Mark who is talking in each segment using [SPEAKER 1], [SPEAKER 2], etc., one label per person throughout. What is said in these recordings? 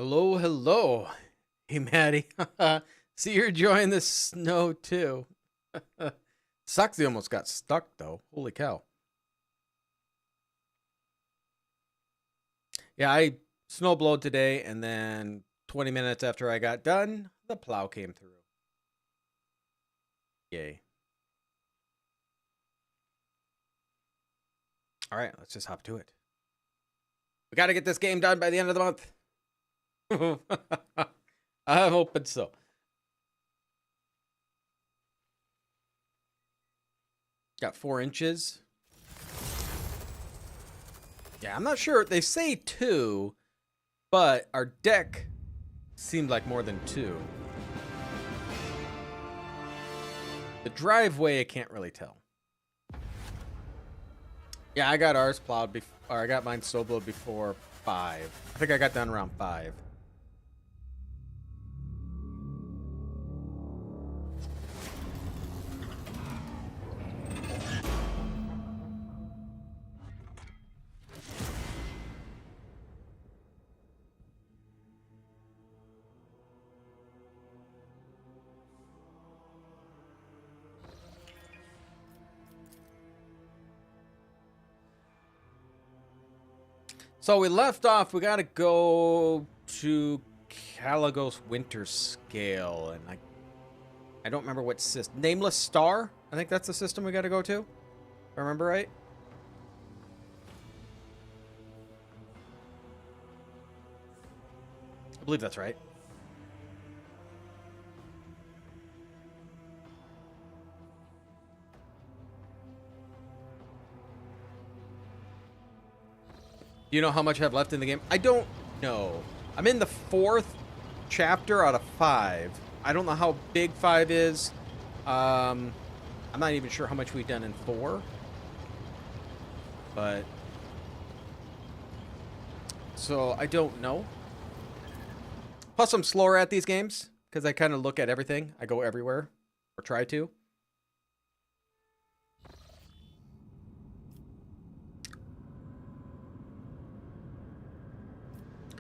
[SPEAKER 1] Hello, hello. Hey, Maddie. See, you're enjoying the snow too. Sucks. They almost got stuck though. Holy cow. Yeah, I snowblowed today, and then 20 minutes after I got done, the plow came through. Yay. All right, let's just hop to it. We got to get this game done by the end of the month. I'm hoping so. Got 4 inches. Yeah, I'm not sure. They say 2, but our deck seemed like more than 2. The driveway, I can't really tell. Yeah, I got ours plowed before, or I got mine snowblowed before 5. I think I got done around 5. So we left off, we gotta go to Caligos Winter Scale, and I don't remember what system. Nameless Star? I think that's the system we gotta go to, if I remember right. I believe that's right. Do you know how much I have left in the game? I don't know. I'm in the 4th chapter out of 5. I don't know how big 5 is. I'm not even sure how much we've done in 4. But... so, I don't know. Plus, I'm slower at these games, because I kind of look at everything. I go everywhere. Or try to.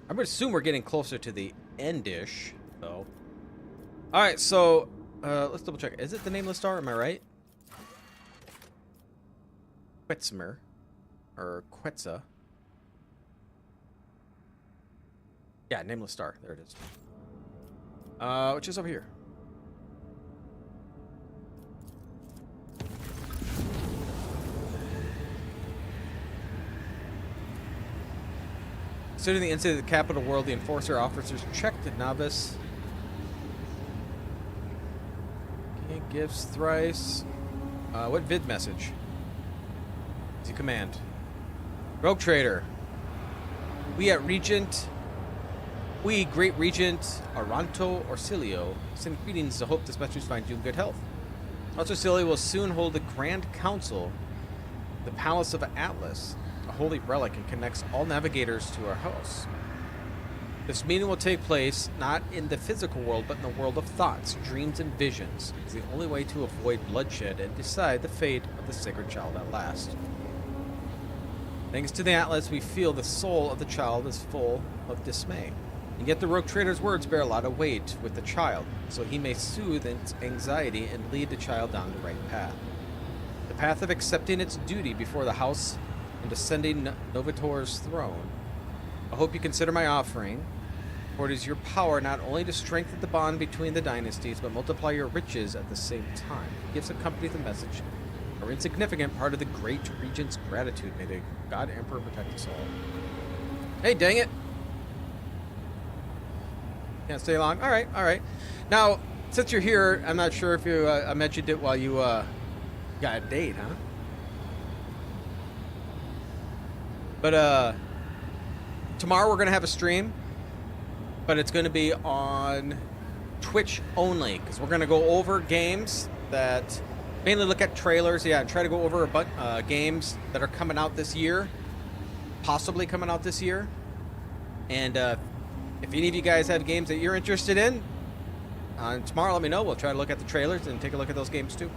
[SPEAKER 1] I would assume we're getting closer to the end-ish, though. Alright, so, let's double check. Is it the Nameless Star? Am I right? Quetzmer. Or Quetza. Yeah, Nameless Star. There it is. Which is over here. Considering the incident of the capital world, the enforcer officers checked the novice. Okay, gifts thrice. What vid message? Is he command? Rogue Trader. We at Regent. We, Great Regent Aranto Orsilio, send greetings to hope this message finds you in good health. Orsilio will soon hold the Grand Council, the Palace of Atlas, a holy relic, and connects all navigators to our house. This meeting will take place not in the physical world, but in the world of thoughts, dreams, and visions. It's the only way to avoid bloodshed and decide the fate of the sacred child at last. Thanks to the Atlas, we feel the soul of the child is full of dismay. And yet the Rogue Trader's words bear a lot of weight with the child, so he may soothe its anxiety and lead the child down the right path. The path of accepting its duty before the house and ascending Novator's throne. I hope you consider my offering, for it is your power not only to strengthen the bond between the dynasties, but multiply your riches at the same time. Gifts accompany the message are insignificant part of the great regent's gratitude. May the God Emperor protect us all. Hey, dang it! Can't stay long. All right, all right. Now, since you're here, I'm not sure if you I mentioned it while you got a date, huh? But tomorrow we're gonna have a stream, but it's gonna be on Twitch only, because we're gonna go over games that mainly look at trailers, yeah, and try to go over a bunch games that are coming out this year, possibly coming out this year. And if any of you guys have games that you're interested in, tomorrow let me know. We'll try to look at the trailers and take a look at those games too.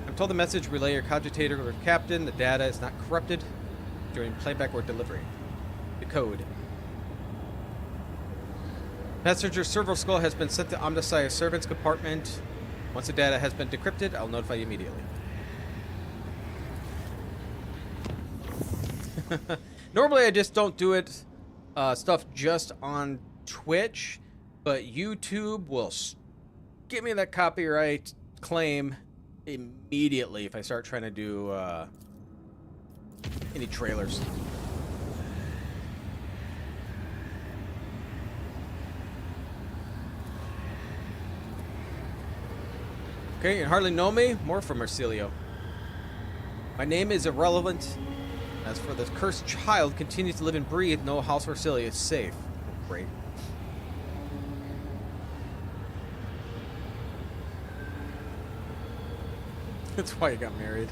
[SPEAKER 1] I'm told the message relay your cogitator or captain. The data is not corrupted. during playback or delivery. The code. Passenger server skull has been sent to Omnisci's servants compartment. Once the data has been decrypted, I'll notify you immediately. Normally, I just don't do it stuff just on Twitch, but YouTube will give me that copyright claim immediately if I start trying to do any trailers. Okay, you hardly know me. More from Marsilio. My name is irrelevant. As for the cursed child, continues to live and breathe. No house Marsilio is safe. Oh, great. That's why you got married.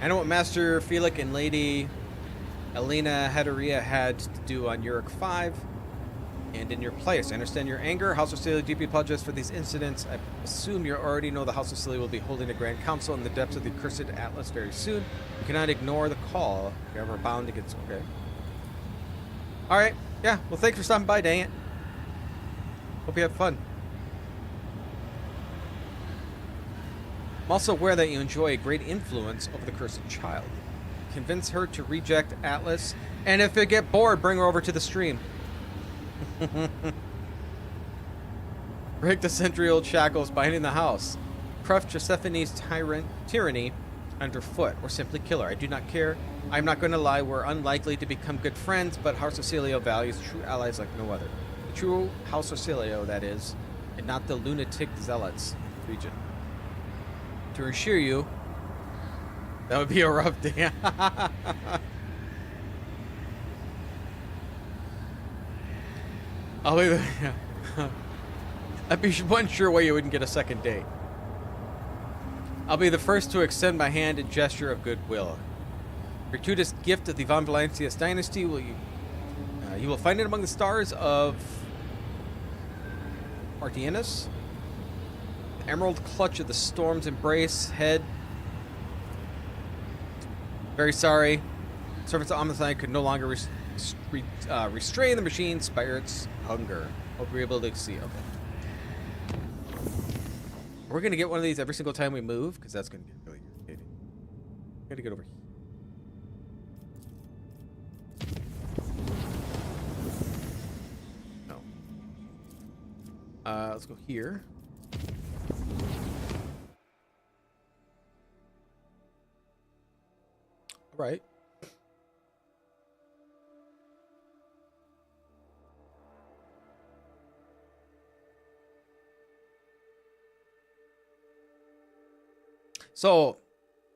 [SPEAKER 1] I know what Master Felix and Lady Elena Hederia had to do on Uric 5 and in your place. I understand your anger. House of Celia deeply apologizes for these incidents. I assume you already know the House of Celia will be holding a grand council in the depths of the cursed Atlas very soon. You cannot ignore the call. You're ever bound against... Okay. Alright. Yeah. Well, thanks for stopping by, dang it. Hope you have fun. I'm also aware that you enjoy a great influence over the cursed child. Convince her to reject Atlas, and if you get bored, bring her over to the stream. Break the century-old shackles binding the house. Crush Josephine's tyranny underfoot, or simply kill her. I do not care. I'm not going to lie, we're unlikely to become good friends, but House Ocilio values true allies like no other. The true House Ocilio, that is, and not the lunatic zealots region. To assure you, that would be a rough day. I'll leave it. I'd be unsure why you wouldn't get a second date. I'll be the first to extend my hand in gesture of goodwill. Gratuitous gift of the Von Valancius dynasty. You will find it among the stars of Martianus. The emerald clutch of the storm's embrace. Head. Very sorry. Servants of Omnicide could no longer restrain the machine's spirit's hunger. Hope you're able to see. Okay. We're going to get one of these every single time we move, because that's going to get really irritating. Got to get over here. No. Let's go here. Right. So,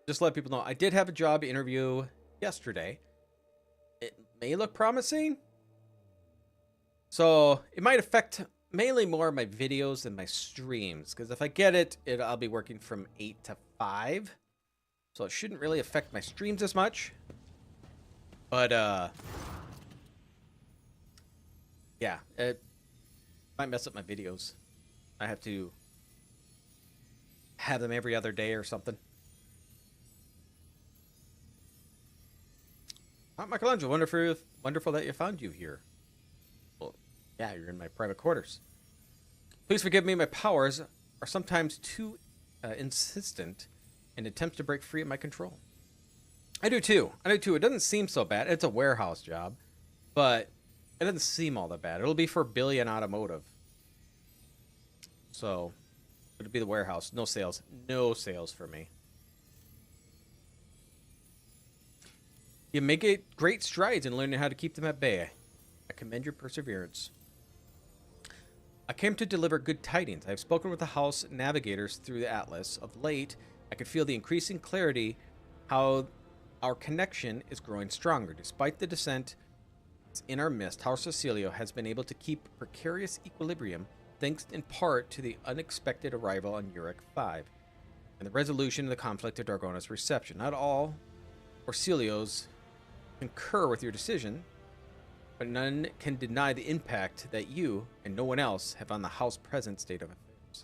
[SPEAKER 1] just to let people know, I did have a job interview yesterday. It may look promising. So, it might affect mainly more of my videos than my streams. Because if I get it, I'll be working from 8 to 5. So it shouldn't really affect my streams as much. But, yeah, it might mess up my videos. I have to have them every other day or something. Michelangelo, wonderful that you found you here. Well, yeah, you're in my private quarters. Please forgive me, my powers are sometimes too insistent and attempts to break free of my control. I do too. It doesn't seem so bad. It's a warehouse job, but it doesn't seem all that bad. It'll be for Billion Automotive. So, it'll be the warehouse. No sales. No sales for me. You make great strides in learning how to keep them at bay. I commend your perseverance. I came to deliver good tidings. I have spoken with the house navigators through the Atlas. Of late, I could feel the increasing clarity how our connection is growing stronger. Despite the descent in our midst, House Cecilio has been able to keep precarious equilibrium thanks in part to the unexpected arrival on Uric 5 and the resolution of the conflict at Dargona's reception. Not all Orcelios concur with your decision, but none can deny the impact that you and no one else have on the House's present state of affairs.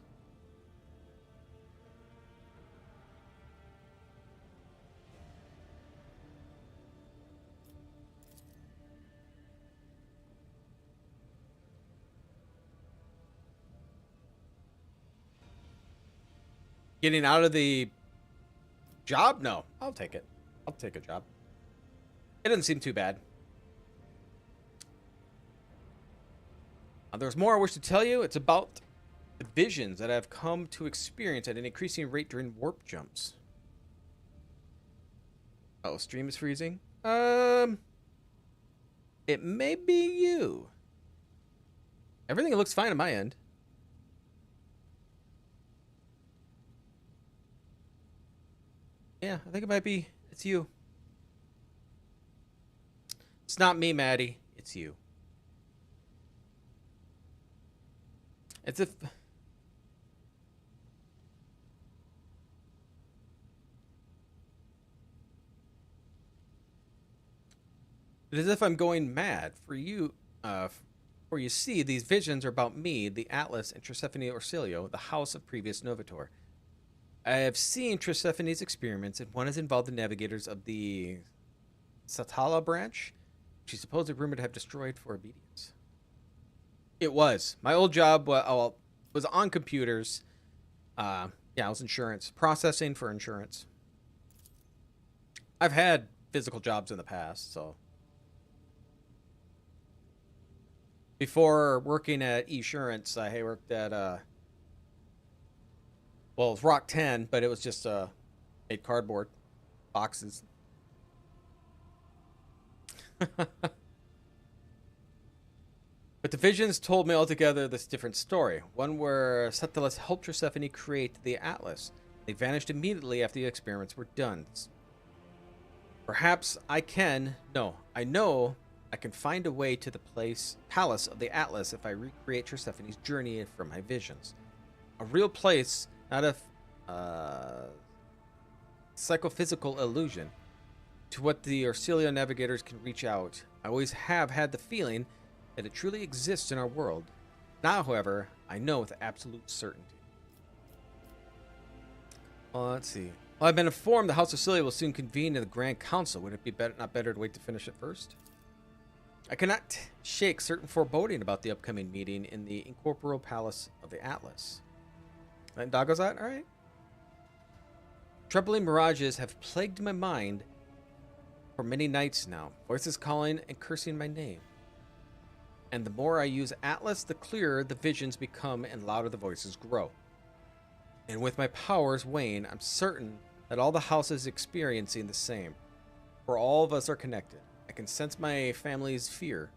[SPEAKER 1] Getting out of the job? No, I'll take it. I'll take a job. It doesn't seem too bad. There's more I wish to tell you. It's about the visions that I've come to experience at an increasing rate during warp jumps. Oh, stream is freezing? It may be you. Everything looks fine on my end. Yeah, I think it might be. It's you. It's not me, Maddie. It's you. It's if... It's as if I'm going mad. For you, for you see, these visions are about me, the Atlas, and Tresephae Orsilio, the house of previous Novator. I have seen Tresephane's experiments, and one has involved the navigators of the Satala branch, which is supposedly rumored to have destroyed for obedience. It was. My old job was on computers. Yeah, it was insurance. Processing for insurance. I've had physical jobs in the past, so... Before working at Esurance, I worked at, well, it was Rock 10, but it was just made cardboard boxes. But the visions told me altogether this different story. One where Sethalus helped Tresephae create the Atlas. They vanished immediately after the experiments were done. Perhaps I know I can find a way to the palace of the Atlas if I recreate Tresephane's journey from my visions. A real place, not a psychophysical illusion. To what the Orsilio navigators can reach out. I always have had the feeling that it truly exists in our world. Now, however, I know with absolute certainty. Well, let's see. Well, I've been informed the House of Orsilio will soon convene in the Grand Council. Would it be not better to wait to finish it first? I cannot shake certain foreboding about the upcoming meeting in the incorporeal palace of the Atlas. And Doggo's that? All right. Troubling mirages have plagued my mind for many nights now. Voices calling and cursing my name. And the more I use Atlas, the clearer the visions become and louder the voices grow. And with my powers wane, I'm certain that all the houses experiencing the same. For all of us are connected. I can sense my family's fear.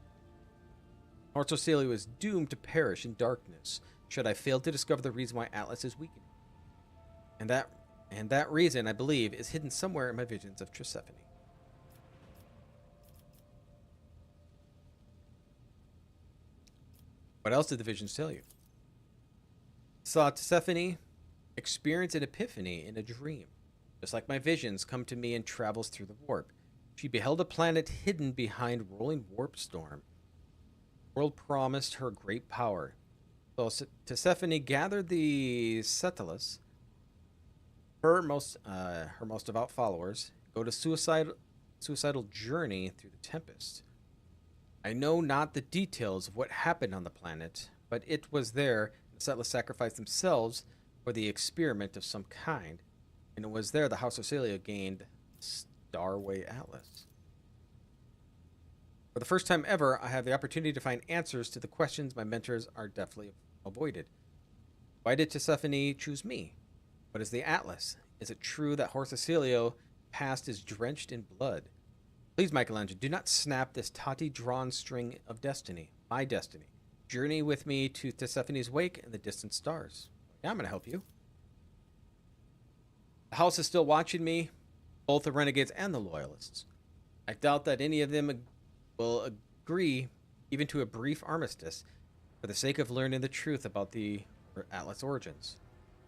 [SPEAKER 1] House Orsilio is doomed to perish in darkness should I fail to discover the reason why Atlas is weakening. And that reason, I believe, is hidden somewhere in my visions of Tresephae. What else did the visions tell you? Saw Tresephae experience an epiphany in a dream. Just like my visions come to me and travels through the warp. She beheld a planet hidden behind rolling warp storm. The world promised her great power. So Tresephae gathered the Sethalus, her most devout followers, go to suicidal journey through the Tempest. I know not the details of what happened on the planet, but it was there the Settlers sacrificed themselves for the experiment of some kind, and it was there the House of Orsilio gained Starway Atlas. For the first time ever, I have the opportunity to find answers to the questions my mentors are deftly avoided. Why did Tresephae choose me? What is the Atlas? Is it true that House Orsilio past is drenched in blood? Please, Michelangelo, do not snap this tautly drawn string of destiny, my destiny. Journey with me to Tresephae's wake and the distant stars. Yeah, I'm going to help you. The house is still watching me, both the renegades and the loyalists. I doubt that any of them will agree even to a brief armistice for the sake of learning the truth about the Atlas origins.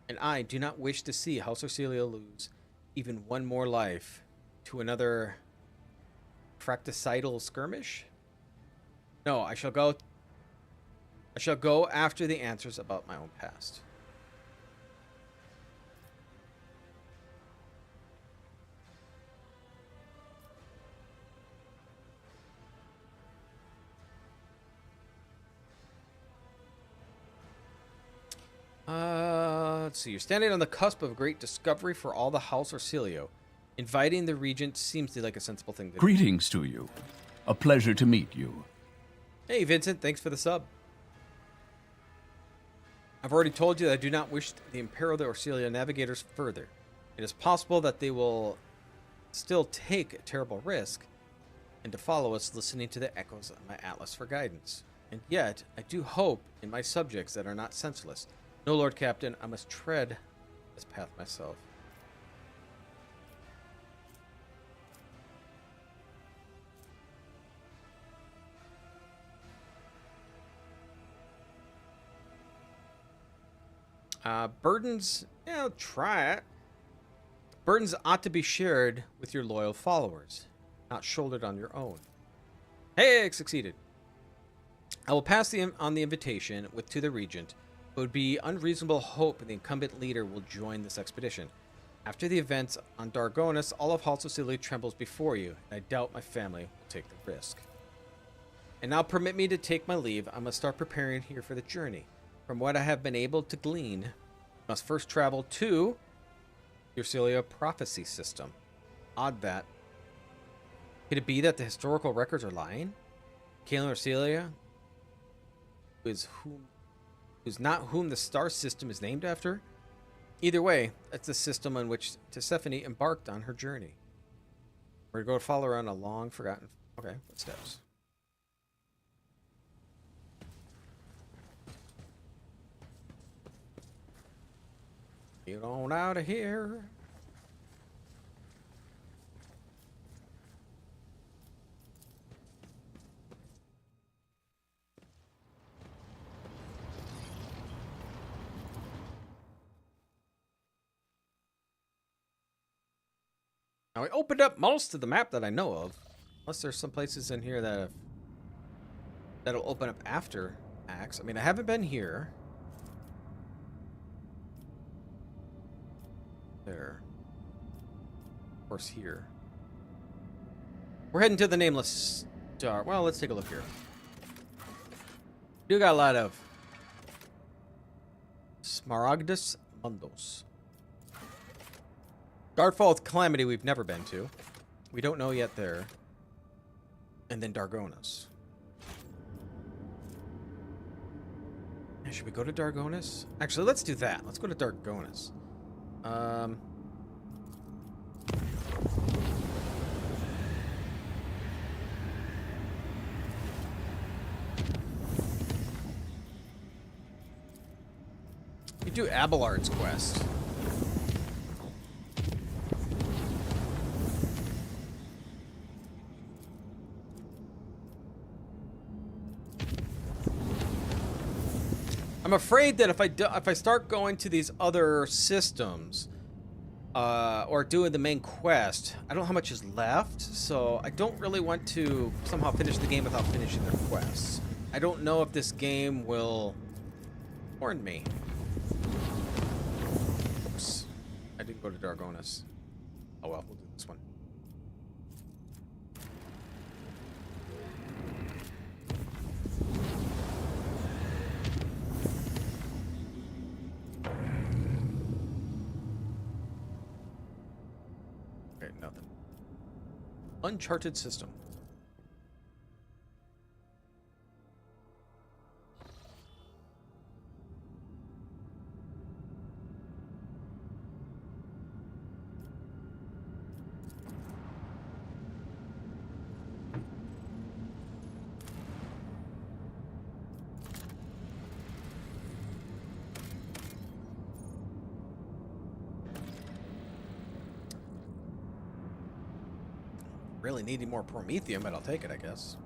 [SPEAKER 1] And I do not wish to see House Orsilio lose even one more life to another fratricidal skirmish. No, I shall go. I shall go after the answers about my own past. Let's see. You're standing on the cusp of a great discovery for all the House Orsilio. Inviting the regent seems like a sensible thing to do.
[SPEAKER 2] Greetings to you. A pleasure to meet you.
[SPEAKER 1] Hey, Vincent. Thanks for the sub. I've already told you that I do not wish the Imperial of Orsilio navigators further. It is possible that they will still take a terrible risk and to follow us, listening to the echoes of my atlas for guidance. And yet, I do hope in my subjects that are not senseless. No, Lord Captain, I must tread this path myself. Burdens, yeah, try it. Burdens ought to be shared with your loyal followers, not shouldered on your own. Hey, succeeded. I will pass on the invitation to the regent. It would be unreasonable hope the incumbent leader will join this expedition. After the events on Dargonus, all of House Orsilio trembles before you, and I doubt my family will take the risk. And now permit me to take my leave. I must start preparing here for the journey. From what I have been able to glean, I must first travel to the Orsilio prophecy system. Odd that. Could it be that the historical records are lying? Kaelin Orsilio, who's not whom the star system is named after? Either way, that's the system on which Tisiphone embarked on her journey. We're to go follow her on a long forgotten footsteps. Get on out of here. Now, we opened up most of the map that I know of. Unless there's some places in here that'll open up after Axe. I mean, I haven't been here. There. Of course, here. We're heading to the Nameless Star. Well, let's take a look here. We do got a lot of Smaragdus Mundos. Guardfall's Calamity we've never been to. We don't know yet there. And then Dargonus. Should we go to Dargonus? Actually, let's do that. Let's go to Dargonus. You do Abelard's quest. I'm afraid that if I start going to these other systems, or doing the main quest, I don't know how much is left, so I don't really want to somehow finish the game without finishing their quests. I don't know if this game will warn me. Oops. I didn't go to Dargonus. Oh well, we'll do this one. Nothing. Uncharted system. Really needing more Promethium, but I'll take it, I guess.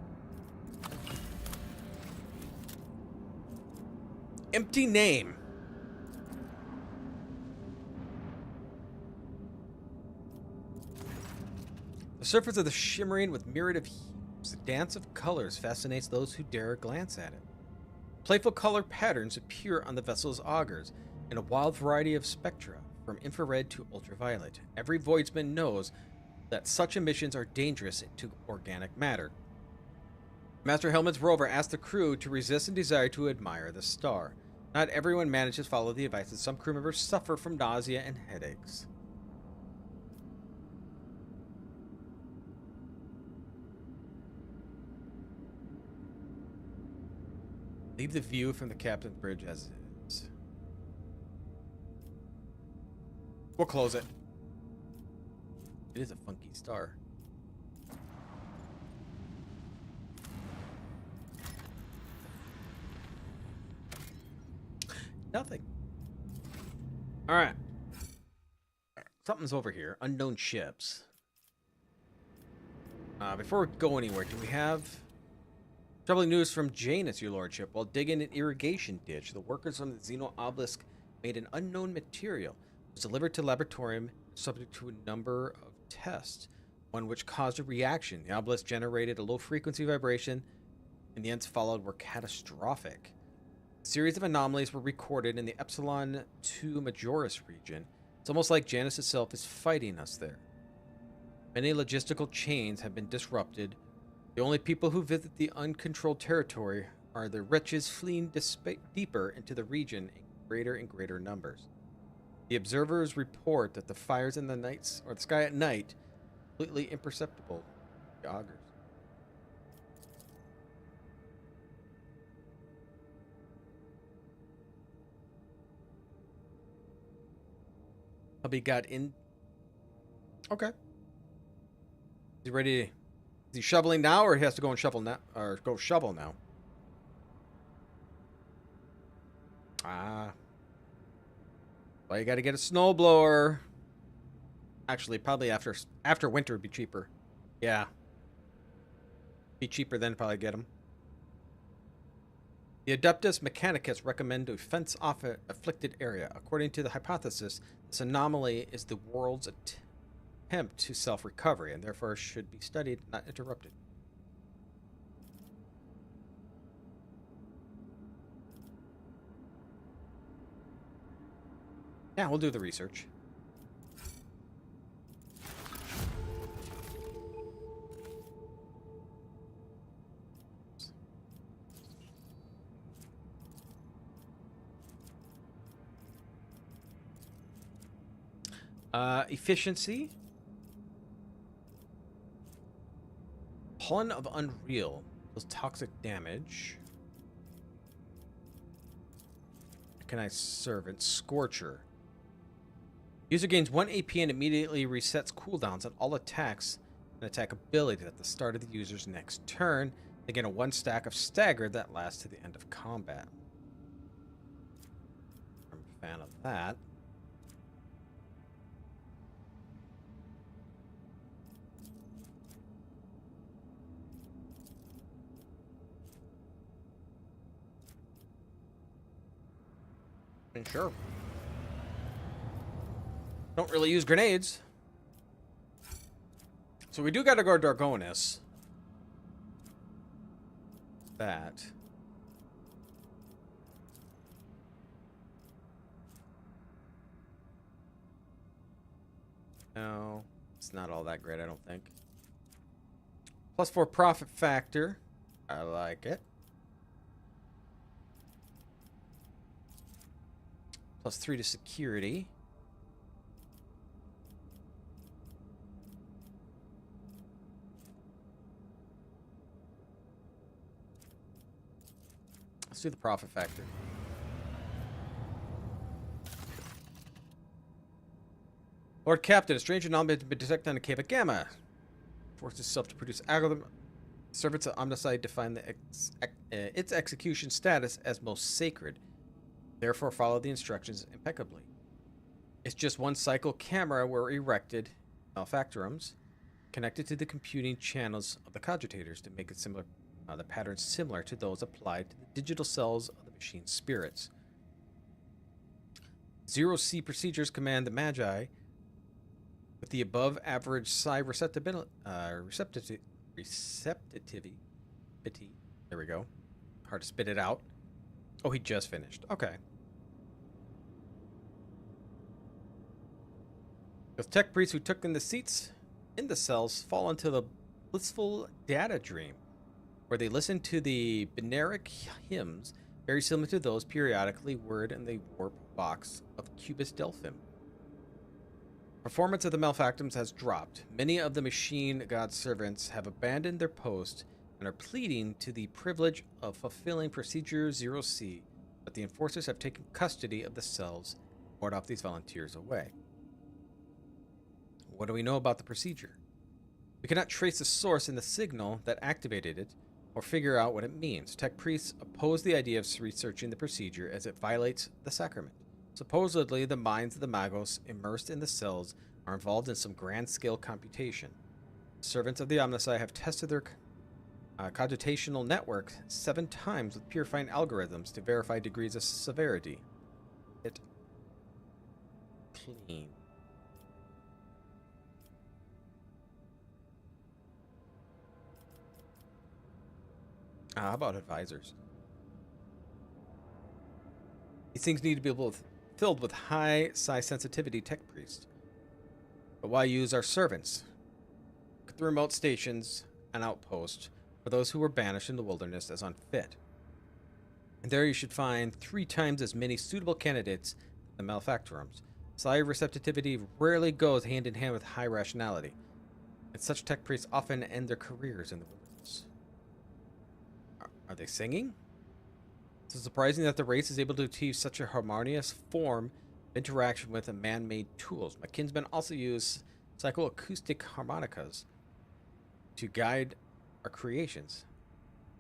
[SPEAKER 1] Empty name. The surface of the shimmering with myriad of The dance of colors fascinates those who dare glance at it. Playful color patterns appear on the vessel's augers in a wild variety of spectra, from infrared to ultraviolet. Every voidsman knows that such emissions are dangerous to organic matter. Master Helmet's rover asked the crew to resist and desire to admire the star. Not everyone manages to follow the advice, and some crew members suffer from nausea and headaches. Leave the view from the captain's bridge as is. We'll close it. It is a funky star. Nothing. All right. Something's over here. Unknown ships. Before we go anywhere, do we have troubling news from Janus, your lordship? While digging an irrigation ditch, the workers from the Xeno obelisk made an unknown material. It was delivered to the laboratorium, subject to a number of tests, one which caused a reaction. The obelisk generated a low-frequency vibration, and the ends followed were catastrophic. A series of anomalies were recorded in the Epsilon 2 Majoris region. It's almost like Janus itself is fighting us there. Many logistical chains have been disrupted. The only people who visit the uncontrolled territory are the wretches fleeing deeper into the region in greater and greater numbers. The observers report that the fires in the nights or the sky at night completely imperceptible. The augurs. Hubby got in. Okay. Is he ready? Is he shoveling now, or he has to go and shovel now, or go shovel now? Ah. Well, you got to get a snowblower. Actually, probably after winter would be cheaper. Yeah. Be cheaper then probably get them. The Adeptus Mechanicus recommend to fence off an afflicted area. According to the hypothesis, this anomaly is the world's attempt to self-recovery, and therefore should be studied, not interrupted. Yeah, we'll do the research. Efficiency. Pollen of Unreal does toxic damage. Mechanized Servant. Scorcher. User gains 1 AP and immediately resets cooldowns on all attacks and attack abilities at the start of the user's next turn. They gain a 1 stack of Stagger that lasts to the end of combat. I'm a fan of that. Sure. Don't really use grenades. So we do gotta go to Dargonis. That. No, it's not all that great, I don't think. +4 profit factor. I like it. +3 to security. Let's do the profit factor. Lord Captain, a strange anomaly has been detected on the Cave of Gamma. Forces itself to produce algorithm. Servants of Omnicide define its execution status as most sacred. Therefore, follow the instructions impeccably. It's just one cycle camera were erected, malfactorums, connected to the computing channels of the cogitators to make it similar, the patterns similar to those applied to the digital cells of the machine's spirits. 0C procedures command the Magi with the above average psi receptivity receptivity. There we go. Hard to spit it out. Oh, he just finished. Okay. The tech priests who took in the seats in the cells fall into the blissful data dream, where they listen to the Beneric hymns, very similar to those periodically word in the warp box of Cubus Delphim. Performance of the Malfactums has dropped. Many of the machine god servants have abandoned their post and are pleading to the privilege of fulfilling Procedure 0C, but the enforcers have taken custody of the cells and ward off these volunteers away. What do we know about the procedure? We cannot trace the source in the signal that activated it or figure out what it means. Tech priests oppose the idea of researching the procedure as it violates the sacrament. Supposedly, the minds of the magos immersed in the cells are involved in some grand-scale computation. Servants of the Omnici have tested their computational network 7 times with purifying algorithms to verify degrees of severity. It clean. How about advisors? These things need to be filled with high psi sensitivity tech priests. But why use our servants? Look at the remote stations and outposts for those who were banished in the wilderness as unfit. And there you should find 3 times as many suitable candidates than the Malfactorums. Psi receptivity rarely goes hand in hand with high rationality, and such tech priests often end their careers in the wilderness. Are they singing? It's surprising that the race is able to achieve such a harmonious form of interaction with man-made tools. My kinsmen also use psychoacoustic harmonicas to guide our creations.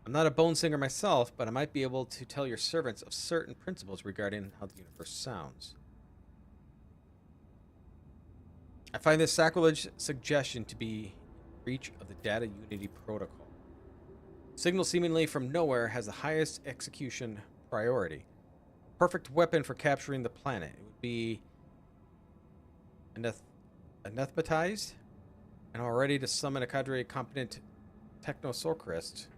[SPEAKER 1] I'm not a bone singer myself, but I might be able to tell your servants of certain principles regarding how the universe sounds. I find this sacrilege suggestion to be in breach of the Data Unity Protocol. Signal seemingly from nowhere has the highest execution priority. Perfect weapon for capturing the planet. It would be anathematized and already to summon a cadre of competent technosorcrists.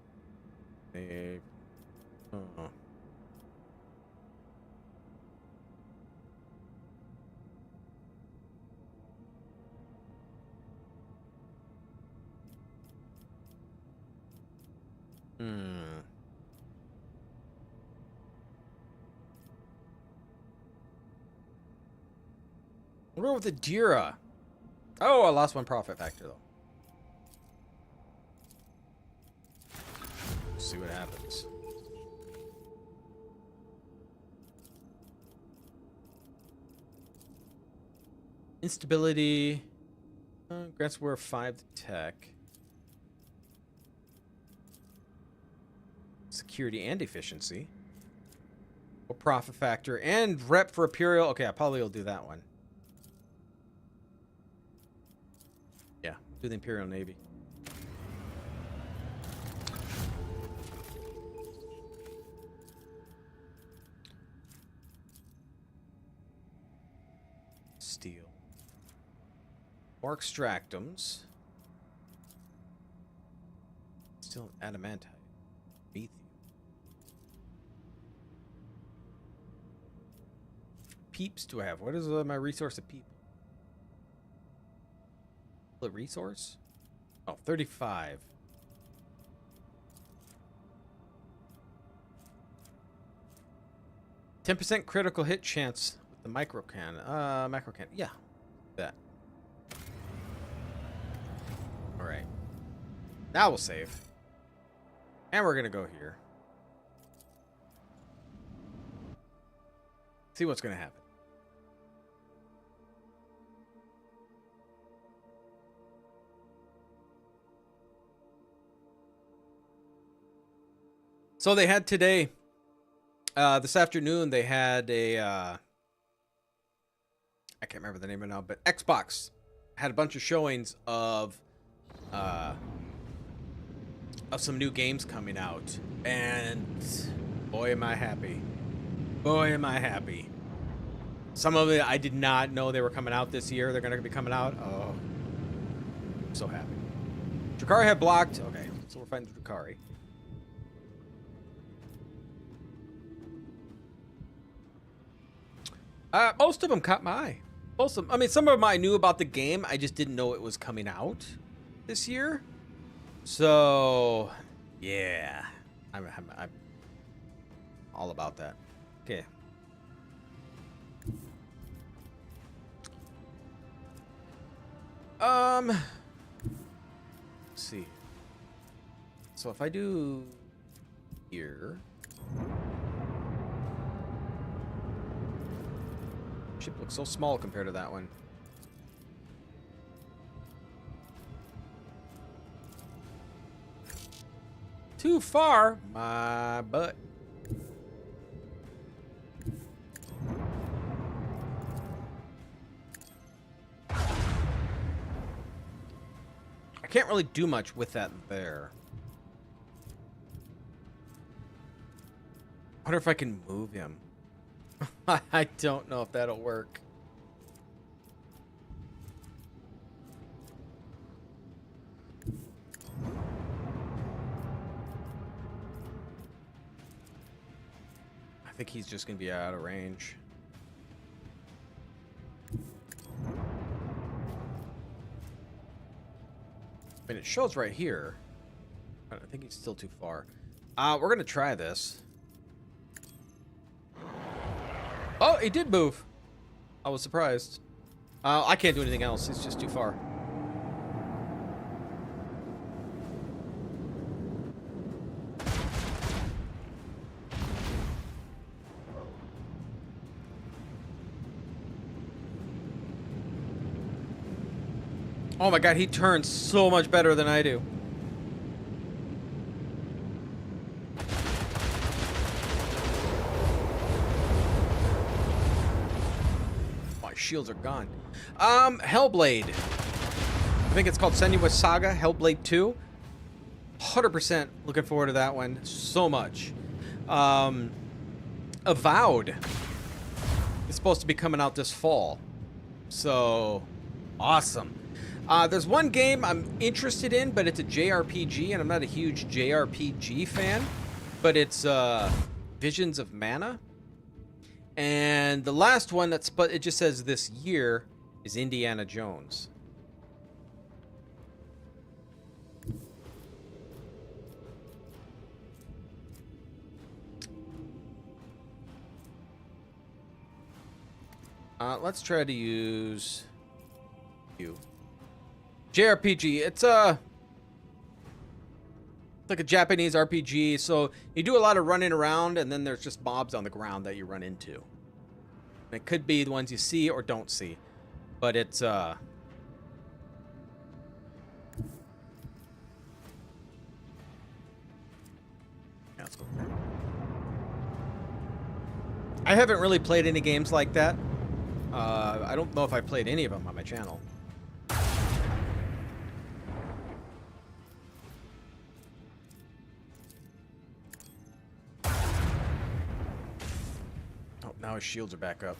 [SPEAKER 1] We'll go with the Dira. Oh, I lost 1 profit factor though. Let's see what happens. Instability. Grants we're 5 to tech. Security and efficiency. Well, profit factor and rep for Imperial. Okay, I probably will do that one. Yeah, do the Imperial Navy. Steel. More extractums. Still adamantite. Beneath you. Peeps do I have? What is my resource of people? The resource? Oh, 35. %, critical hit chance with the macro can. Yeah. That. Alright. Now we'll save. And we're gonna go here. See what's gonna happen. So they had today, this afternoon, they had a, I can't remember the name of it now, but Xbox had a bunch of showings of some new games coming out. And boy, am I happy. Boy, am I happy. Some of it I did not know they were coming out this year. They're going to be coming out. Oh, I'm so happy. Drakari had blocked. Okay, so we're fighting Drakari. Most of them caught my eye. Most of them. I mean, some of them I knew about the game. I just didn't know it was coming out this year. So, yeah, I'm all about that. Okay. Let's see. So if I do here, ship looks so small compared to that one. Too far, my butt. I can't really do much with that there. I wonder if I can move him. I don't know if that'll work. I think he's just gonna be out of range. I mean, it shows right here. I think he's still too far. We're gonna try this. Oh, he did move. I was surprised. I can't do anything else. It's just too far. Oh my god, he turns so much better than I do. My shields are gone. Hellblade. I think it's called Senua's Saga, Hellblade 2. 100% looking forward to that one so much. Avowed is supposed to be coming out this fall. So, awesome. There's one game I'm interested in, but it's a JRPG, and I'm not a huge JRPG fan, but it's Visions of Mana. And the last one it just says this year is Indiana Jones. Let's try to use you. JRPG, it's like a Japanese RPG, so you do a lot of running around, and then there's just mobs on the ground that you run into. And it could be the ones you see or don't see, but it's yeah, let's go there. I haven't really played any games like that. I don't know if I played any of them on my channel. Now his shields are back up.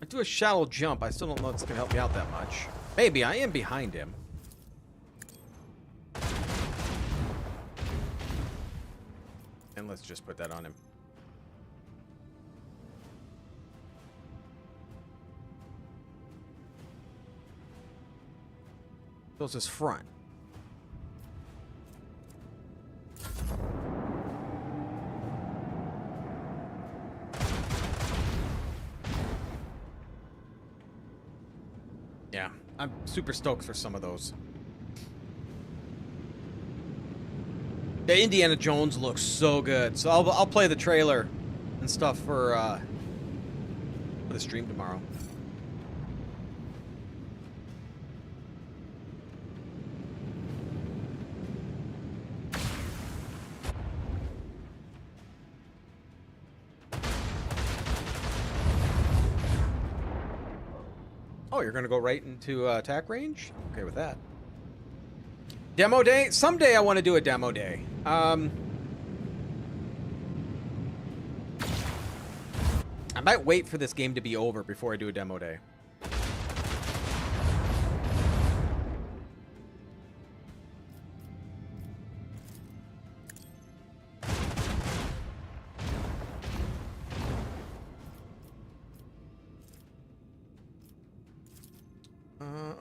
[SPEAKER 1] I do a shallow jump. I still don't know if it's gonna help me out that much. Maybe I am behind him. And let's just put that on him. Goes his front. Yeah, I'm super stoked for some of those. The Indiana Jones looks so good, so I'll play the trailer and stuff for the stream tomorrow. Oh, you're gonna go right into attack range? Okay with that. Demo day? Someday I want to do a demo day. I might wait for this game to be over before I do a demo day.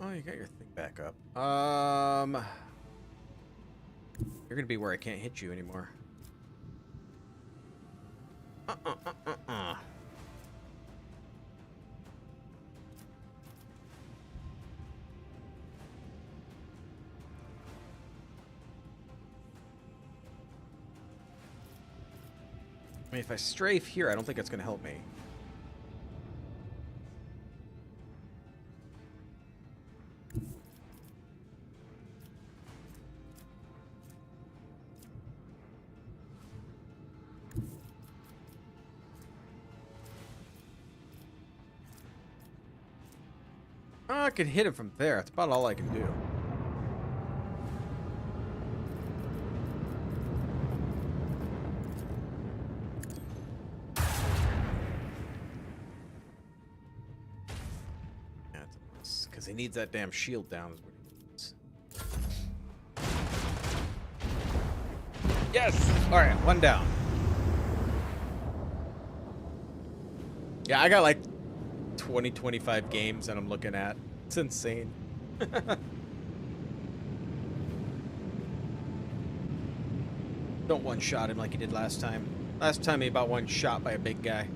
[SPEAKER 1] Oh, you got your thing back up. You're gonna be where I can't hit you anymore. I mean, if I strafe here, I don't think it's gonna help me. I can hit him from there. That's about all I can do. Yeah, it's because he needs that damn shield down. Is what he needs. Yes! Alright, one down. Yeah, I got like 20, 25 games that I'm looking at. It's insane. Don't one-shot him like he did last time. Last time he about one-shot by a big guy.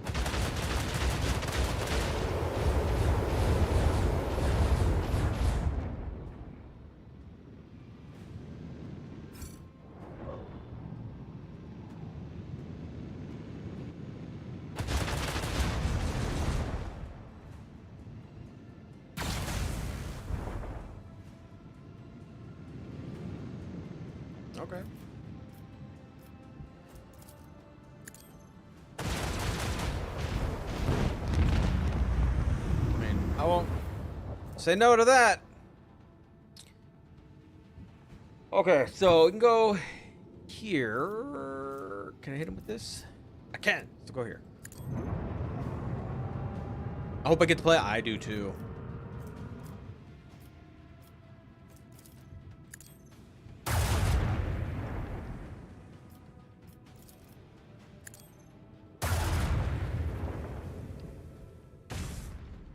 [SPEAKER 1] Okay. I mean, I won't say no to that. Okay, so we can go here. Can I hit him with this? I can. So go here. I hope I get to play. I do too.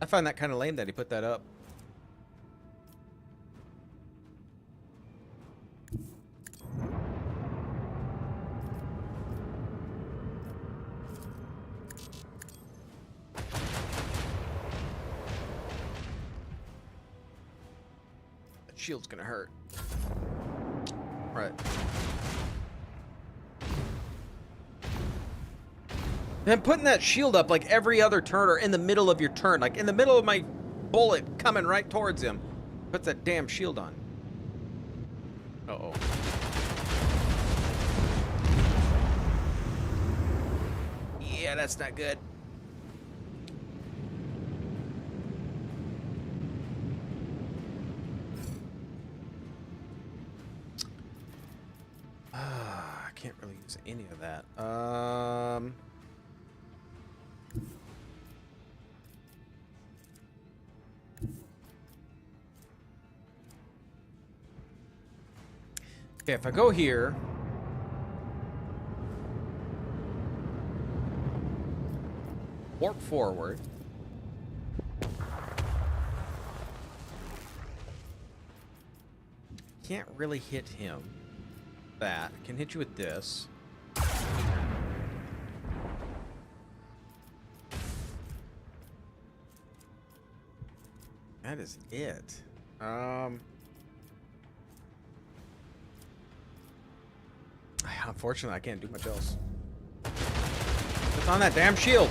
[SPEAKER 1] I find that kind of lame that he put that up. That shield's gonna hurt. Right. And putting that shield up like every other turn or in the middle of your turn, like in the middle of my bullet coming right towards him, puts that damn shield on. Uh-oh. Yeah, that's not good. I can't really use any of that. Okay, if I go here, warp forward. Can't really hit him. That can hit you with this. That is it. Unfortunately, I can't do much else. It's on that damn shield.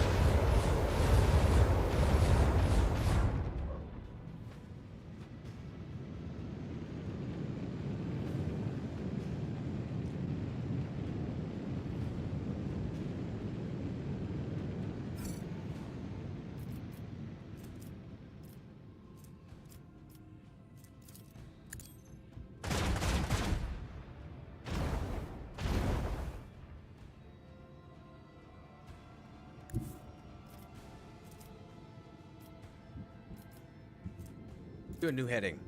[SPEAKER 1] Do a new heading.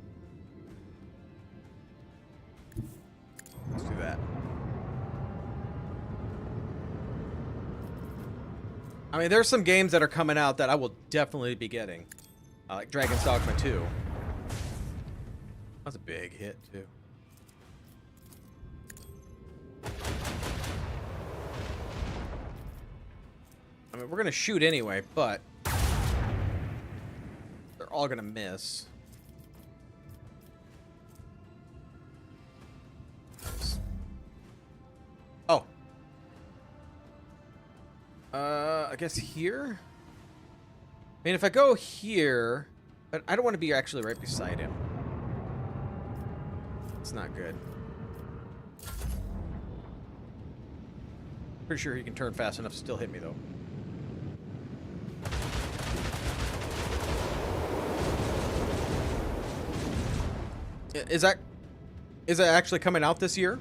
[SPEAKER 1] Let's do that. I mean, there's some games that are coming out that I will definitely be getting. Like Dragon's Dogma 2. That's a big hit, too. I mean, we're going to shoot anyway, but they're all going to miss. Oh. I guess here? I mean, if I go here, but I don't want to be actually right beside him. It's not good. Pretty sure he can turn fast enough to still hit me, though. Is that actually coming out this year?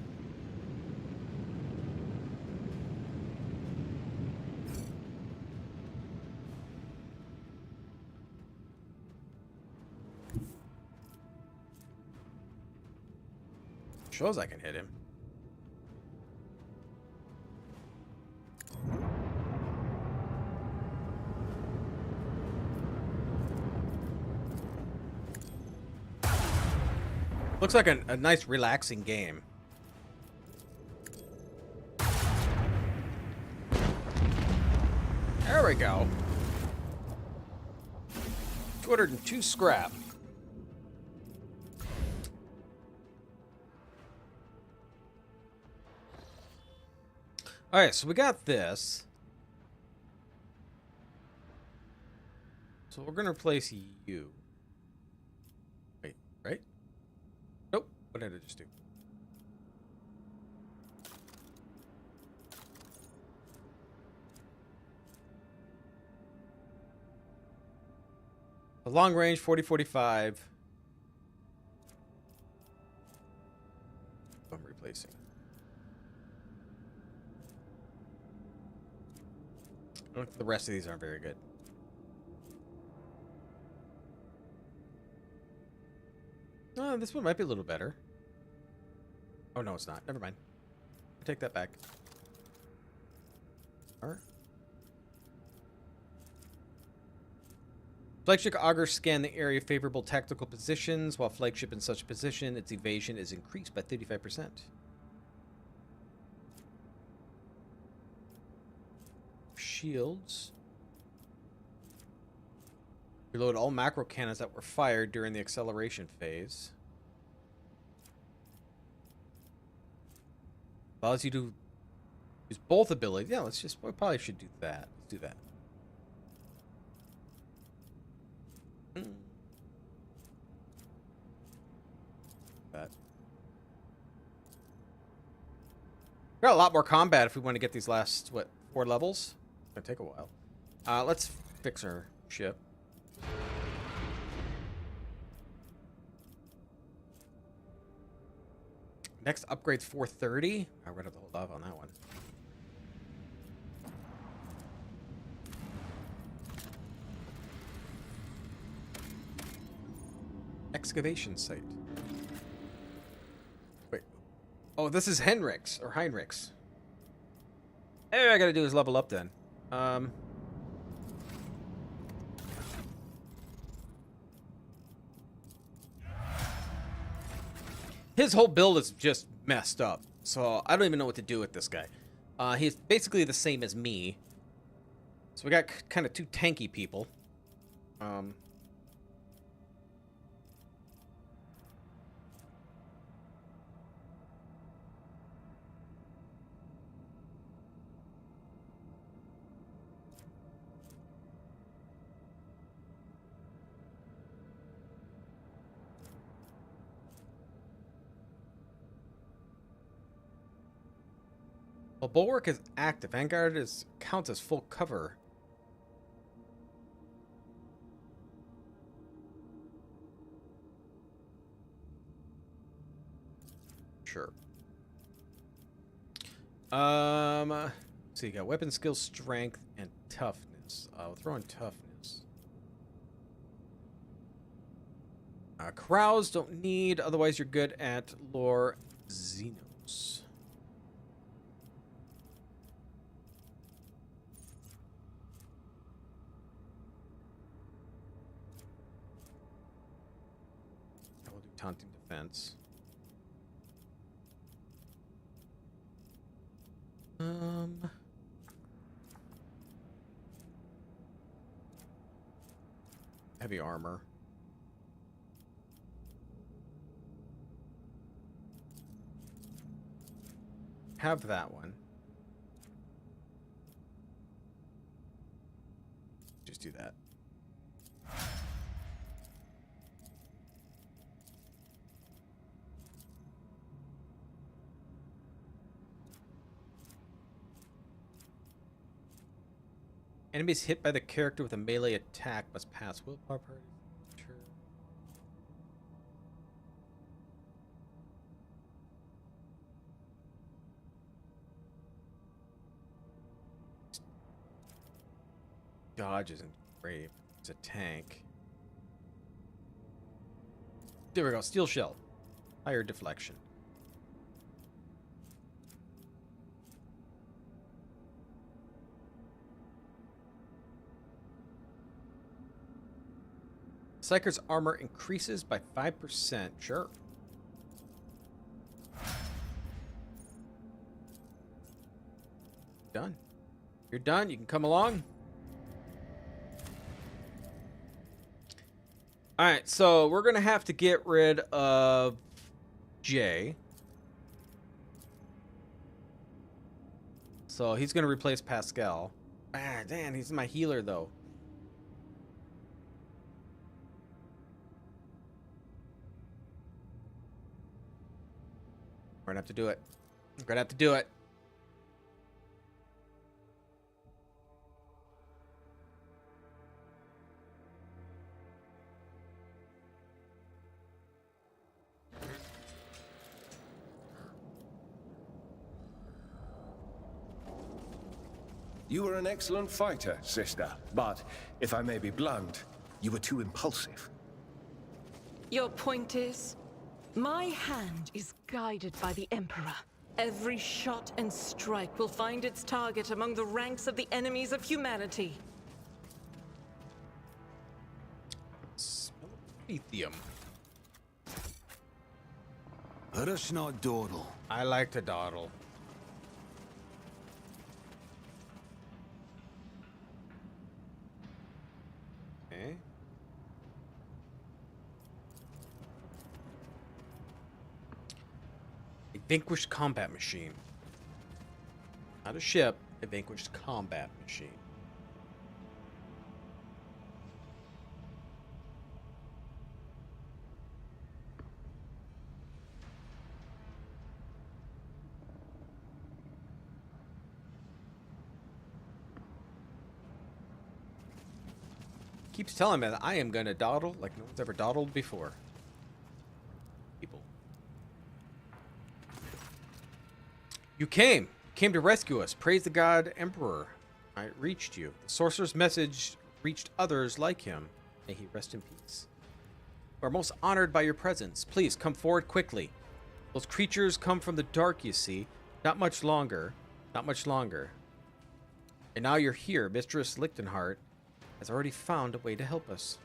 [SPEAKER 1] Shows I can hit him. Looks like a nice relaxing game. There we go. 202 scrap. Alright, so we got this. So we're going to replace you. Wait, right? Nope. What did I just do? A long range, 40-45. I'm replacing. The rest of these aren't very good. This one might be a little better. Oh, no, it's not. Never mind. I take that back. Alright. Flagship augers scan the area of favorable tactical positions. While flagship in such position, its evasion is increased by 35%. Shields. Reload all macro cannons that were fired during the acceleration phase. Allows you to use both abilities. Yeah, we probably should do that. Let's do that. That. We got a lot more combat if we want to get these last, what, 4 levels? It's gonna take a while. Let's fix our ship. Next upgrade's 430. We're gonna have to hold off on that one. Excavation site. Wait. Oh, this is Heinrichs or Heinrichs. Hey, I gotta do is level up then. His whole build is just messed up, so I don't even know what to do with this guy. He's basically the same as me. So we got kind of 2 tanky people. Well, Bulwark is active. Vanguard counts as full cover. Sure. So you got weapon skill, strength, and toughness. I'll throw in toughness. Carouse, don't need. Otherwise, you're good at lore xenos. I will do taunting defense. Heavy armor. Have that one. Just do that. Enemies hit by the character with a melee attack must pass willpower party. Sure. Dodge isn't great. It's a tank. There we go. Steel shell. Higher deflection. Psyker's armor increases by 5%. Sure. Done. You're done. You can come along. Alright, so we're going to have to get rid of Jay. So he's going to replace Pascal. Ah, damn, he's my healer, though. We're going to have to do it. We're going to have to do it.
[SPEAKER 3] You were an excellent fighter, sister, but if I may be blunt, you were too impulsive.
[SPEAKER 4] Your point is, my hand is guided by the Emperor. Every shot and strike will find its target among the ranks of the enemies of humanity.
[SPEAKER 1] Lithium.
[SPEAKER 5] Let us not dawdle.
[SPEAKER 1] I like to dawdle. Okay. A vanquished combat machine. Not a ship, a vanquished combat machine. Keeps telling me that I am gonna dawdle like no one's ever dawdled before. People. You came to rescue us. Praise the God Emperor. I reached you. The sorcerer's message reached others like him. May he rest in peace. We are most honored by your presence. Please come forward quickly. Those creatures come from the dark, you see. Not much longer. Not much longer. And now you're here. Mistress Lichtenhart has already found a way to help us.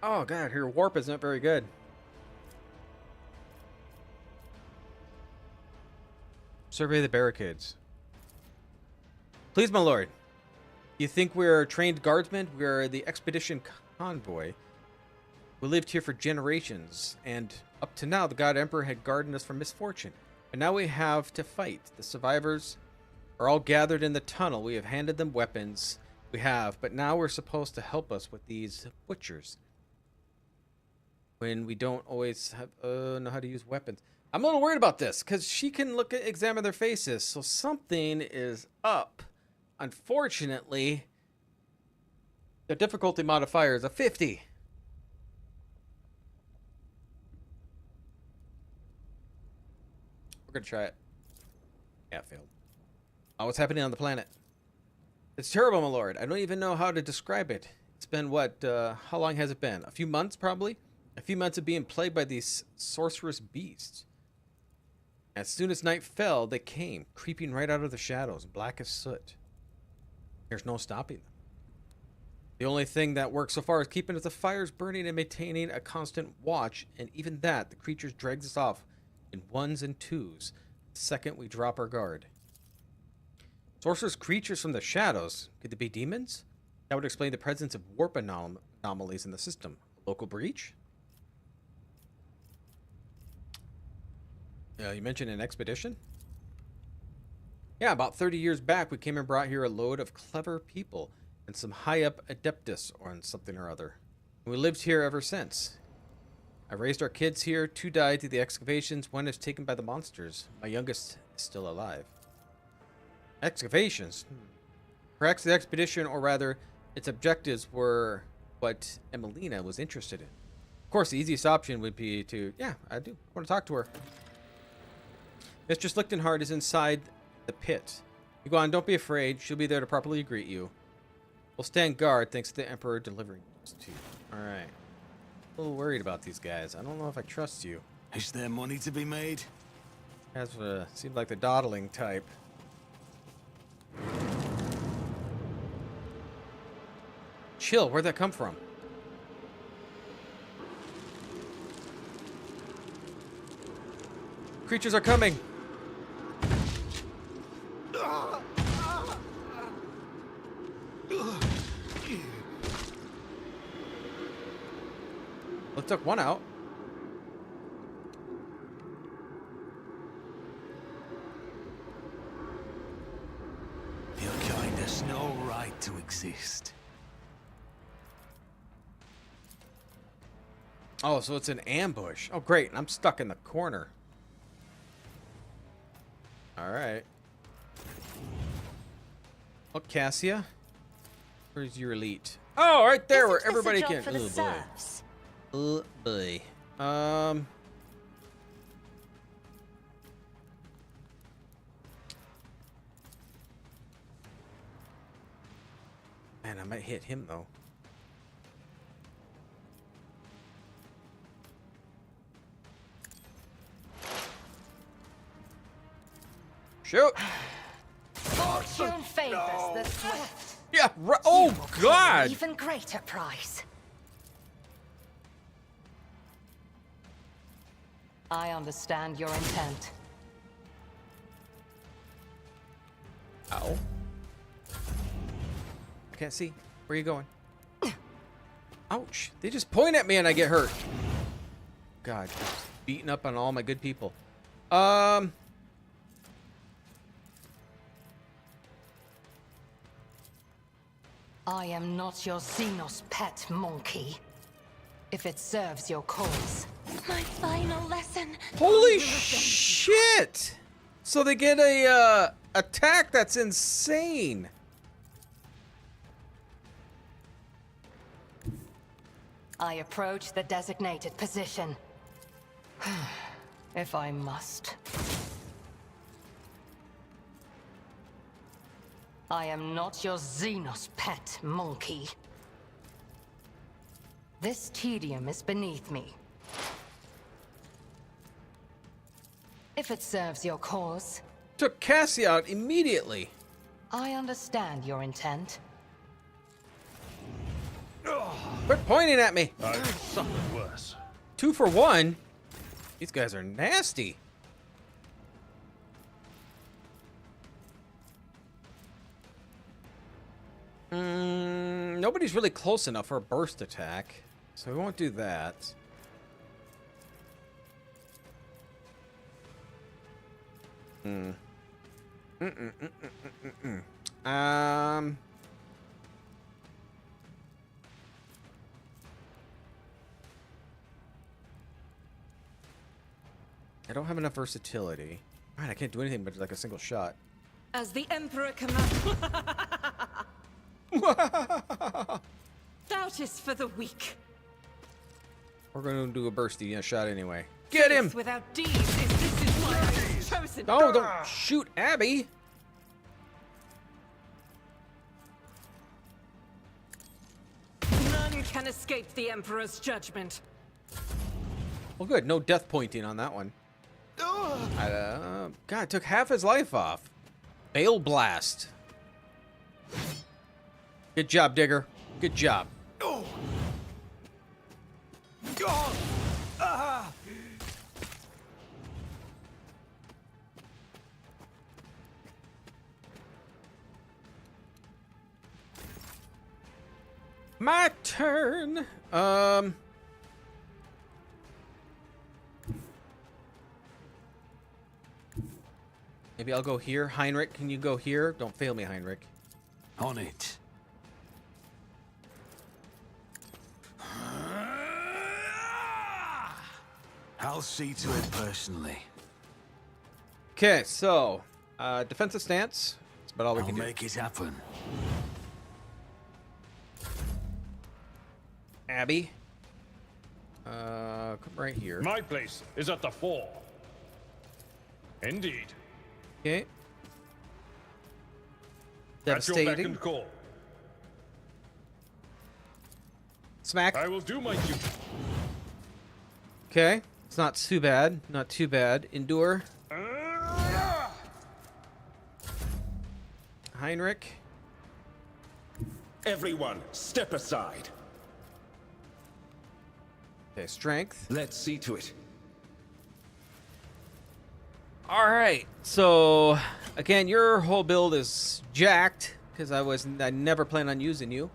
[SPEAKER 1] Oh god, her warp isn't very good. Survey the barricades. Please, my lord. You think we're trained guardsmen? We're the expedition convoy. We lived here for generations, and up to now the God Emperor had guarded us from misfortune. But now we have to fight. The survivors are all gathered in the tunnel. We have handed them weapons. We have, but now we're supposed to help us with these butchers. When we don't always have, know how to use weapons. I'm a little worried about this, because she can examine their faces, so something is up. Unfortunately, the difficulty modifier is a 50. We're gonna try it. Yeah, it failed. Oh, what's happening on the planet? It's terrible, my lord. I don't even know how to describe it. It's been what, how long has it been? A few months, probably? A few months of being plagued by these sorcerous beasts. As soon as night fell, they came, creeping right out of the shadows, black as soot. There's no stopping them. The only thing that works so far is keeping the fires burning and maintaining a constant watch, and even that, the creatures drag us off in ones and twos the second we drop our guard. Sorcerous creatures from the shadows. Could they be demons? That would explain the presence of warp anomalies in the system. Local breach? You mentioned an expedition? Yeah, about 30 years back, we came and brought here a load of clever people and some high-up adeptus or something or other. And we lived here ever since. I raised our kids here. 2 died through the excavations. 1 is taken by the monsters. My youngest is still alive. Excavations? Perhaps the expedition, or rather, its objectives were what Emelina was interested in. Of course, the easiest option would be to... Yeah, I do. I want to talk to her. Mistress Lichtenhardt is inside the pit. You go on, don't be afraid. She'll be there to properly greet you. We'll stand guard thanks to the Emperor delivering this to you. Alright. A little worried about these guys. I don't know if I trust you.
[SPEAKER 5] Is there money to be made?
[SPEAKER 1] That's seemed like the dawdling type. Chill, where'd that come from? Creatures are coming! Well, took 1 out.
[SPEAKER 5] Your kind has no right to exist.
[SPEAKER 1] Oh, so it's an ambush. Oh, great. I'm stuck in the corner. Alright. Oh, Cassia. Where's your elite? Oh, right there where everybody can...
[SPEAKER 6] For the serfs.
[SPEAKER 1] Oh, boy. Man, I might hit him, though. Shoot!
[SPEAKER 6] Fortune favors the swift.
[SPEAKER 1] Yeah, oh,
[SPEAKER 6] You will pay
[SPEAKER 1] God!
[SPEAKER 6] an even greater price. I understand your intent.
[SPEAKER 1] Ow. I can't see. Where are you going? Ouch. They just point at me and I get hurt. God, just beating up on all my good people.
[SPEAKER 6] I am not your xenos pet, monkey. If it serves your cause. My final lesson.
[SPEAKER 1] Holy shit! So they get a attack that's insane.
[SPEAKER 6] I approach the designated position. If I must. I am not your xenos pet, monkey. This tedium is beneath me. If it serves your cause.
[SPEAKER 1] Took Cassie out immediately.
[SPEAKER 6] I understand your intent.
[SPEAKER 1] Quit pointing at me.
[SPEAKER 3] I've suffered worse.
[SPEAKER 1] 2 for 1. These guys are nasty. Nobody's really close enough for a burst attack, so we won't do that. I don't have enough versatility. Alright, I can't do anything but like a single shot.
[SPEAKER 4] As the Emperor commands. Doubt is for the weak.
[SPEAKER 1] We're going to do a bursty shot anyway. Get him!
[SPEAKER 4] Faith without deeds this is why I was chosen.
[SPEAKER 1] No, don't shoot Abby!
[SPEAKER 4] can escape the Emperor's judgment.
[SPEAKER 1] Well, good. No death pointing on that one. God, it took half his life off. Bale blast. Good job, Digger. Good job. My turn. Maybe I'll go here. Heinrich, can you go here? Don't fail me, Heinrich.
[SPEAKER 5] On it. I'll see to it personally.
[SPEAKER 1] Okay, so defensive stance. That's about all we
[SPEAKER 5] I'll
[SPEAKER 1] can do.
[SPEAKER 5] make it happen.
[SPEAKER 1] Abby. Come right here.
[SPEAKER 7] My place is at the fore. Indeed.
[SPEAKER 1] Okay.
[SPEAKER 7] At your beck
[SPEAKER 1] Devastating.
[SPEAKER 7] and call.
[SPEAKER 1] Smack.
[SPEAKER 7] I will do my duty.
[SPEAKER 1] Okay. It's not too bad. Not too bad. Endure. Heinrich.
[SPEAKER 3] Everyone, step aside.
[SPEAKER 1] Okay, strength.
[SPEAKER 3] Let's see to it.
[SPEAKER 1] All right. So again, your whole build is jacked because I never plan on using you.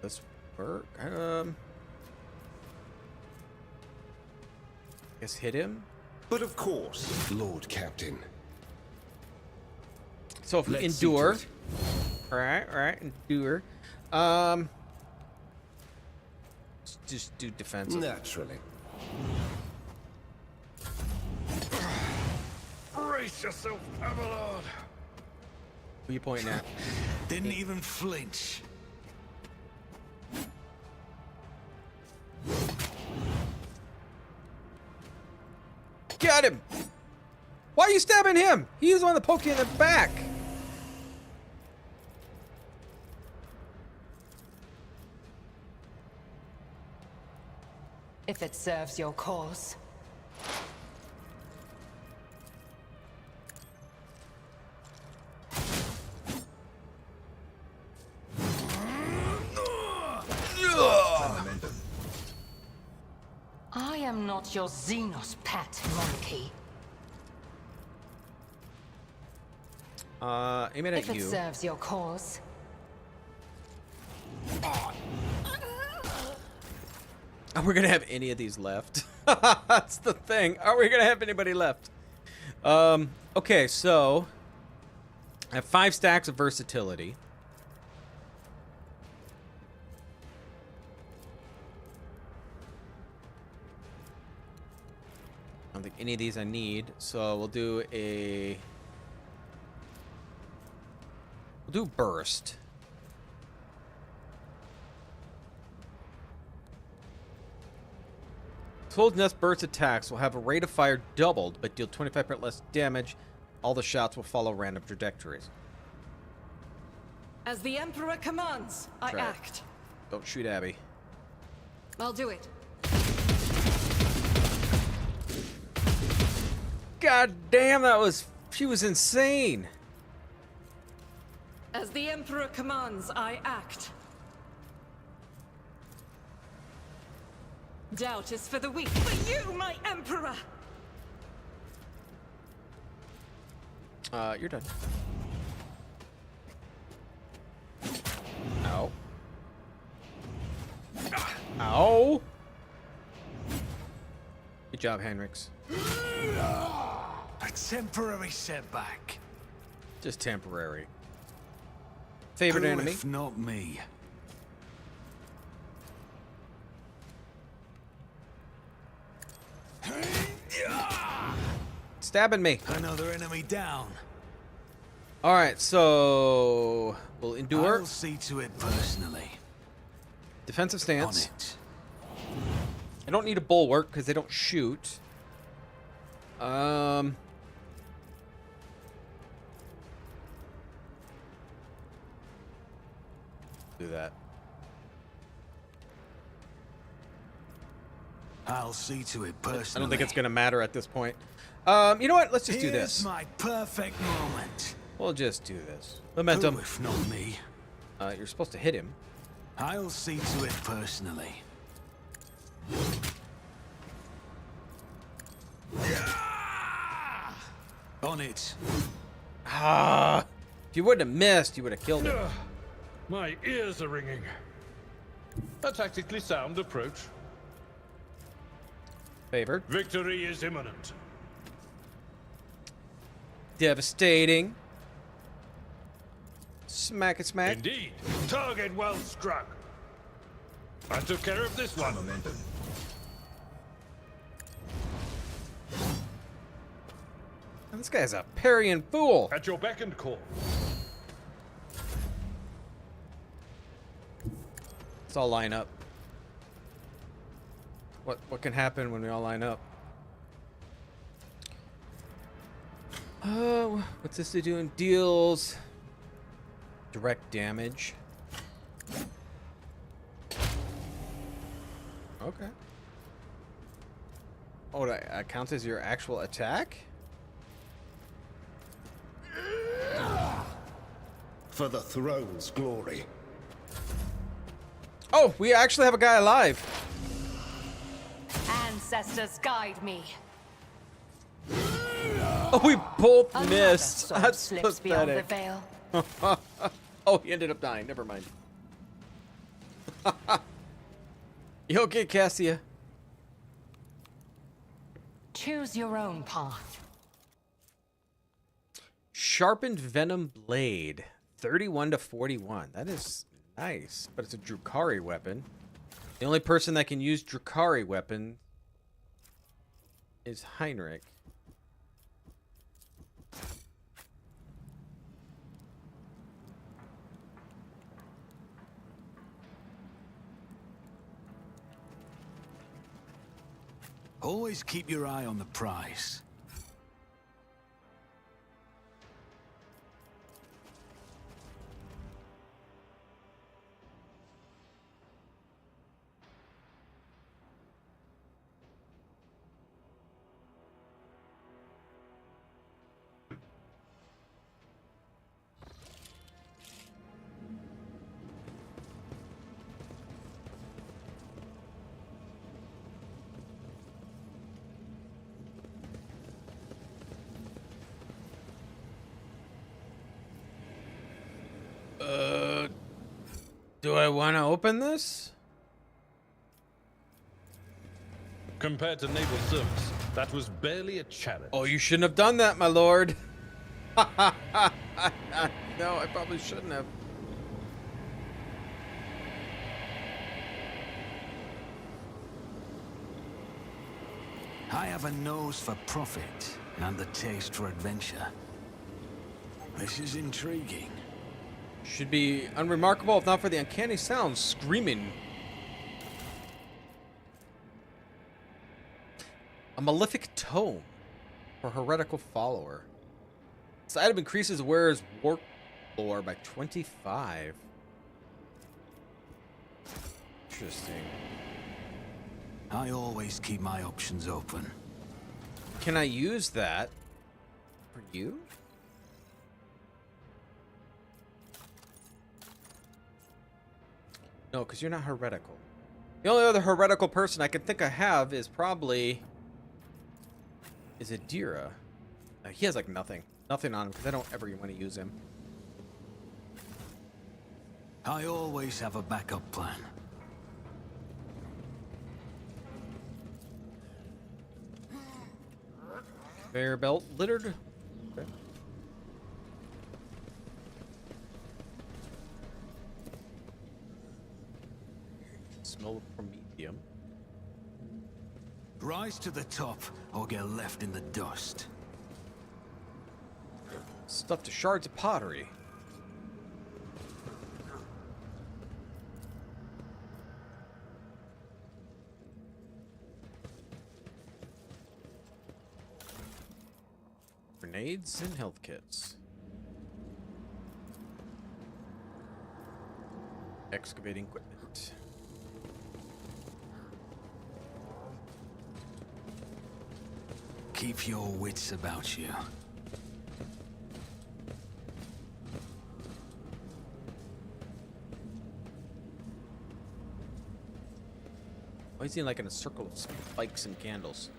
[SPEAKER 1] This work. Guess hit him.
[SPEAKER 3] But of course, Lord Captain.
[SPEAKER 1] So if we
[SPEAKER 3] Let's see to
[SPEAKER 1] endure.
[SPEAKER 3] it.
[SPEAKER 1] All right, endure. Just do defensive.
[SPEAKER 3] Naturally.
[SPEAKER 7] Brace yourself, Avalon.
[SPEAKER 1] Who are you pointing at?
[SPEAKER 5] Didn't even flinch.
[SPEAKER 1] Get him! Why are you stabbing him? He's the one that poked you in the back.
[SPEAKER 6] If it serves your cause. I am not your xenos pet, monkey.
[SPEAKER 1] Aim it
[SPEAKER 6] If
[SPEAKER 1] at
[SPEAKER 6] it
[SPEAKER 1] you.
[SPEAKER 6] serves your cause.
[SPEAKER 1] Are we gonna have any of these left? That's the thing. Are we gonna have anybody left? Okay, so I have 5 stacks of versatility. I don't think any of these I need, so we'll do burst. Cold Nest burst attacks will have a rate of fire doubled, but deal 25% less damage. All the shots will follow random trajectories.
[SPEAKER 4] As the Emperor commands, I
[SPEAKER 1] Try it.
[SPEAKER 4] act.
[SPEAKER 1] Don't shoot Abby.
[SPEAKER 4] I'll do it.
[SPEAKER 1] God damn, she was insane.
[SPEAKER 4] As the Emperor commands, I act. Doubt is for the weak. For you, my Emperor!
[SPEAKER 1] You're done. Ow. Ow. Good job, Henrix.
[SPEAKER 5] A temporary setback.
[SPEAKER 1] Just temporary. Favorite
[SPEAKER 5] Who
[SPEAKER 1] enemy?
[SPEAKER 5] if not me?
[SPEAKER 1] Stabbing me.
[SPEAKER 5] Another enemy down.
[SPEAKER 1] All right, so we'll endure.
[SPEAKER 5] I'll see to it personally.
[SPEAKER 1] Defensive
[SPEAKER 5] On
[SPEAKER 1] stance.
[SPEAKER 5] it.
[SPEAKER 1] I don't need a bulwark because they don't shoot. Do that.
[SPEAKER 5] I'll see to it personally.
[SPEAKER 1] I don't think it's gonna matter at this point. You know what? Let's just do
[SPEAKER 5] Here's
[SPEAKER 1] this.
[SPEAKER 5] my perfect moment.
[SPEAKER 1] We'll just do this. Momentum.
[SPEAKER 5] Who, if not me?
[SPEAKER 1] You're supposed to hit him.
[SPEAKER 5] I'll see to it personally. On it.
[SPEAKER 1] Ah! If you wouldn't have missed, you would have killed him.
[SPEAKER 7] My ears are ringing. A tactically sound approach.
[SPEAKER 1] Favored.
[SPEAKER 7] Victory is imminent.
[SPEAKER 1] Devastating. Smack it, smack.
[SPEAKER 7] Indeed. Target well struck. I took care of this one.
[SPEAKER 1] And this guy's a parrying fool.
[SPEAKER 7] At your beck and call.
[SPEAKER 1] Let's all line up. What can happen when we all line up? Oh, what's this doing? Deals direct damage. Okay. Oh, that counts as your actual attack?
[SPEAKER 3] For the throne's glory.
[SPEAKER 1] Oh, we actually have a guy alive.
[SPEAKER 6] Ancestors guide me.
[SPEAKER 1] Oh, we both
[SPEAKER 6] Another
[SPEAKER 1] missed.
[SPEAKER 6] sword
[SPEAKER 1] That's
[SPEAKER 6] slips beyond the
[SPEAKER 1] pathetic.
[SPEAKER 6] veil.
[SPEAKER 1] Oh, he ended up dying. Never mind. You okay, Cassia?
[SPEAKER 6] Choose your own path.
[SPEAKER 1] Sharpened Venom Blade. 31 to 41. That is nice, but it's a Drukhari weapon. The only person that can use Drukhari weapon is Heinrich.
[SPEAKER 5] Always keep your eye on the prize.
[SPEAKER 1] Do I want to open this?
[SPEAKER 7] Compared to naval service, that was barely a challenge.
[SPEAKER 1] Oh, you shouldn't have done that, my lord. No, I probably shouldn't have.
[SPEAKER 5] I have a nose for profit and the taste for adventure. This is intriguing.
[SPEAKER 1] Should be unremarkable if not for the uncanny sounds screaming. A malefic tome for heretical follower. This item increases wearer's warp lore by 25. Interesting.
[SPEAKER 5] I always keep my options open.
[SPEAKER 1] Can I use that for you? No, because you're not heretical. The only other heretical person I can think I have is probably... Is it Dira? He has like nothing. Nothing on him because I don't ever want to use him.
[SPEAKER 5] I always have a backup plan.
[SPEAKER 1] Bear belt littered. Okay. Smell of promethium.
[SPEAKER 5] Rise to the top or get left in the dust.
[SPEAKER 1] Stuff to shards of pottery. Grenades and health kits. Excavating equipment.
[SPEAKER 5] Keep your wits about you.
[SPEAKER 1] Why is he like in a circle of spikes and candles?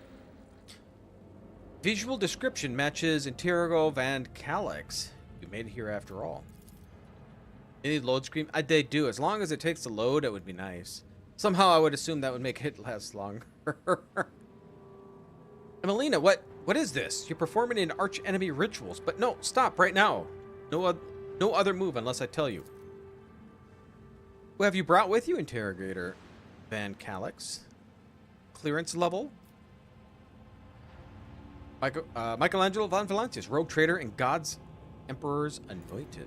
[SPEAKER 1] Visual description matches Imperium Van Calix. You made it here after all. They need load screen? They do. As long as it takes to load, it would be nice. Somehow I would assume that would make it last longer. Emelina, what is this? You're performing an arch-enemy rituals, but no, stop right now. No other move unless I tell you. Who have you brought with you, Interrogator Van Calix? Clearance level? Michelangelo von Valancius, rogue trader and God's Emperor's anointed.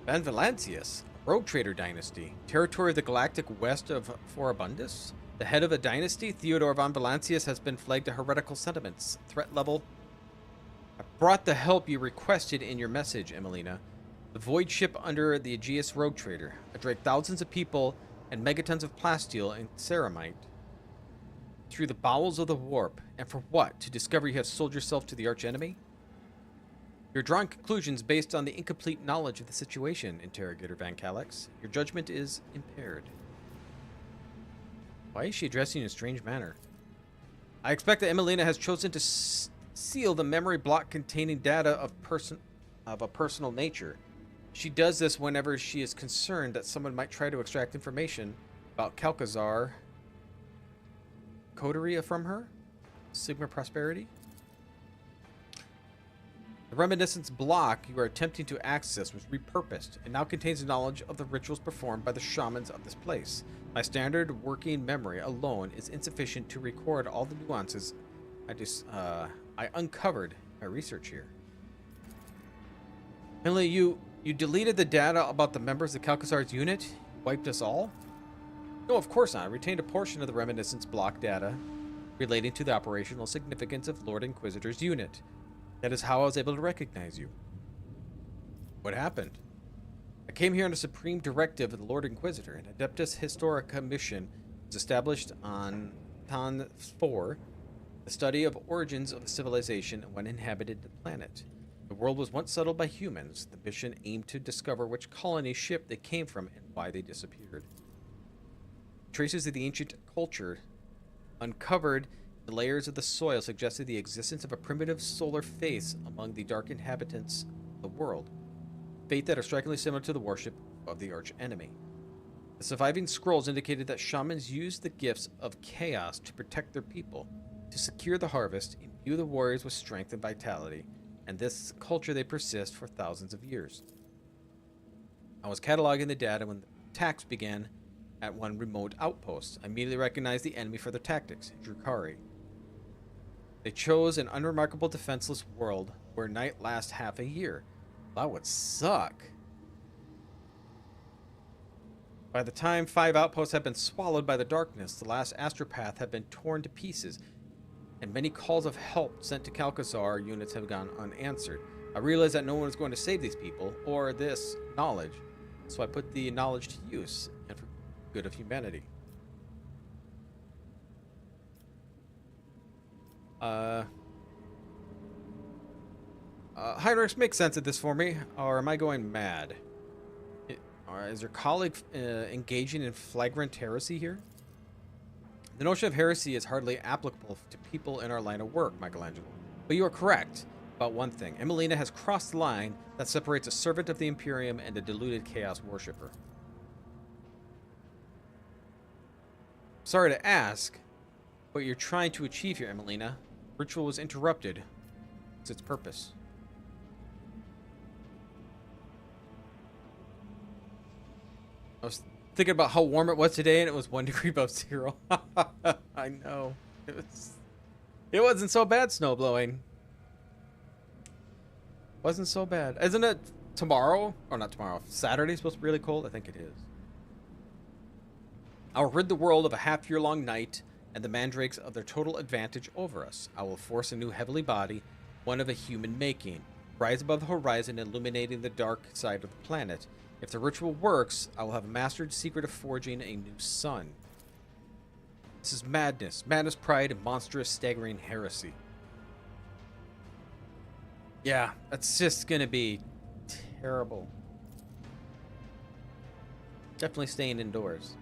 [SPEAKER 1] Van Valancius, rogue trader dynasty, territory of the galactic west of Forabundus. The head of a dynasty, Theodore von Valancius, has been flagged to heretical sentiments. Threat level. I brought the help you requested in your message, Emelina. The void ship under the Aegeus rogue trader. I dragged thousands of people and megatons of plasteel and ceramite through the bowels of the warp. And for what? To discover you have sold yourself to the archenemy? You're drawing conclusions based on the incomplete knowledge of the situation, Interrogator Van Calix. Your judgment is impaired. Why is she addressing you in a strange manner? I expect that Emelina has chosen to seal the memory block containing data of a personal nature. She does this whenever she is concerned that someone might try to extract information about Calcazar coterie from her. Sigma Prosperity. The reminiscence block you are attempting to access was repurposed and now contains knowledge of the rituals performed by the shamans of this place. My standard working memory alone is insufficient to record all the nuances I uncovered in my research here. Emily, you deleted the data about the members of Calcazar's unit? Wiped us all? No, of course not. I retained a portion of the reminiscence block data relating to the operational significance of Lord Inquisitor's unit. That is how I was able to recognize you. What happened? I came here on a supreme directive of the Lord Inquisitor. An Adeptus Historica mission was established on Tan 4, the study of origins of the civilization when inhabited the planet. The world was once settled by humans. The mission aimed to discover which colony ship they came from and why they disappeared. Traces of the ancient culture uncovered the layers of the soil suggested the existence of a primitive solar faith among the dark inhabitants of the world. Faith that are strikingly similar to the worship of the arch-enemy. The surviving scrolls indicated that shamans used the gifts of chaos to protect their people, to secure the harvest, imbue the warriors with strength and vitality, and this culture they persist for thousands of years. I was cataloging the data when the attacks began at one remote outpost. I immediately recognized the enemy for their tactics, Drukari. They chose an unremarkable defenseless world where night lasts half a year. That would suck. By the time 5 outposts had been swallowed by the darkness, the last astropath had been torn to pieces, and many calls of help sent to Calcazar units have gone unanswered. I realized that no one was going to save these people, or this knowledge, so I put the knowledge to use, and for good of humanity. Heinrichs, make sense of this for me, or am I going mad? Is your colleague engaging in flagrant heresy here? The notion of heresy is hardly applicable to people in our line of work, Michelangelo. But you are correct about one thing. Emelina has crossed the line that separates a servant of the Imperium and a deluded chaos worshipper. Sorry to ask, what you're trying to achieve here, Emelina. Ritual was interrupted. What's its purpose? I was thinking about how warm it was today, and it was 1 degree above zero. I know. It wasn't so bad snow blowing. Wasn't so bad. Isn't it tomorrow? Or not tomorrow. Saturday supposed to be really cold? I think it is. I will rid the world of a half-year-long night and the mandrakes of their total advantage over us. I will force a new heavenly body, one of a human making, rise above the horizon, illuminating the dark side of the planet. If the ritual works, I will have mastered the secret of forging a new sun. This is madness. Madness, pride, and monstrous, staggering heresy. Yeah, that's just gonna be terrible. Definitely staying indoors.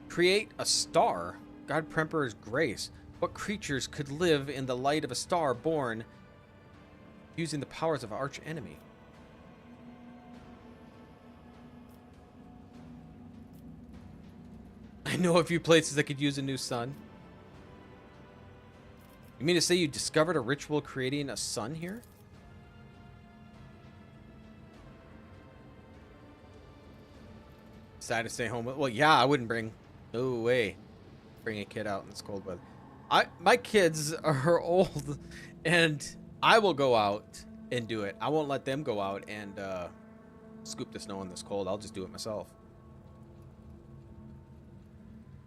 [SPEAKER 1] Create a star. God Emperor's grace. What creatures could live in the light of a star born using the powers of arch enemy? I know a few places that could use a new sun. You mean to say you discovered a ritual creating a sun here? Decided to stay home. Well, yeah, I wouldn't bring. No way. Bring a kid out in this cold weather. My kids are old, and I will go out and do it. I won't let them go out and scoop the snow in this cold. I'll just do it myself.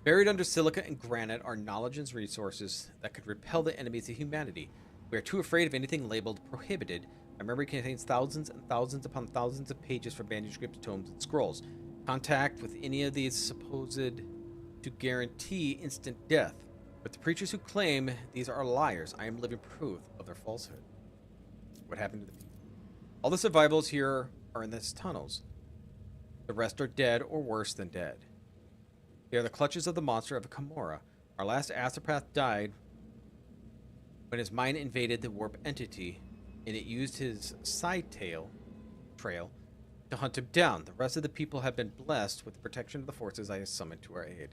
[SPEAKER 1] Buried under silica and granite are knowledge and resources that could repel the enemies of humanity. We are too afraid of anything labeled prohibited. Our memory contains thousands and thousands upon thousands of pages from manuscripts, tomes, and scrolls. Contact with any of these supposed to guarantee instant death. But the preachers who claim these are liars, I am living proof of their falsehood. What happened to the people? All the survivals here are in these tunnels. The rest are dead or worse than dead. They are the clutches of the monster of a Kimura. Our last astropath died when his mind invaded the warp entity, and it used his side trail to hunt him down. The rest of the people have been blessed with the protection of the forces I have summoned to our aid.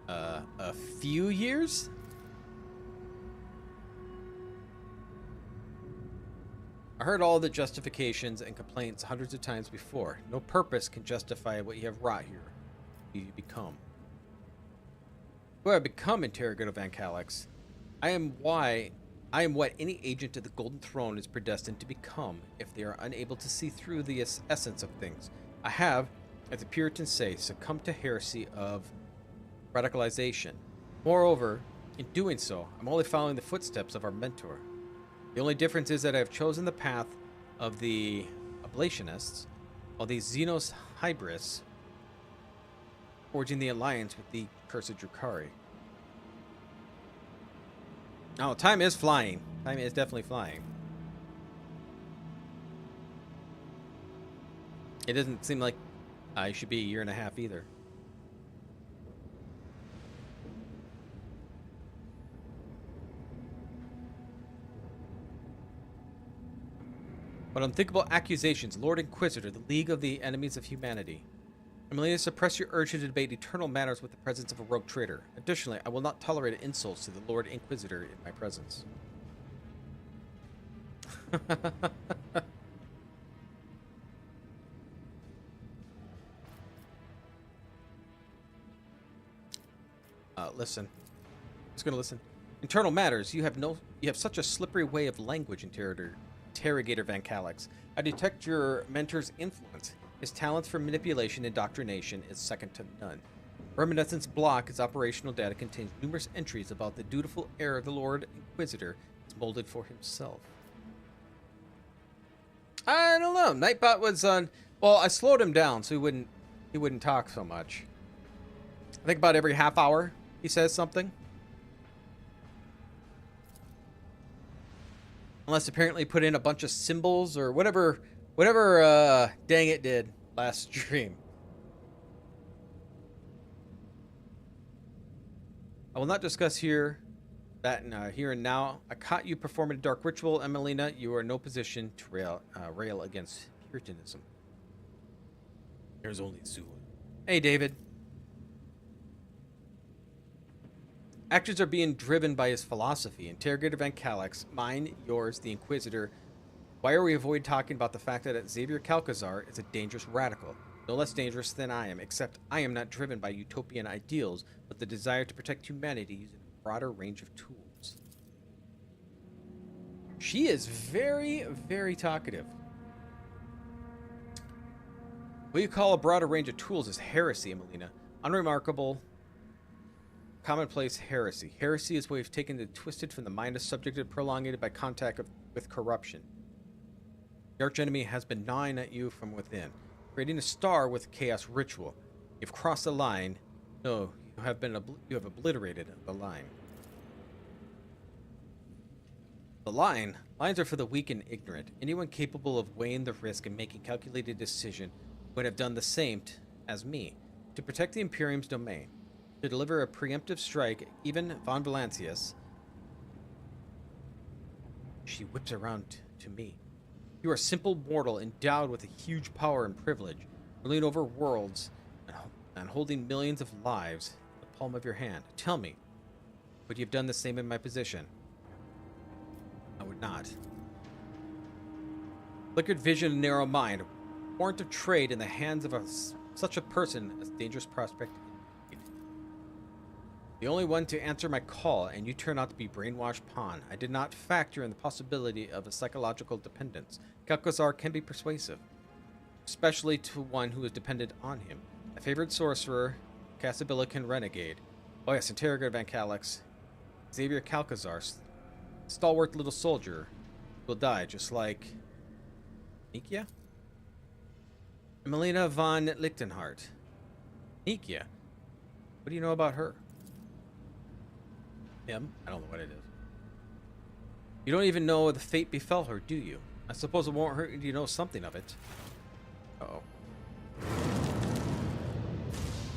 [SPEAKER 1] A few years? I heard all the justifications and complaints hundreds of times before. No purpose can justify what you have wrought here. Who you become. Who I become, Interrogator Van Calix. I am what any agent of the Golden Throne is predestined to become if they are unable to see through the essence of things. I have, as the Puritans say, succumbed to heresy of radicalization. Moreover, in doing so, I'm only following the footsteps of our mentor. The only difference is that I have chosen the path of the ablationists, while the xenos hybrids forging the alliance with the cursed Drukhari. Now, time is flying. Time is definitely flying. It doesn't seem like I should be a year and a half either. But unthinkable accusations, Lord Inquisitor, the League of the Enemies of Humanity. Amelia, suppress your urge to debate eternal matters with the presence of a rogue traitor. Additionally, I will not tolerate insults to the Lord Inquisitor in my presence. Listen. Just gonna listen. Internal matters. You have such a slippery way of language, Interrogator Van Calix. I detect your mentor's influence. His talents for manipulation and indoctrination is second to none. Reminiscence block, his operational data, contains numerous entries about the dutiful heir of the Lord Inquisitor is molded for himself. I don't know. Nightbot was on. Well, I slowed him down so he wouldn't talk so much. I think about every half hour he says something. Unless apparently put in a bunch of symbols or whatever dang it did last stream. I will not discuss here and now. I caught you performing a dark ritual, Emelina. You are in no position to rail against Puritanism. There's only Zul. Hey, David. Actions are being driven by his philosophy. Interrogator Van Calix, mine, yours, the Inquisitor. Why are we avoiding talking about the fact that Xavier Calcazar is a dangerous radical? No less dangerous than I am, except I am not driven by utopian ideals, but the desire to protect humanity using a broader range of tools. She is very, very talkative. What you call a broader range of tools is heresy, Emelina. Unremarkable commonplace heresy. Heresy is what we've taken and twisted from the mind is subjected, prolongated by contact with corruption. The archenemy has been gnawing at you from within, creating a star with chaos ritual. You've crossed the line. No, you have obliterated the line. The line? Lines are for the weak and ignorant. Anyone capable of weighing the risk and making calculated decision would have done the same as me. To protect the Imperium's domain. To deliver a preemptive strike, even von Valancius. She whips around to me. You are a simple mortal endowed with a huge power and privilege, ruling over worlds and holding millions of lives in the palm of your hand. Tell me, would you have done the same in my position? I would not. Flickered vision and narrow mind, warrant of trade in the hands of such a person as dangerous prospect. The only one to answer my call, and you turn out to be brainwashed pawn. I did not factor in the possibility of a psychological dependence. Kalkazar can be persuasive, especially to one who is dependent on him. A favored sorcerer, Casabilican renegade. Oh yes, Interrogator Van Calix. Xavier Kalkazar, stalwart little soldier, will die just like Nikia? Melina von Lichtenhart. Nikia? What do you know about her? Him? I don't know what it is. You don't even know the fate befell her, do you? I suppose it won't hurt you to know something of it. Uh-oh.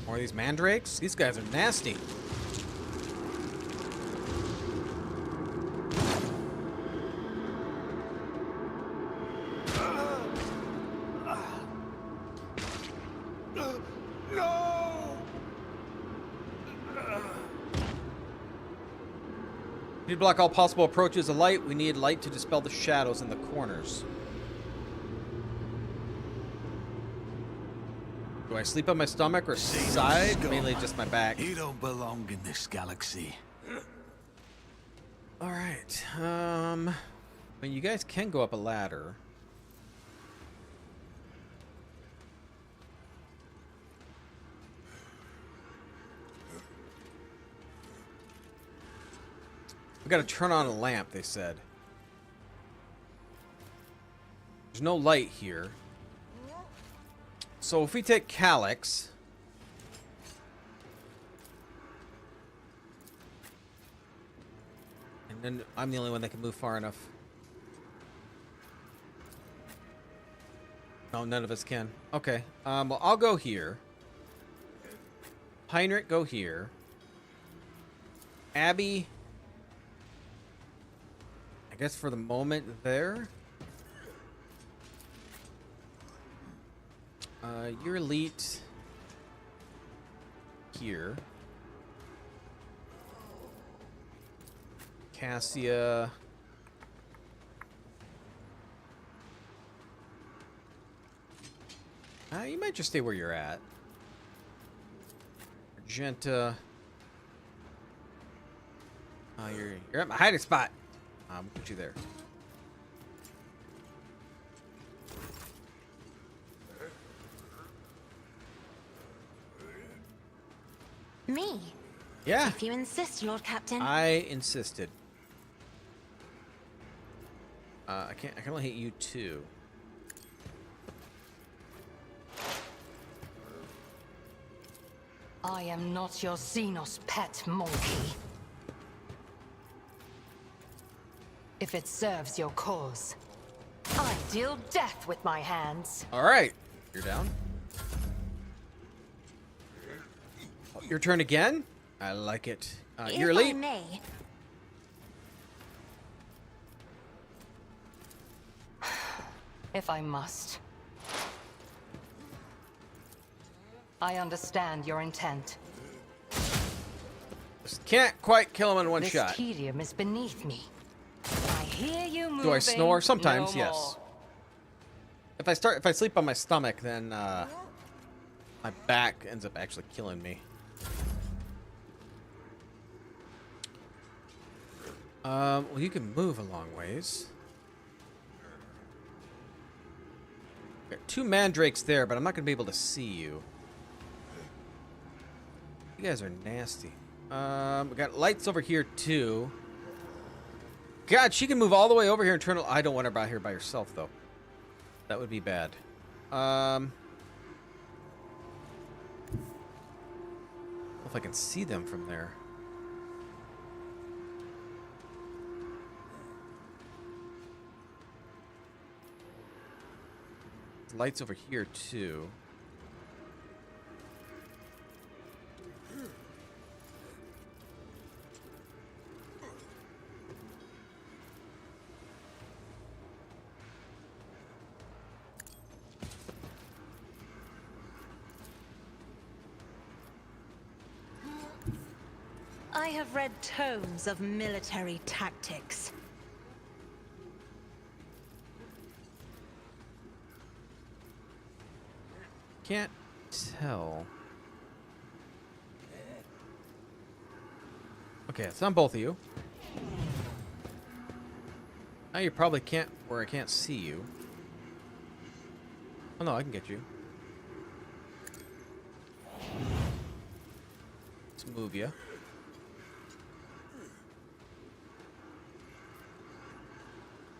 [SPEAKER 1] More of these mandrakes? These guys are nasty. To block all possible approaches of light, we need light to dispel the shadows in the corners. Do I sleep on my stomach or side? Mainly just my back.
[SPEAKER 5] You don't belong in this galaxy.
[SPEAKER 1] Alright, I mean, you guys can go up a ladder. We gotta turn on a lamp, they said. There's no light here. So if we take Calix... and then I'm the only one that can move far enough. No, none of us can. Okay. Well, I'll go here. Heinrich, go here. Abby... I guess for the moment there. You're elite here. Cassia. You might just stay where you're at. Argenta. You're at my hiding spot. We'll put you there.
[SPEAKER 6] Me?
[SPEAKER 1] Yeah.
[SPEAKER 6] If you insist, Lord Captain.
[SPEAKER 1] I insisted. I can only hit you two.
[SPEAKER 6] I am not your xenos pet monkey. If it serves your cause, I deal death with my hands.
[SPEAKER 1] All right, you're down. Oh, your turn again. I like it. You're elite.
[SPEAKER 6] If I may. If I must. I understand your intent.
[SPEAKER 1] Just can't quite kill him in one
[SPEAKER 6] This
[SPEAKER 1] shot.
[SPEAKER 6] tedium is beneath me. I hear you moving.
[SPEAKER 1] Do I snore? Sometimes,
[SPEAKER 6] no
[SPEAKER 1] yes.
[SPEAKER 6] more.
[SPEAKER 1] If I sleep on my stomach, then my back ends up actually killing me. Well, you can move a long ways. Got two mandrakes there, but I'm not gonna be able to see you. You guys are nasty. We got lights over here too. God, she can move all the way over here and turn. I don't want her by here by herself though. That would be bad. If I can see them from there. Lights over here too.
[SPEAKER 6] I have read tomes of military tactics.
[SPEAKER 1] Can't tell. Okay, it's on both of you. Now you probably can't, where I can't see you. Oh no, I can get you. Let's move you.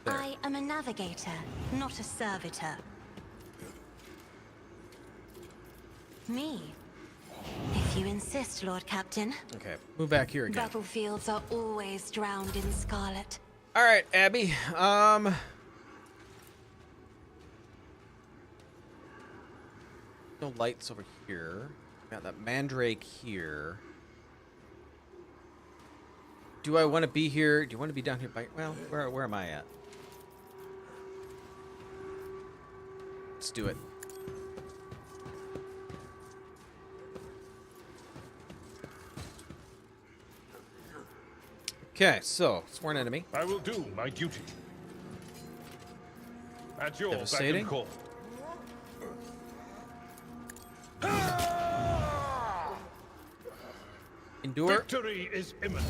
[SPEAKER 1] There.
[SPEAKER 6] I am a navigator, not a servitor. Me? If you insist, Lord Captain.
[SPEAKER 1] Okay, move back here again.
[SPEAKER 6] Battlefields are always drowned in scarlet.
[SPEAKER 1] All right, Abby. No lights over here. Got that mandrake here. Do I want to be here? Do you want to be down here by? Well, where am I at? Let's do it. Okay, so sworn enemy.
[SPEAKER 7] I will do my duty. At your beck
[SPEAKER 1] Devastating.
[SPEAKER 7] and call.
[SPEAKER 1] Endure.
[SPEAKER 7] Victory is imminent.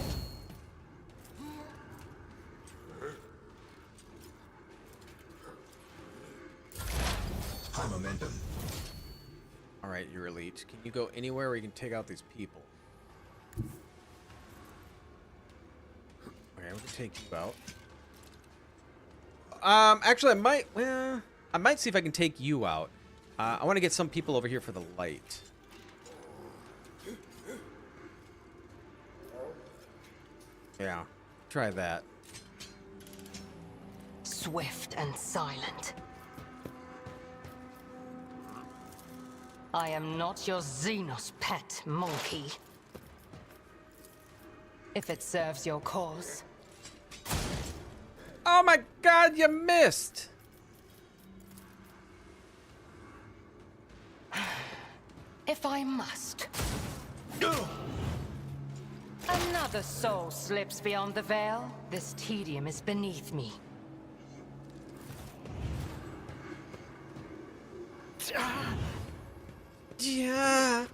[SPEAKER 3] High momentum.
[SPEAKER 1] All right, you're elite. Can you go anywhere where you can take out these people? Okay, we can take you out. Actually, I might. Well, I might see if I can take you out. I want to get some people over here for the light. Yeah, try that.
[SPEAKER 6] Swift and silent. I am not your xenos pet, monkey. If it serves your cause.
[SPEAKER 1] Oh my God, you missed!
[SPEAKER 6] If I must. Another soul slips beyond the veil. This tedium is beneath me.
[SPEAKER 1] Yeah.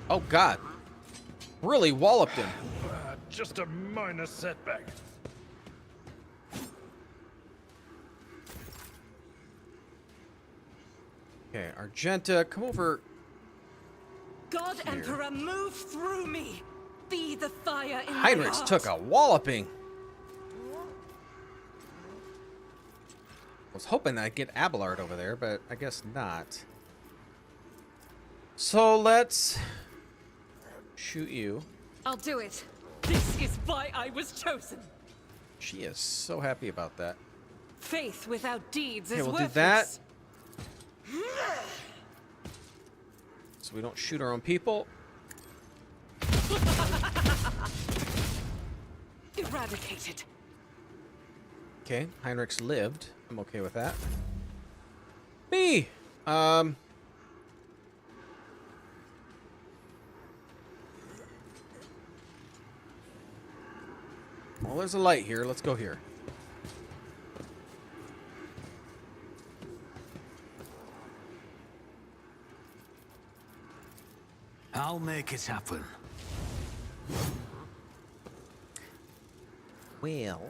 [SPEAKER 1] Oh God. Really walloped him.
[SPEAKER 7] Just a minor setback.
[SPEAKER 1] Okay, Argenta, come over.
[SPEAKER 4] God Emperor, move through me. Be the fire in my
[SPEAKER 1] Heinrichs
[SPEAKER 4] heart.
[SPEAKER 1] took a walloping. I was hoping I'd get Abelard over there, but I guess not. So let's shoot you.
[SPEAKER 4] I'll do it. This is why I was chosen.
[SPEAKER 1] She is so happy about that.
[SPEAKER 4] Faith without deeds
[SPEAKER 1] Okay,
[SPEAKER 4] is
[SPEAKER 1] we'll
[SPEAKER 4] worthless.
[SPEAKER 1] do that. So we don't shoot our own people.
[SPEAKER 4] Eradicated.
[SPEAKER 1] Okay, Heinrichs lived. I'm okay with that. Me! Well, there's a light here. Let's go here.
[SPEAKER 5] I'll make it happen.
[SPEAKER 1] Well,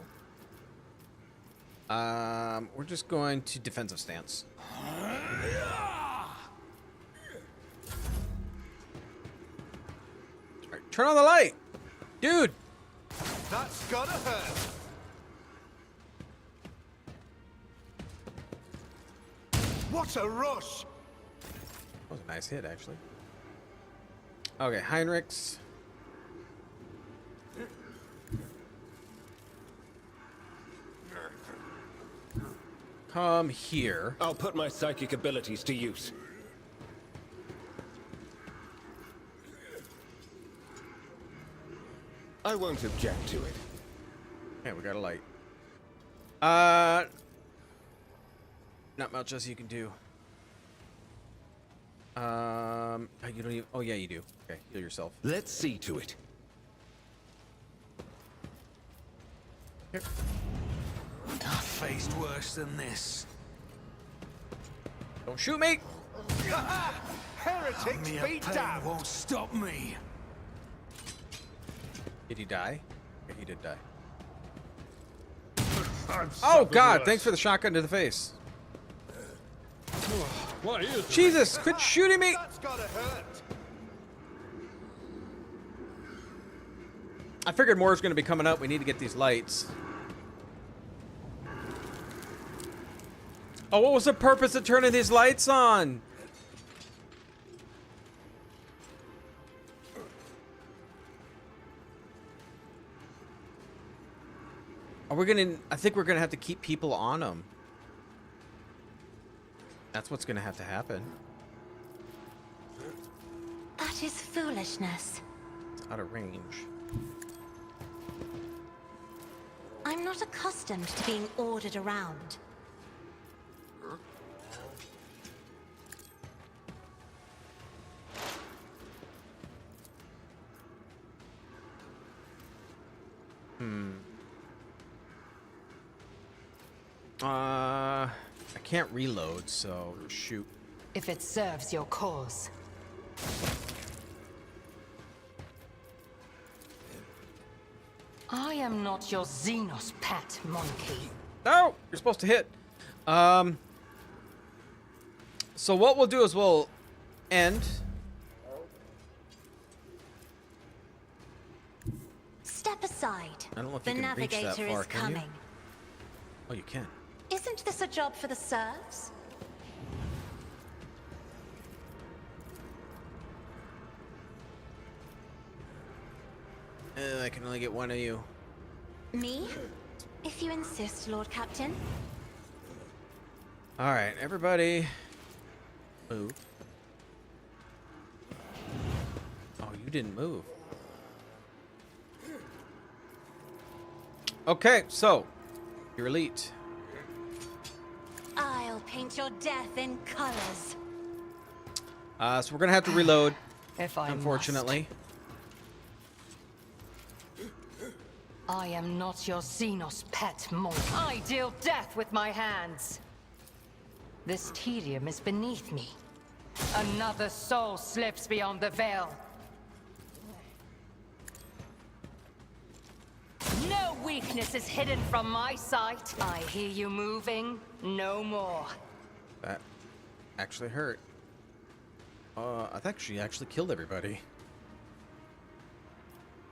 [SPEAKER 1] we're just going to defensive stance. Turn on the light! Dude!
[SPEAKER 8] That's gotta hurt. What a rush!
[SPEAKER 1] That was a nice hit, actually. Okay, Heinrichs. Come here.
[SPEAKER 3] I'll put my psychic abilities to use. I won't object to it.
[SPEAKER 1] Okay, we got a light. Not much else you can do. You don't even. Oh yeah, you do. Okay, heal yourself.
[SPEAKER 3] Let's see to it.
[SPEAKER 1] Here.
[SPEAKER 5] I've faced worse than this.
[SPEAKER 1] Don't shoot me!
[SPEAKER 8] Heretics
[SPEAKER 5] Mere
[SPEAKER 8] be
[SPEAKER 5] pain
[SPEAKER 8] damned!
[SPEAKER 5] won't stop me.
[SPEAKER 1] Did he die? Okay, he did die.
[SPEAKER 7] I've
[SPEAKER 1] Oh
[SPEAKER 7] suffered
[SPEAKER 1] God!
[SPEAKER 7] worse.
[SPEAKER 1] Thanks for the shotgun to the face.
[SPEAKER 7] Why is it?
[SPEAKER 1] Jesus! Quit shooting me!
[SPEAKER 8] That's gotta hurt!
[SPEAKER 1] I figured more is going to be coming up. We need to get these lights. Oh, what was the purpose of turning these lights on? Are we gonna? I think we're gonna have to keep people on them. That's what's gonna have to happen.
[SPEAKER 6] That is foolishness.
[SPEAKER 1] It's out of range.
[SPEAKER 6] I'm not accustomed to being ordered around.
[SPEAKER 1] I can't reload, so shoot.
[SPEAKER 6] If it serves your cause. I am not your xenos pet, monkey.
[SPEAKER 1] No, you're supposed to hit. So what we'll do is we'll end.
[SPEAKER 6] Step aside.
[SPEAKER 1] I don't know if
[SPEAKER 6] The
[SPEAKER 1] you can reach that
[SPEAKER 6] navigator
[SPEAKER 1] far,
[SPEAKER 6] is
[SPEAKER 1] can you?
[SPEAKER 6] coming.
[SPEAKER 1] Oh, you can.
[SPEAKER 6] Isn't this a job for the serfs?
[SPEAKER 1] I can only get one of you.
[SPEAKER 6] Me? If you insist, Lord Captain.
[SPEAKER 1] All right, everybody, move. Oh, you didn't move. Okay, so you're elite.
[SPEAKER 6] I'll paint your death in colors.
[SPEAKER 1] So we're gonna have to reload,
[SPEAKER 6] If I
[SPEAKER 1] unfortunately.
[SPEAKER 6] I am not your xenos pet, monk. I deal death with my hands. This tedium is beneath me. Another soul slips beyond the veil. No weakness is hidden from my sight. I hear you moving. No more.
[SPEAKER 1] That actually hurt. I think she actually killed everybody.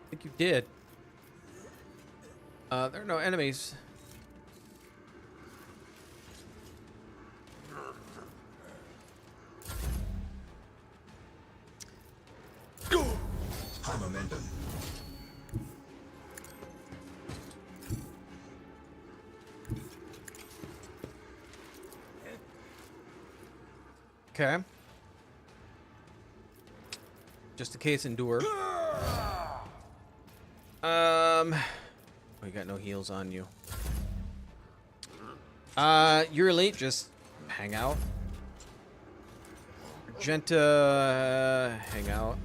[SPEAKER 1] I think you did. There are no enemies.
[SPEAKER 8] High momentum.
[SPEAKER 1] Okay. Just in case, endure. We got no heals on you. You're elite. Just hang out. Magenta, hang out.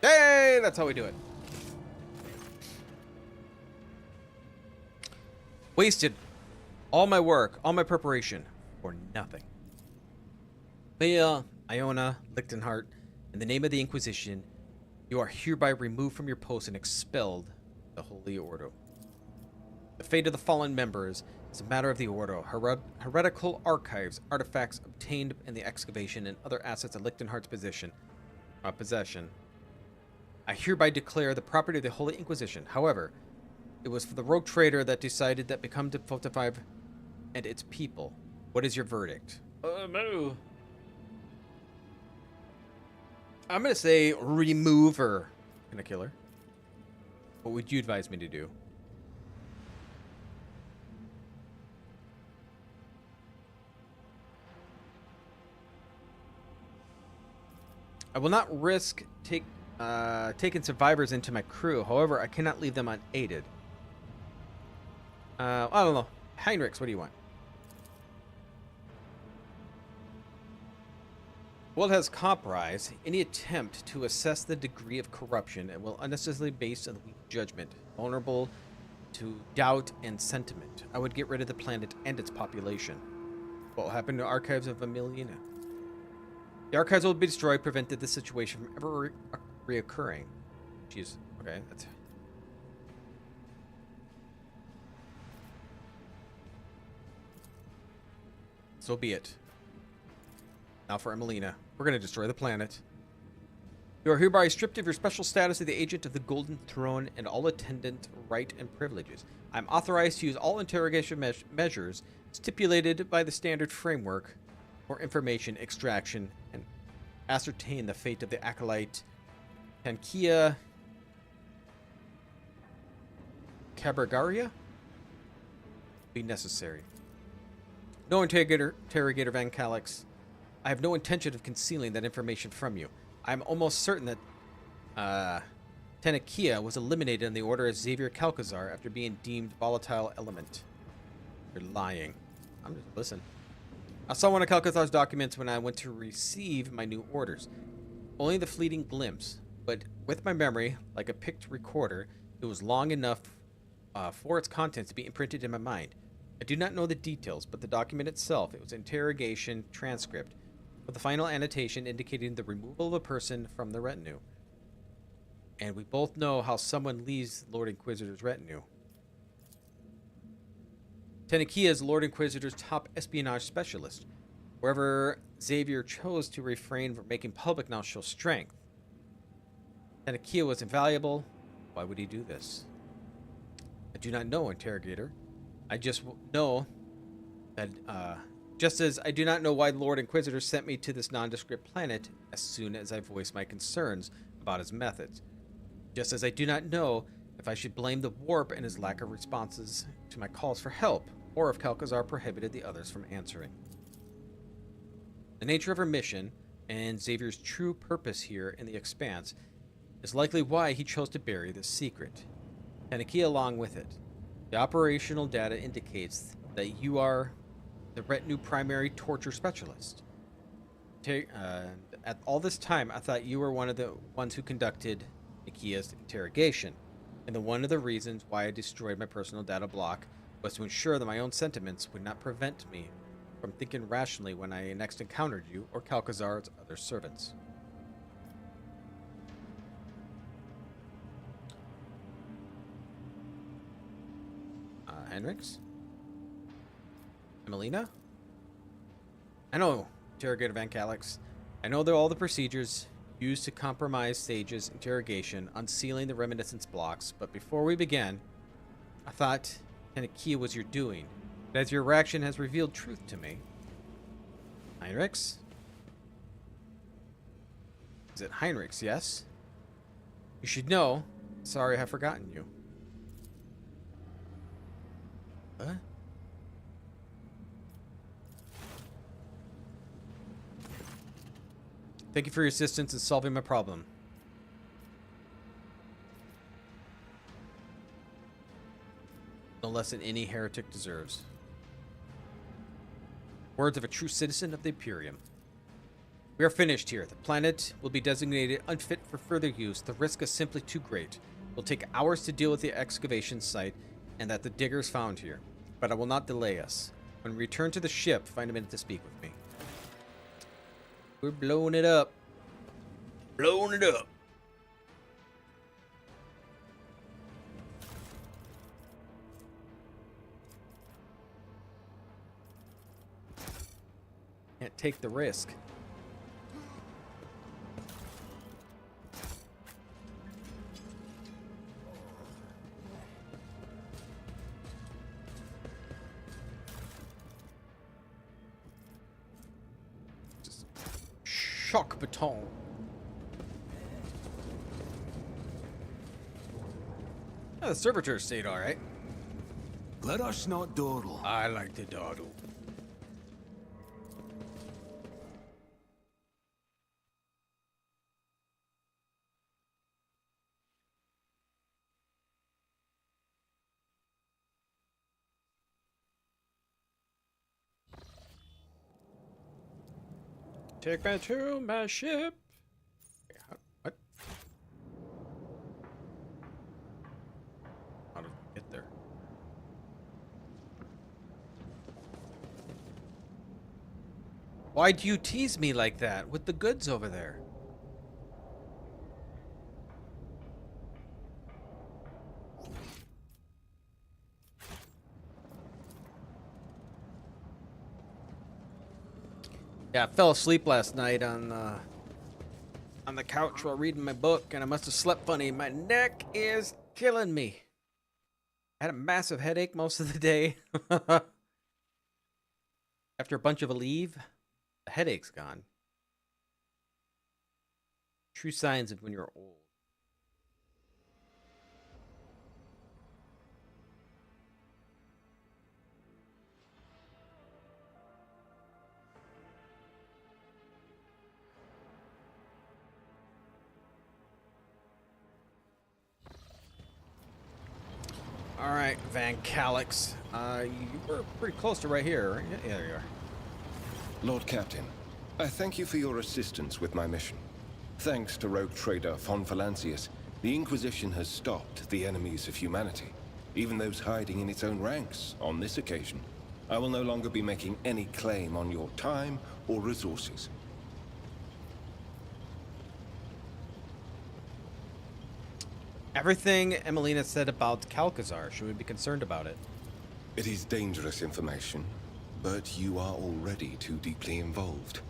[SPEAKER 1] Hey, that's how we do it. Wasted all my work, all my preparation for nothing. Leah, Iona, Lichtenhart, in the name of the Inquisition, You are hereby removed from your post and expelled the Holy Order. The fate of the fallen members is a matter of the Order. Heretical archives, artifacts obtained in the excavation, and other assets of Lichtenhardt's possession. I hereby declare the property of the Holy Inquisition. However, it was for the rogue trader that decided that become to 45 and its people. What is your verdict?
[SPEAKER 7] No.
[SPEAKER 1] I'm gonna say remove her. Gonna kill her. What would you advise me to do? I will not risk taking survivors into my crew. However, I cannot leave them unaided. I don't know. Heinrichs, what do you want? World has compromised any attempt to assess the degree of corruption and will unnecessarily based on weak judgment, vulnerable to doubt and sentiment. I would get rid of the planet and its population. What will happen to archives of Emiliana? The archives will be destroyed, prevented this situation from ever reoccurring. Jeez. Okay, that's... So be it. Now for Emiliana. We're going to destroy the planet. You are hereby stripped of your special status of the agent of the Golden Throne and all attendant right and privileges. I am authorized to use all interrogation measures stipulated by the standard framework for information extraction and ascertain the fate of the acolyte Tankia Cabergaria be necessary. No interrogator Van Calix. I have no intention of concealing that information from you. I'm almost certain that Tenekia was eliminated in the order as Xavier Calcazar after being deemed volatile element. You're lying. I'm just listen. I saw one of Calcazar's documents when I went to receive my new orders. Only the fleeting glimpse, but with my memory, like a picked recorder, it was long enough for its contents to be imprinted in my mind. I do not know the details, but the document itself, it was an interrogation transcript, with the final annotation indicating the removal of a person from the retinue. And we both know how someone leaves Lord Inquisitor's retinue. Tenekia is Lord Inquisitor's top espionage specialist. Wherever Xavier chose to refrain from making public now shows strength. Tenekia was invaluable. Why would he do this? I do not know, interrogator. I just know that, just as I do not know why Lord Inquisitor sent me to this nondescript planet as soon as I voiced my concerns about his methods. Just as I do not know if I should blame the warp and his lack of responses to my calls for help, or if Calcazar prohibited the others from answering. The nature of her mission, and Xavier's true purpose here in the Expanse, is likely why he chose to bury this secret. Tenekia along with it. The operational data indicates that you are the retinue primary torture specialist. At all this time, I thought you were one of the ones who conducted Nikia's interrogation, and one of the reasons why I destroyed my personal data block was to ensure that my own sentiments would not prevent me from thinking rationally when I next encountered you or Calcazar's other servants. Henrix? Emiliana? I know, Interrogator Van Calix. I know that all the procedures used to compromise Sage's interrogation, unsealing the reminiscence blocks, but before we began, I thought Tenekia was your doing. But as your reaction has revealed truth to me. Heinrichs? Is it Heinrichs, yes? You should know. Sorry I have forgotten you. What? Thank you for your assistance in solving my problem. No less than any heretic deserves. Words of a true citizen of the Imperium. We are finished here. The planet will be designated unfit for further use. The risk is simply too great. It will take hours to deal with the excavation site and that the diggers found here. But I will not delay us. When we return to the ship, find a minute to speak with me. We're blowing it up. Blowing it up. take the risk. Just shock baton. Oh, the servitor stayed all right.
[SPEAKER 5] Let us not dawdle.
[SPEAKER 1] I like to dawdle. Take me to my ship. What? How did we get there? Why do you tease me like that with the goods over there? Yeah, I fell asleep last night on the couch while reading my book, and I must have slept funny. My neck is killing me. I had a massive headache most of the day. After a bunch of a leave, the headache's gone. True signs of when you're old. All right, Van Calix. You were pretty close to right here, right? Yeah, there you are.
[SPEAKER 3] Lord Captain, I thank you for your assistance with my mission. Thanks to rogue trader von Valancius, the Inquisition has stopped the enemies of humanity, even those hiding in its own ranks on this occasion. I will no longer be making any claim on your time or resources.
[SPEAKER 1] Everything Emelina said about Calcazar, should we be concerned about it?
[SPEAKER 3] It is dangerous information, but you are already too deeply involved.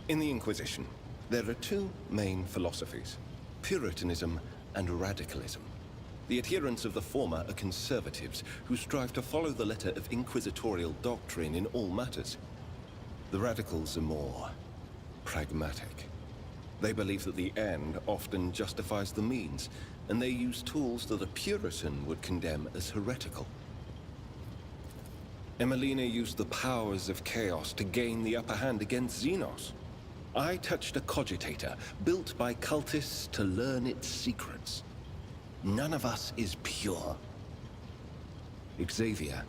[SPEAKER 3] In the Inquisition, there are two main philosophies: Puritanism and radicalism. The adherents of the former are conservatives who strive to follow the letter of inquisitorial doctrine in all matters. The radicals are more pragmatic. They believe that the end often justifies the means, and they use tools that a Puritan would condemn as heretical. Emelina used the powers of chaos to gain the upper hand against xenos. I touched a cogitator built by cultists to learn its secrets. None of us is pure. Xavier,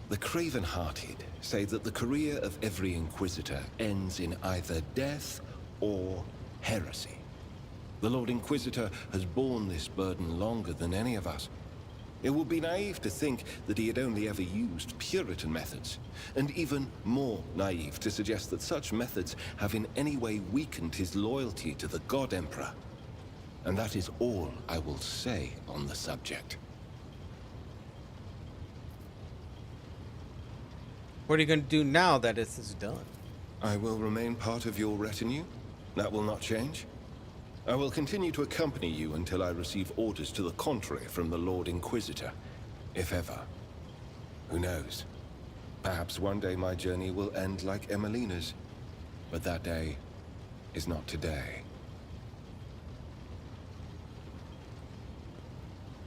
[SPEAKER 3] the craven-hearted say that the career of every Inquisitor ends in either death or heresy. The Lord Inquisitor has borne this burden longer than any of us. It would be naive to think that he had only ever used Puritan methods, and even more naive to suggest that such methods have in any way weakened his loyalty to the God Emperor. And that is all I will say on the subject.
[SPEAKER 1] What are you going to do now that this is done?
[SPEAKER 3] I will remain part of your retinue. That will not change. I will continue to accompany you until I receive orders to the contrary from the Lord Inquisitor, if ever. Who knows? Perhaps one day my journey will end like Emelina's, but that day is not today.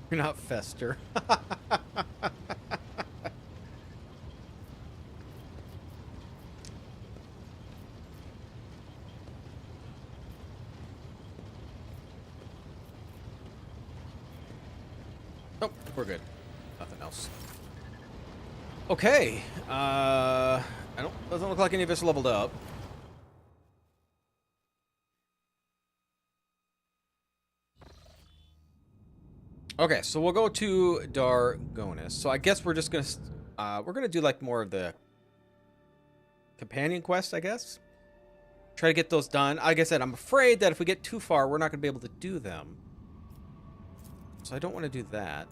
[SPEAKER 1] You're not Fester. Nope, we're good. Nothing else. Okay. Doesn't look like any of us leveled up. Okay, so we'll go to Dargonis. So I guess we're just gonna do like more of the companion quest, I guess. Try to get those done. Like I said, I'm afraid that if we get too far, we're not gonna be able to do them. So I don't want to do that.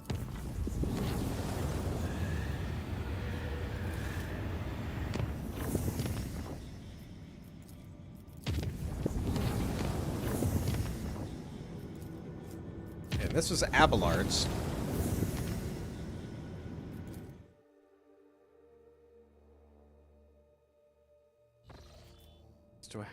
[SPEAKER 1] this was Abelard's. Do I...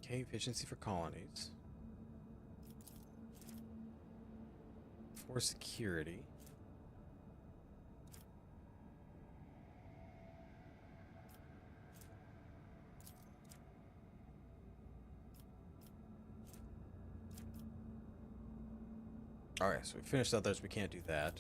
[SPEAKER 1] Okay, efficiency for colonies. For security. Alright, so we finished others, we can't do that.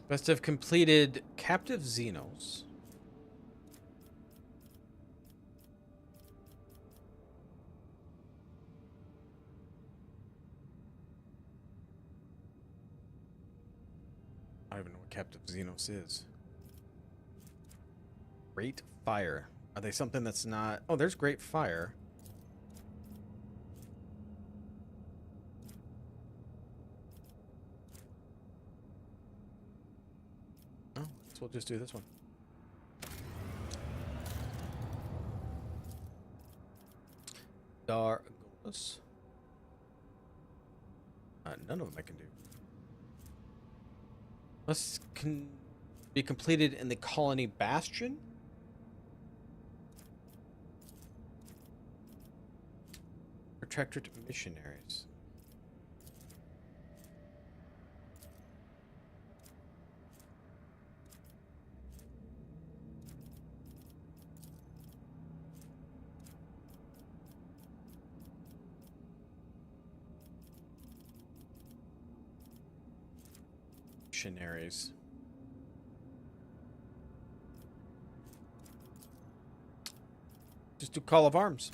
[SPEAKER 1] Must have completed captive xenos. I don't even know what captive xenos is. Great fire. Are they something that's not... Oh, there's great fire. Oh, so we'll just do this one. Dargos. None of them I can do. Must be completed in the colony bastion. Protectorate missionaries. Missionaries. Just do Call of Arms.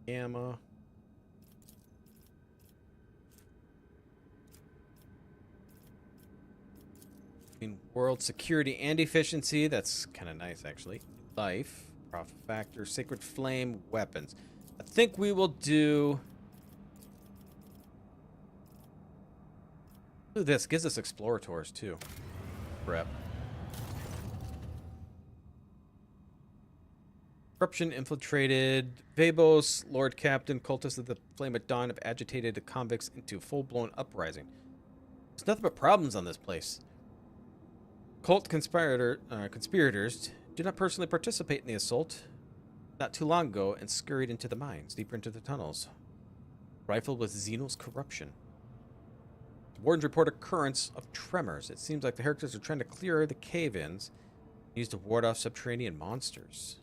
[SPEAKER 1] Gamma. In world security and efficiency, that's kind of nice actually. Life, profit factor, sacred flame, weapons. I think we will do this. Gives us explorators too. Prep. Corruption infiltrated. Vabos, Lord Captain, cultists of the Flame at Dawn have agitated the convicts into full-blown uprising. There's nothing but problems on this place. Cult conspirators do not personally participate in the assault. Not too long ago, and scurried into the mines, deeper into the tunnels. Rifled with xenos corruption. Wardens report occurrence of tremors. It seems like the heretics are trying to clear the cave-ins used to ward off subterranean monsters.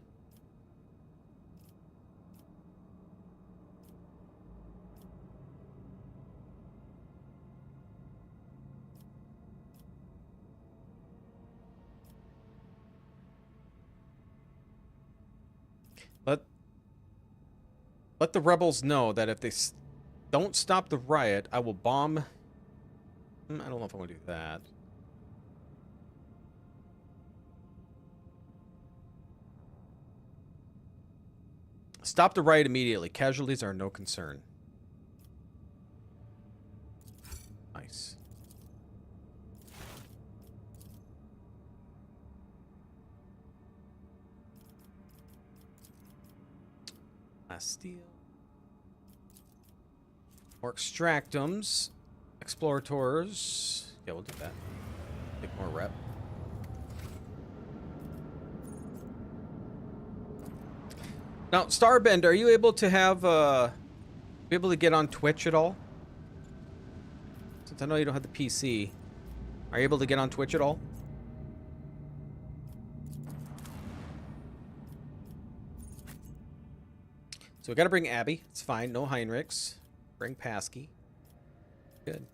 [SPEAKER 1] Let the rebels know that if they don't stop the riot, I will bomb... I don't know if I want to do that. Stop the riot immediately. Casualties are no concern. Nice. Steel. More extractums. Explorators. Yeah, we'll do that. Take more rep. Now, Starbend, are you able to have be able to get on Twitch at all? Since I know you don't have the PC, are you able to get on Twitch at all? So we got to bring Abby. It's fine. No Heinrichs. Bring Pasky. Good.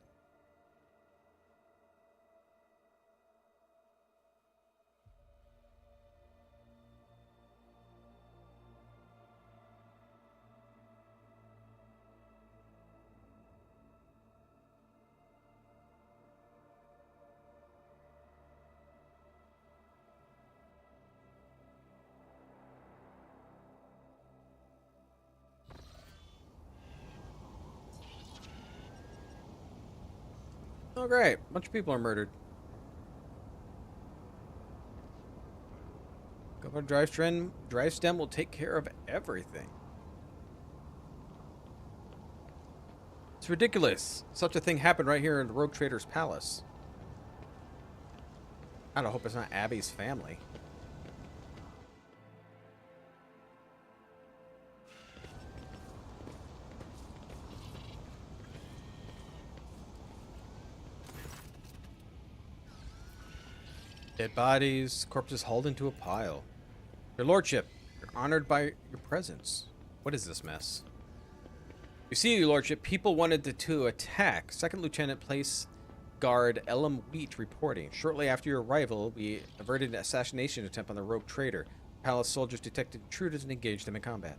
[SPEAKER 1] Oh, great. A bunch of people are murdered. Governor Drivestem will take care of everything. It's ridiculous. Such a thing happened right here in the Rogue Trader's palace. I don't hope it's not Abby's family. Dead bodies, corpses hauled into a pile. Your lordship, you're honored by your presence. What is this mess? You see, your lordship, people wanted to attack. Second Lieutenant Place Guard Elam Wheat reporting. Shortly after your arrival, we averted an assassination attempt on the rogue trader. Palace soldiers detected intruders and engaged them in combat.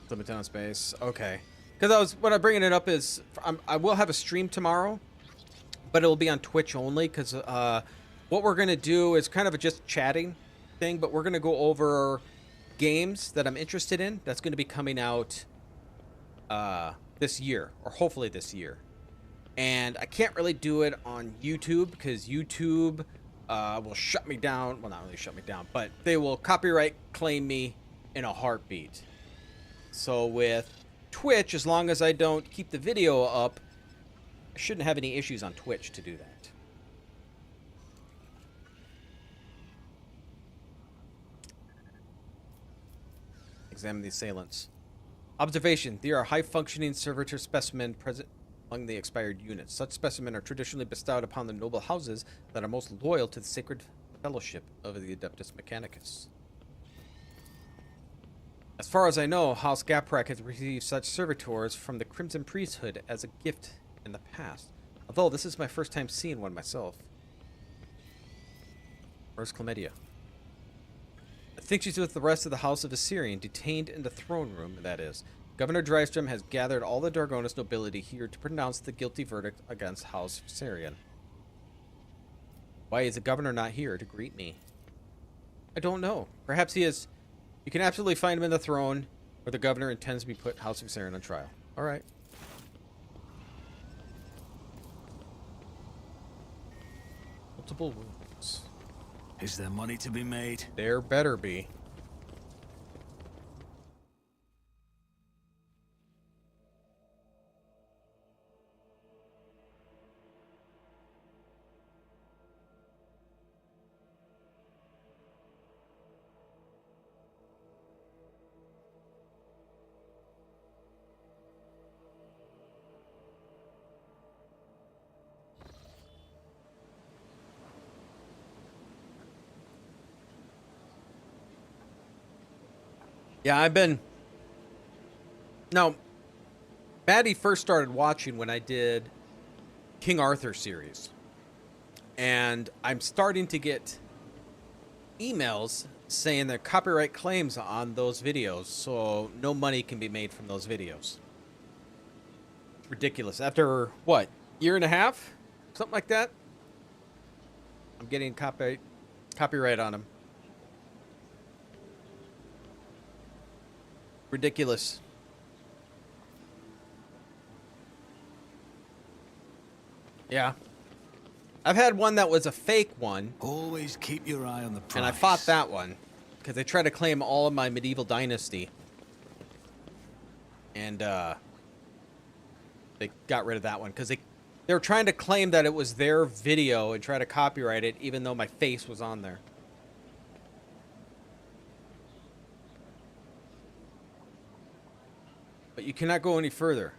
[SPEAKER 1] Limit on space. Okay. Because what I'm bringing it up is I will have a stream tomorrow, but it'll be on Twitch only. Because what we're gonna do is kind of a just chatting thing, but we're gonna go over games that I'm interested in. That's going to be coming out this year, or hopefully this year. And I can't really do it on YouTube because YouTube will shut me down. Well, not really shut me down, but they will copyright claim me in a heartbeat. So with Twitch, as long as I don't keep the video up, I shouldn't have any issues on Twitch to do that. Examine the assailants. Observation. They are high-functioning servitor specimen present among the expired units. Such specimen are traditionally bestowed upon the noble houses that are most loyal to the sacred fellowship of the Adeptus Mechanicus. As far as I know, House Gaprak has received such servitors from the Crimson Priesthood as a gift in the past. Although this is my first time seeing one myself. Where's Chlamydia? I think she's with the rest of the House of Assyrian, detained in the throne room, that is. Governor Drystrom has gathered all the Dargonis nobility here to pronounce the guilty verdict against House Assyrian. Why is the governor not here to greet me? I don't know. Perhaps he is. You can absolutely find him in the throne, where the governor intends to be put House of Assyrian on trial. Alright. Multiple wounds.
[SPEAKER 5] Is there money to be made?
[SPEAKER 1] There better be. Yeah, I've been... Now, Maddie first started watching when I did King Arthur series. And I'm starting to get emails saying there are copyright claims on those videos, so no money can be made from those videos. It's ridiculous. After, what, year and a half? Something like that? I'm getting copyright on them. Ridiculous. Yeah. I've had one that was a fake one.
[SPEAKER 5] Always keep your eye on the price.
[SPEAKER 1] And I fought that one. Because they tried to claim all of my medieval dynasty. And, they got rid of that one. Because they were trying to claim that it was their video and try to copyright it, even though my face was on there. But you cannot go any further.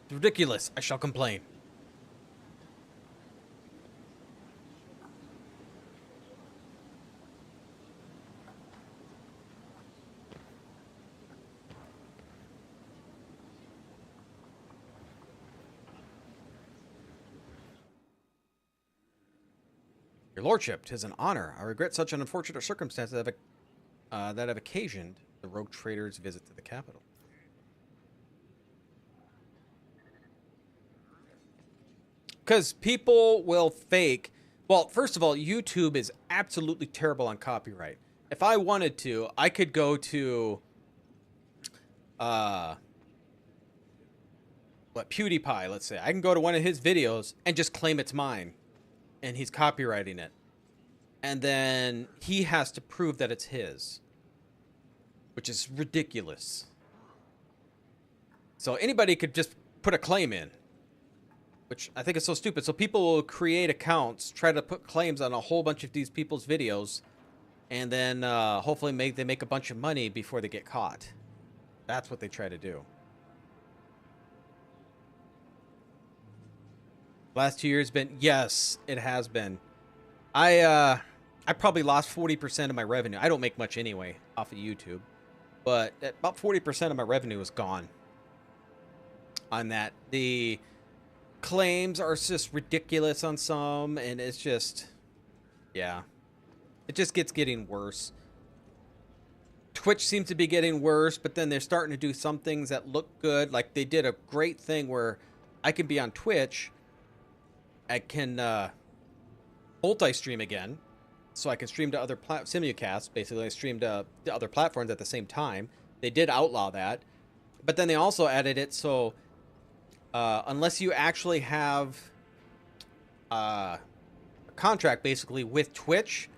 [SPEAKER 1] It's ridiculous. I shall complain. Your lordship, 'tis an honor. I regret such an unfortunate circumstance that have occasioned the rogue trader's visit to the capital. Because people will fake... Well, first of all, YouTube is absolutely terrible on copyright. If I wanted to, I could go to PewDiePie, let's say. I can go to one of his videos and just claim it's mine. And he's copywriting it. And then he has to prove that it's his. Which is ridiculous. So anybody could just put a claim in. Which I think is so stupid. So people will create accounts, try to put claims on a whole bunch of these people's videos. And then hopefully they make a bunch of money before they get caught. That's what they try to do. Last 2 years been, yes, it has been. I probably lost 40% of my revenue. I don't make much anyway off of YouTube, but about 40% of my revenue is gone on that. The claims are just ridiculous on some, and it's just, yeah, it just getting worse. Twitch seems to be getting worse, but then they're starting to do some things that look good. Like they did a great thing where I can be on Twitch. I can multi-stream again, so I can stream to other simulcasts. Basically, I stream to other platforms at the same time. They did outlaw that, but then they also added it so unless you actually have a contract, basically with Twitch,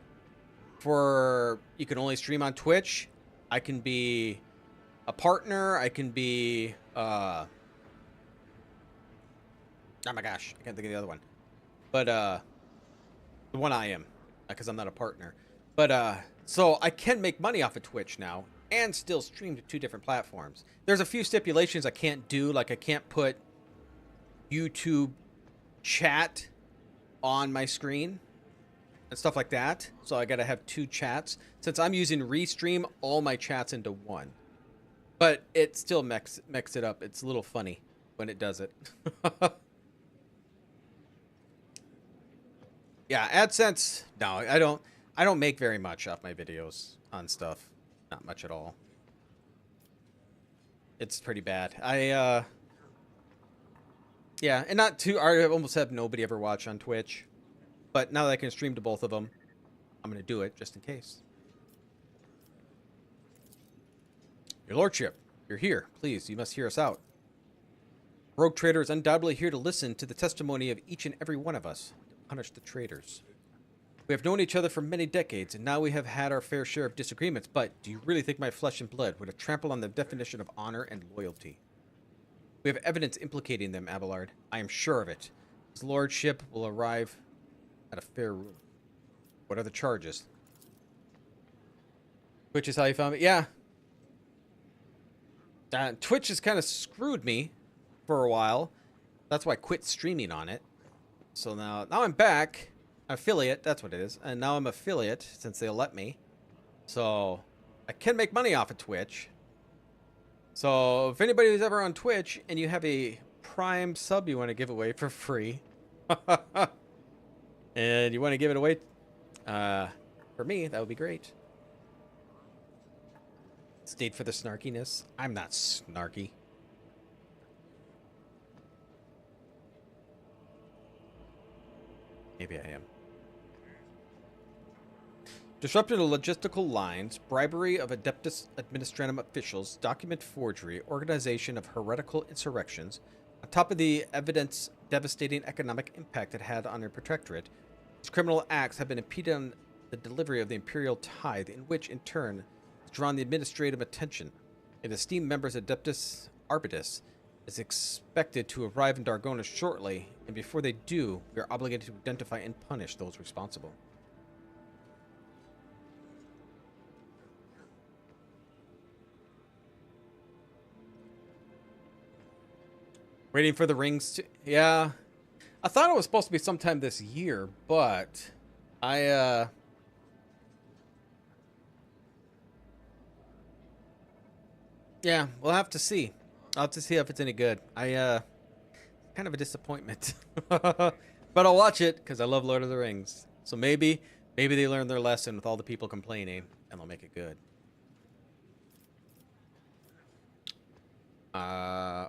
[SPEAKER 1] for you can only stream on Twitch. I can be a partner. I can be oh my gosh, I can't think of the other one. But the one I am, because I'm not a partner. But so I can make money off of Twitch now and still stream to 2 different platforms. There's a few stipulations I can't do, like I can't put YouTube chat on my screen and stuff like that. So I gotta have 2 chats. Since I'm using Restream, all my chats into one. But it still mix it up. It's a little funny when it does it. Yeah, AdSense. No, I don't make very much off my videos on stuff. Not much at all. It's pretty bad. Yeah, and not too. I almost have nobody ever watch on Twitch, but now that I can stream to both of them, I'm gonna do it just in case. Your Lordship, you're here. Please, you must hear us out. Rogue Trader is undoubtedly here to listen to the testimony of each and every one of us. Punish the traitors. We have known each other for many decades, and now we have had our fair share of disagreements, but do you really think my flesh and blood would have trampled on the definition of honor and loyalty? We have evidence implicating them, Abelard. I am sure of it. His lordship will arrive at a fair ruling. What are the charges? Twitch is how you found me? Yeah. Twitch has kind of screwed me for a while. That's why I quit streaming on it. So now I'm back. Affiliate, that's what it is. And now I'm affiliate since they'll let me. So I can make money off of Twitch. So if anybody who's ever on Twitch and you have a Prime sub you want to give away for free, and you want to give it away for me, that would be great. Stayed for the snarkiness. I'm not snarky. Maybe I am. Disrupting the logistical lines, bribery of Adeptus Administratum officials, document forgery, organization of heretical insurrections. On top of the evidence devastating economic impact it had on their protectorate, these criminal acts have been impeded on the delivery of the imperial tithe, in which, in turn, has drawn the administrative attention. An esteemed member's Adeptus Arbitus is expected to arrive in Dargonis shortly, and before they do, we are obligated to identify and punish those responsible. Waiting for the rings to... Yeah. I thought it was supposed to be sometime this year, but yeah, we'll have to see. I'll have to see if it's any good. Kind of a disappointment. But I'll watch it because I love Lord of the Rings. So maybe they learned their lesson with all the people complaining and they'll make it good.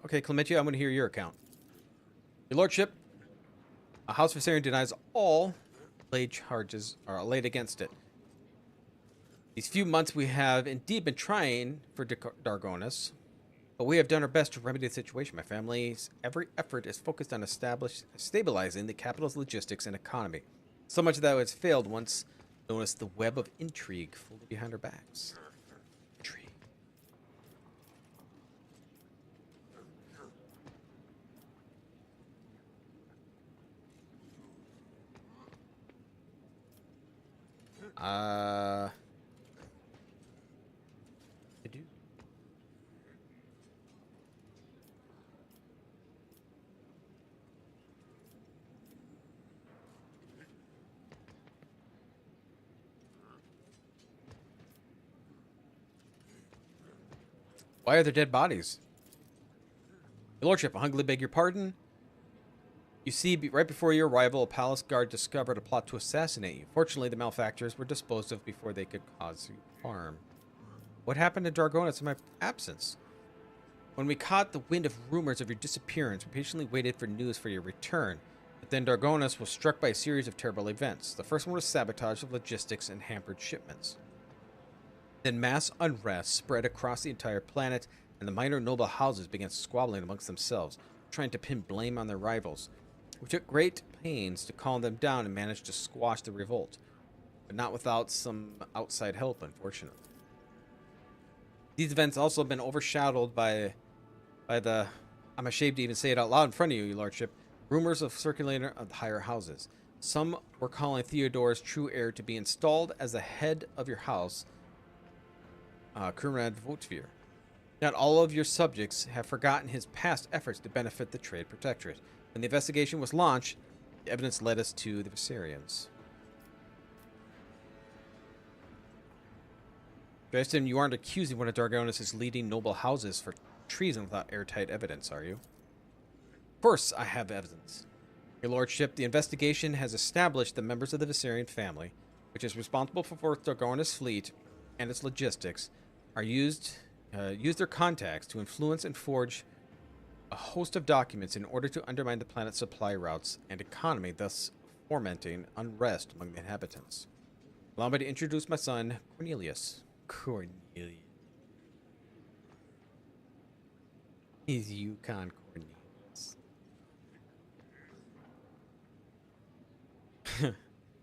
[SPEAKER 1] Okay, Clementia, I'm going to hear your account. Your Lordship, a House Viserion denies all laid charges are laid against it. These few months we have indeed been trying for Dargonis. but we have done our best to remedy the situation. My family's every effort is focused on stabilizing the capital's logistics and economy. So much that it's failed once noticed the web of intrigue folded behind our backs. Intrigue. I do. Why are there dead bodies? Your Lordship, I humbly beg your pardon. You see, right before your arrival, a palace guard discovered a plot to assassinate you. Fortunately, the malefactors were disposed of before they could cause you harm. What happened to Dargonis in my absence? When we caught the wind of rumors of your disappearance, we patiently waited for news for your return. But then Dargonis was struck by a series of terrible events. The first one was sabotage of logistics and hampered shipments. Then mass unrest spread across the entire planet, and the minor noble houses began squabbling amongst themselves, trying to pin blame on their rivals. We took great pains to calm them down and managed to squash the revolt, but not without some outside help, unfortunately. These events also have been overshadowed by the, I'm ashamed to even say it out loud in front of you, Your Lordship, rumors of circulating of the higher houses. Some were calling Theodore's true heir to be installed as the head of your house, Kurmad Votvir. Not all of your subjects have forgotten his past efforts to benefit the Trade Protectorate. When the investigation was launched, the evidence led us to the Viserions. Dresden, you aren't accusing one of Dargonis' leading noble houses for treason without airtight evidence, are you? Of course I have evidence. Your Lordship, the investigation has established the members of the Viserion family, which is responsible for Dargonis' fleet and its logistics, are use their contacts to influence and forge a host of documents in order to undermine the planet's supply routes and economy, thus fomenting unrest among the inhabitants. Allow me to introduce my son, Cornelius. Cornelius. He's Yukon Cornelius.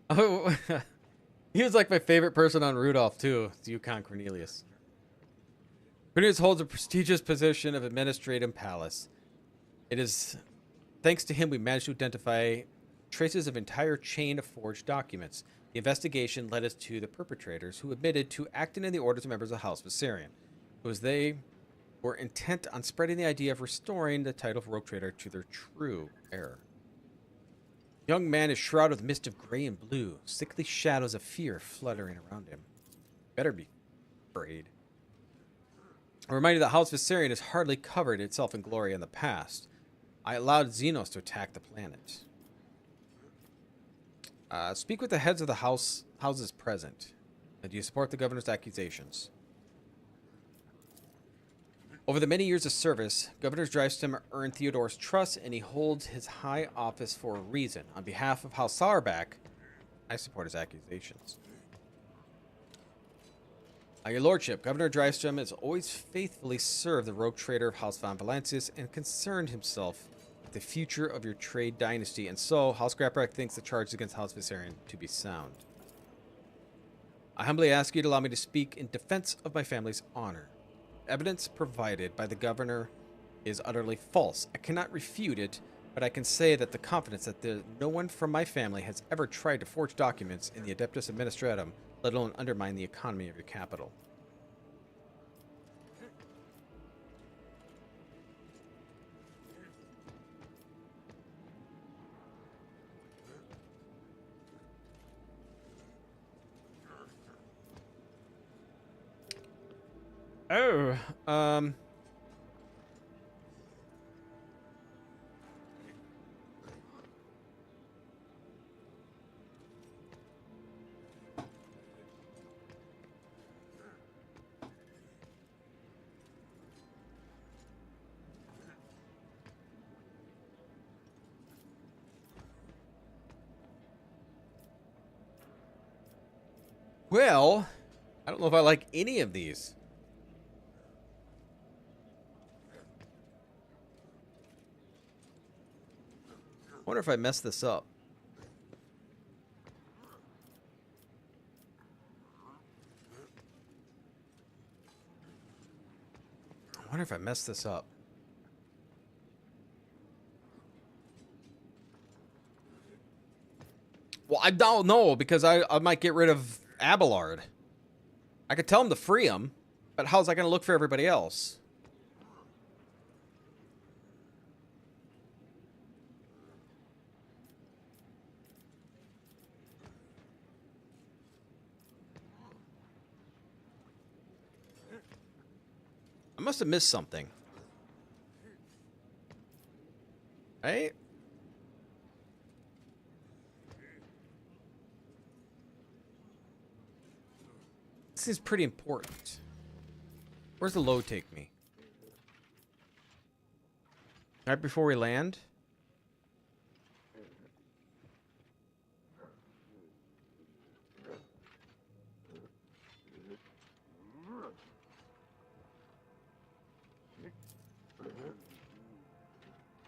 [SPEAKER 1] Oh, he was like my favorite person on Rudolph, too. It's Yukon Cornelius. Cornelius holds a prestigious position of administrative palace. It is thanks to him we managed to identify traces of an entire chain of forged documents. The investigation led us to the perpetrators, who admitted to acting in the orders of members of the House Viserion. It was they were intent on spreading the idea of restoring the title of Rogue Trader to their true heir. The young man is shrouded with mist of gray and blue, sickly shadows of fear fluttering around him. Better be afraid. A reminder that House Viserion has hardly covered itself in glory in the past. I allowed xenos to attack the planet. Speak with the heads of the houses present. Do you support the governor's accusations? Over the many years of service, Governor Drystem earned Theodore's trust, and he holds his high office for a reason. On behalf of House Sauerback, I support his accusations. Your Lordship, Governor Drystem has always faithfully served the rogue trader of House von Valancius and concerned himself with the future of your trade dynasty, and so House Grapprak thinks the charges against House Viserion to be sound. I humbly ask you to allow me to speak in defense of my family's honor. Evidence provided by the governor is utterly false. I cannot refute it, but I can say that the confidence that no one from my family has ever tried to forge documents in the Adeptus Administratum, let alone undermine the economy of your capital. Oh, well, I don't know if I like any of these. wonder if I messed this up. I wonder if I messed this up. Well, I don't know, because I might get rid of Abelard. I could tell him to free him, but how's I going to look for everybody else? I must have missed something. Right? This is pretty important. Where's the load take me? Right before we land?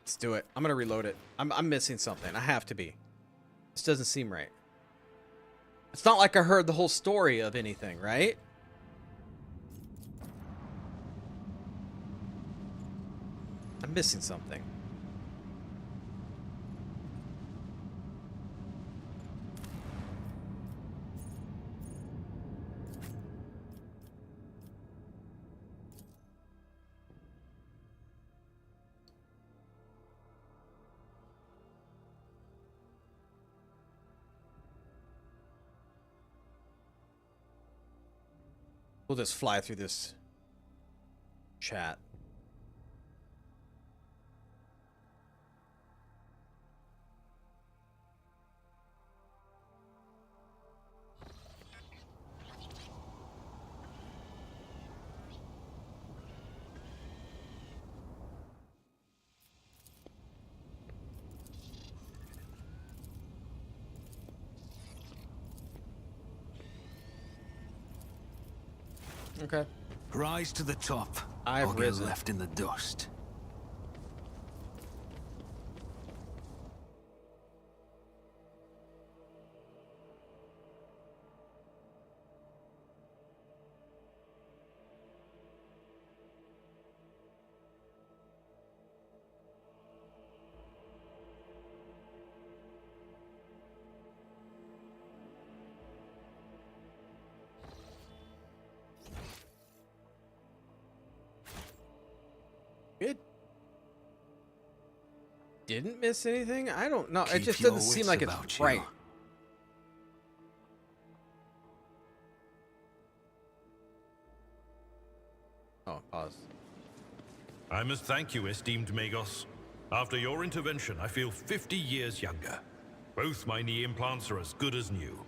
[SPEAKER 1] Let's do it. I'm gonna reload it. I'm missing something. I have to be. This doesn't seem right. It's not like I heard the whole story of anything, right? I'm missing something. We'll just fly through this chat. Okay.
[SPEAKER 5] Rise to the top.
[SPEAKER 1] I've
[SPEAKER 5] or get
[SPEAKER 1] risen.
[SPEAKER 5] left in the dust.
[SPEAKER 1] It didn't miss anything? I don't know. It
[SPEAKER 5] Keep
[SPEAKER 1] just
[SPEAKER 5] your
[SPEAKER 1] doesn't seem
[SPEAKER 5] wits
[SPEAKER 1] like
[SPEAKER 5] about
[SPEAKER 1] it's
[SPEAKER 5] you.
[SPEAKER 1] right. Oh, pause.
[SPEAKER 7] I must thank you, esteemed Magos. After your intervention, I feel 50 years younger. Both my knee implants are as good as new.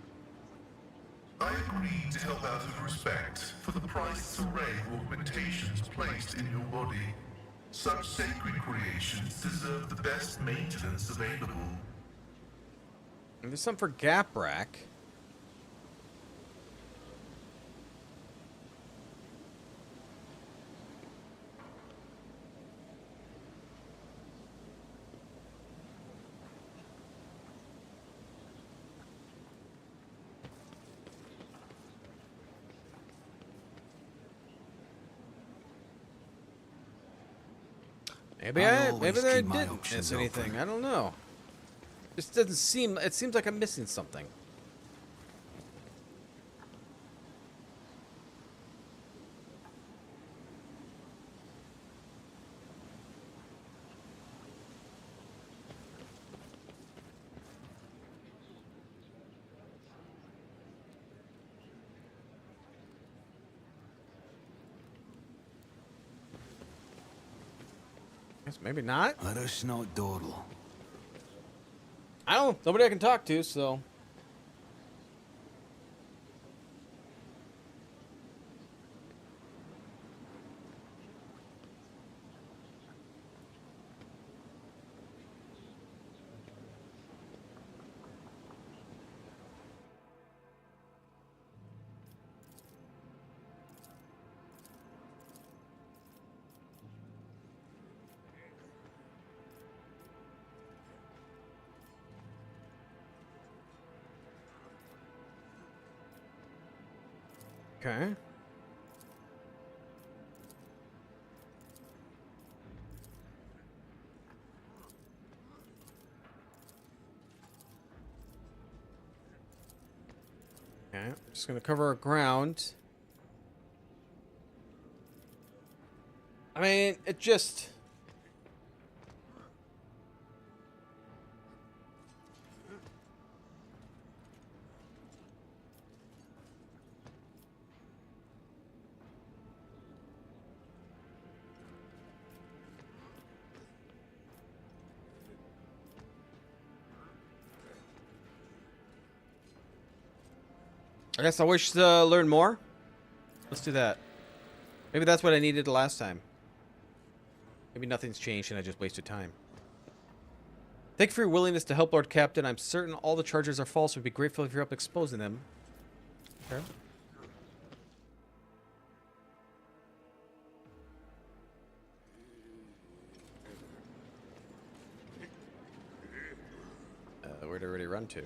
[SPEAKER 9] I agreed to help out of respect for the priceless array of augmentations placed in your body. Such sacred creations deserve the best maintenance available.
[SPEAKER 1] And there's some for Gap Rack. Maybe I
[SPEAKER 5] always
[SPEAKER 1] didn't
[SPEAKER 5] keep my
[SPEAKER 1] miss
[SPEAKER 5] options
[SPEAKER 1] anything.
[SPEAKER 5] open.
[SPEAKER 1] I don't know. Just doesn't seem. It seems like I'm missing something. Guess maybe not.
[SPEAKER 5] Let us not dawdle.
[SPEAKER 1] I don't. Nobody I can talk to. So. Okay. Okay, I'm just gonna cover our ground. I mean, it just... I guess I wish to learn more. Let's do that. Maybe that's what I needed the last time. Maybe nothing's changed and I just wasted time. Thank you for your willingness to help, Lord Captain. I'm certain all the charges are false. We'd be grateful if you're up exposing them. Okay. Where'd I already run to?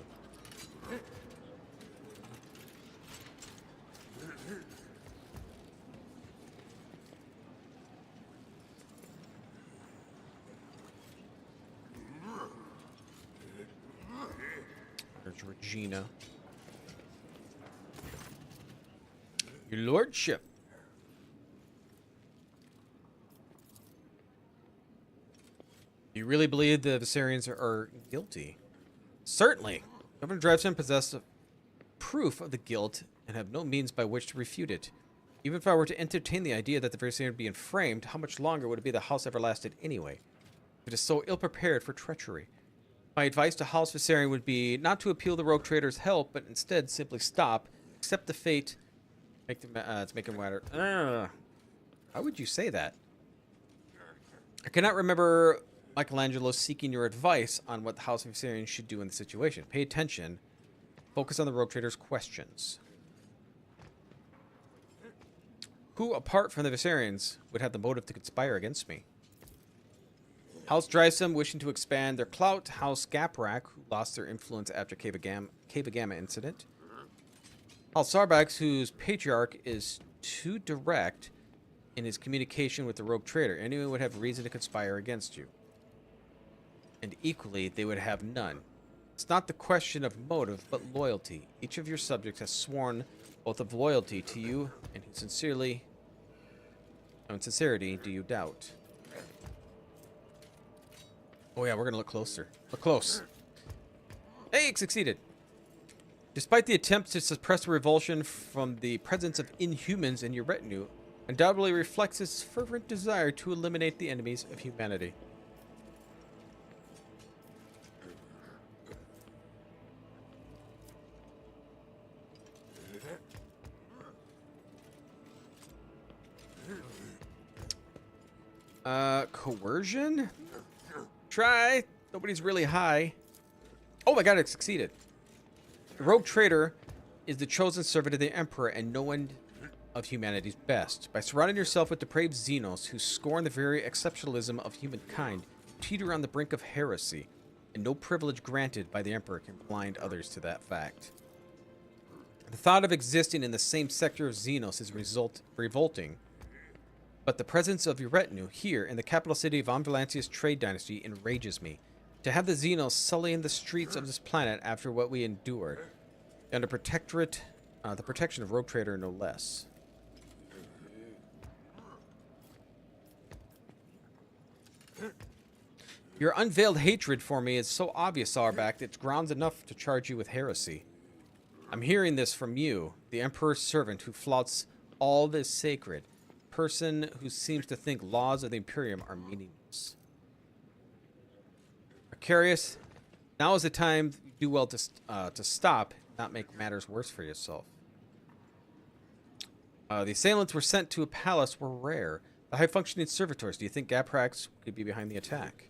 [SPEAKER 1] There's Regina. Your lordship. Do you really believe the Viserions are guilty? Certainly. Governor Drivesman possessed proof of the guilt and have no means by which to refute it. Even if I were to entertain the idea that the Viserion would be inframed, how much longer would it be the house ever lasted anyway? It is so ill-prepared for treachery. My advice to House Viserion would be not to appeal the rogue trader's help, but instead simply stop, accept the fate. It's making matter. How would you say that? I cannot remember Michelangelo seeking your advice on what the House of Viserion should do in the situation. Pay attention. Focus on the rogue trader's questions. Who, apart from the Viserions, would have the motive to conspire against me? House Drysum, wishing to expand their clout. House Gaprak, who lost their influence after Cave of Gamma incident. House Sarbax, whose patriarch is too direct in his communication with the rogue trader. Anyone would have reason to conspire against you. And equally, they would have none. It's not the question of motive, but loyalty. Each of your subjects has sworn oath of loyalty to you, and in sincerity do you doubt. Oh yeah, we're gonna look closer. Look close. Hey, it succeeded. Despite the attempt to suppress the revulsion from the presence of inhumans in your retinue, undoubtedly reflects his fervent desire to eliminate the enemies of humanity. Coercion? Try. Nobody's really high. Oh my god, it succeeded. The rogue trader is the chosen servant of the Emperor and no one of humanity's best. By surrounding yourself with depraved xenos who scorn the very exceptionalism of humankind, you teeter on the brink of heresy, and no privilege granted by the Emperor can blind others to that fact. The thought of existing in the same sector of xenos is revolting. But the presence of your retinue here in the capital city of Ambulantia's trade dynasty enrages me. To have the xenos sullying the streets of this planet after what we endured, under the protection of Rogue Trader no less. Your unveiled hatred for me is so obvious, Sarback, that it's grounds enough to charge you with heresy. I'm hearing this from you, the Emperor's servant who flouts all that is sacred. Person who seems to think laws of the Imperium are meaningless. Arcarius, now is the time you do well to stop, not make matters worse for yourself. The assailants were sent to a palace were rare. The high-functioning servitors, do you think Gaprax could be behind the attack?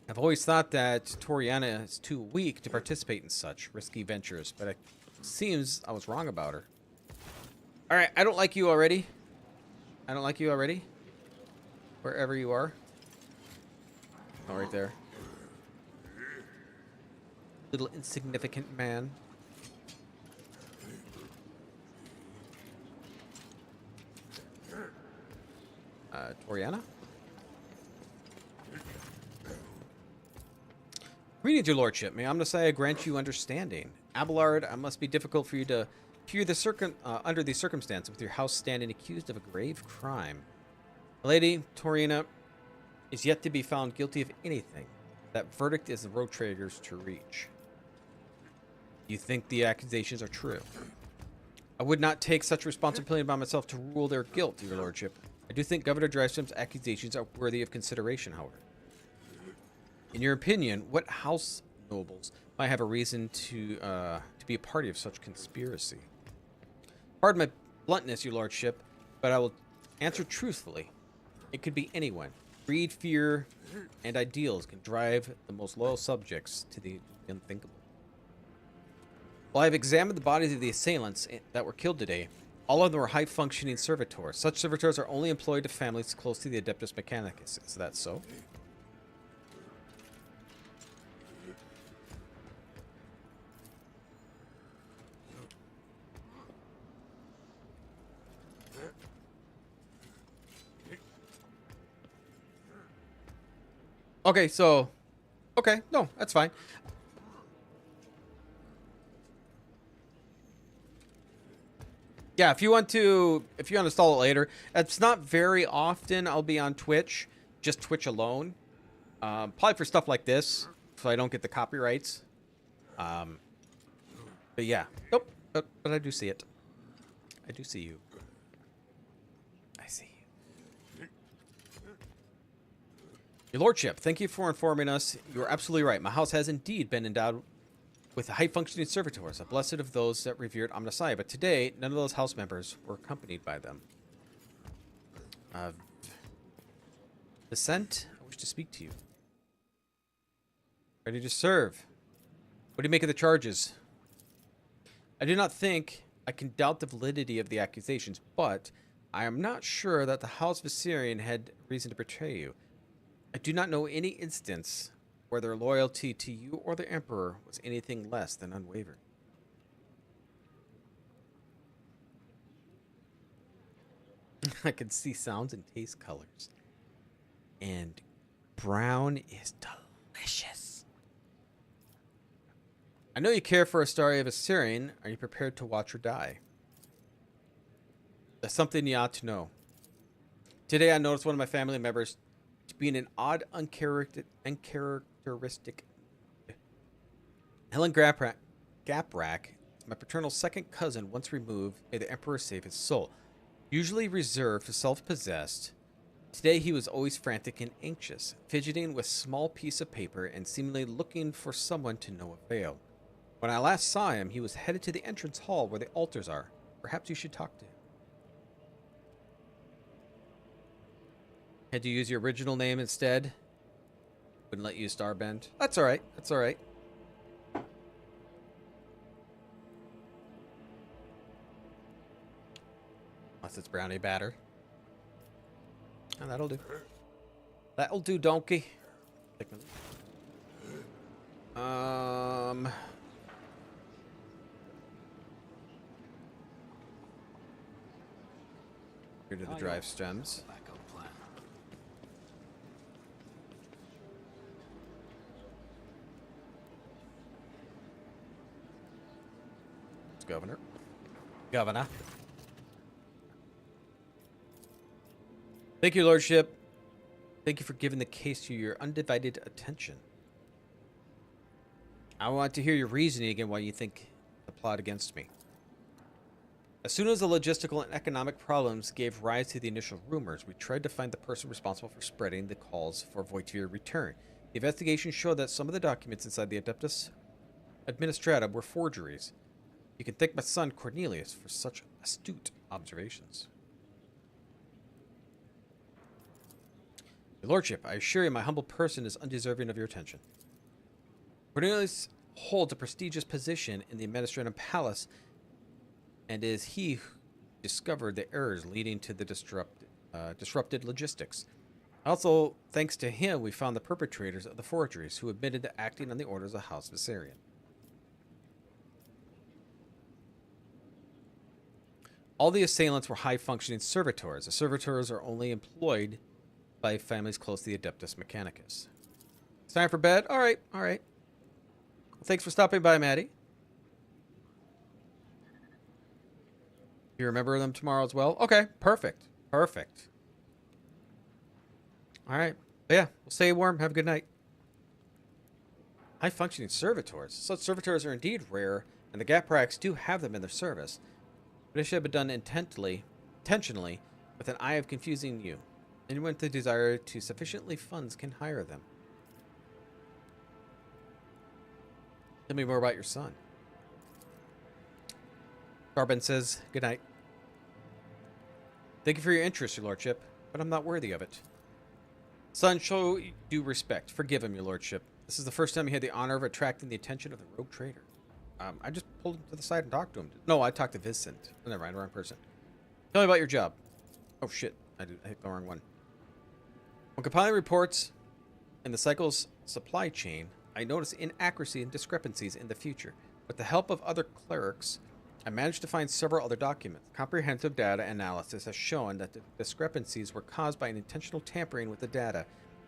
[SPEAKER 1] I've always thought that Toriana is too weak to participate in such risky ventures, but it seems I was wrong about her. Alright, I don't like you already. I don't like you already. Wherever you are. Oh, right there. Little insignificant man. Toriana? Greetings, your lordship. May Omnissiah grant you understanding. Abelard, it must be difficult for you to hear the under these circumstances with your house standing accused of a grave crime. Lady Toriana is yet to be found guilty of anything. That verdict is the road traders to reach. You think the accusations are true? I would not take such responsibility by myself to rule their guilt, your lordship. I do think Governor Drystrom's accusations are worthy of consideration, however. In your opinion, what house nobles might have a reason to be a party of such conspiracy? Pardon my bluntness, your lordship, but I will answer truthfully. It could be anyone. Greed, fear, and ideals can drive the most loyal subjects to the unthinkable. While I have examined the bodies of the assailants that were killed today, all of them were high-functioning servitors. Such servitors are only employed to families close to the Adeptus Mechanicus. Is that so? Okay, so... Okay, no, that's fine. Yeah, if you want to install it later, it's not very often I'll be on Twitch, just Twitch alone. Probably for stuff like this, so I don't get the copyrights. But yeah, nope, but I do see it. I do see you. I see you. Your lordship, thank you for informing us. You are absolutely right. My house has indeed been endowed with high-functioning servitors, a blessed of those that revered Omnissiah. But today, none of those house members were accompanied by them. Descent, I wish to speak to you. Ready to serve. What do you make of the charges? I do not think I can doubt the validity of the accusations, but I am not sure that the House Viserion had reason to betray you. I do not know any instance where their loyalty to you or the Emperor was anything less than unwavering. I can see sounds and taste colors. And brown is delicious. I know you care for a story of a Syrian. Are you prepared to watch or die? That's something you ought to know. Today I noticed one of my family members to be in an odd, uncharacteristic. Helen Gaprak, my paternal second cousin, once removed. May the Emperor save his soul. Usually reserved to self-possessed, today he was always frantic and anxious, fidgeting with a small piece of paper and seemingly looking for someone to no avail. When I last saw him, he was headed to the entrance hall where the altars are. Perhaps you should talk to him. Had to use your original name instead? Wouldn't let you use Starbend? That's alright. That's alright. Unless it's brownie batter. And that'll do. That'll do, donkey. Here to the drive stems. Governor. Thank you, Lordship. Thank you for giving the case your undivided attention. I want to hear your reasoning again why you think the plot against me. As soon as the logistical and economic problems gave rise to the initial rumors, we tried to find the person responsible for spreading the calls for Voitivir return. The investigation showed that some of the documents inside the Adeptus Administratum were forgeries. You can thank my son Cornelius for such astute observations. Your Lordship, I assure you my humble person is undeserving of your attention. Cornelius holds a prestigious position in the Administrative Palace, and it is he who discovered the errors leading to the disrupted logistics. Also, thanks to him, we found the perpetrators of the forgeries who admitted to acting on the orders of House Viserion. All the assailants were high-functioning servitors. The servitors are only employed by families close to the Adeptus Mechanicus. It's time for bed? All right, all right. Well, thanks for stopping by, Maddie. You remember them tomorrow as well? Okay, perfect. Perfect. All right. But yeah, we'll stay warm. Have a good night. High-functioning servitors. Such servitors are indeed rare, and the Gapraks do have them in their service. But it should have been done intentionally, with an eye of confusing you. Anyone with the desire to sufficiently funds can hire them. Tell me more about your son. Carbon says, good night. Thank you for your interest, your lordship, but I'm not worthy of it. Son, show due respect. Forgive him, your lordship. This is the first time he had the honor of attracting the attention of the rogue trader. I just pulled him to the side and talked to him. No, I talked to Vincent. Oh, never mind, wrong person. Tell me about your job. Oh shit, I hit the wrong one. When compiling reports in the cycle's supply chain, I noticed inaccuracy and discrepancies in the future. With the help of other clerics, I managed to find several other documents. Comprehensive data analysis has shown that the discrepancies were caused by an intentional tampering with the data,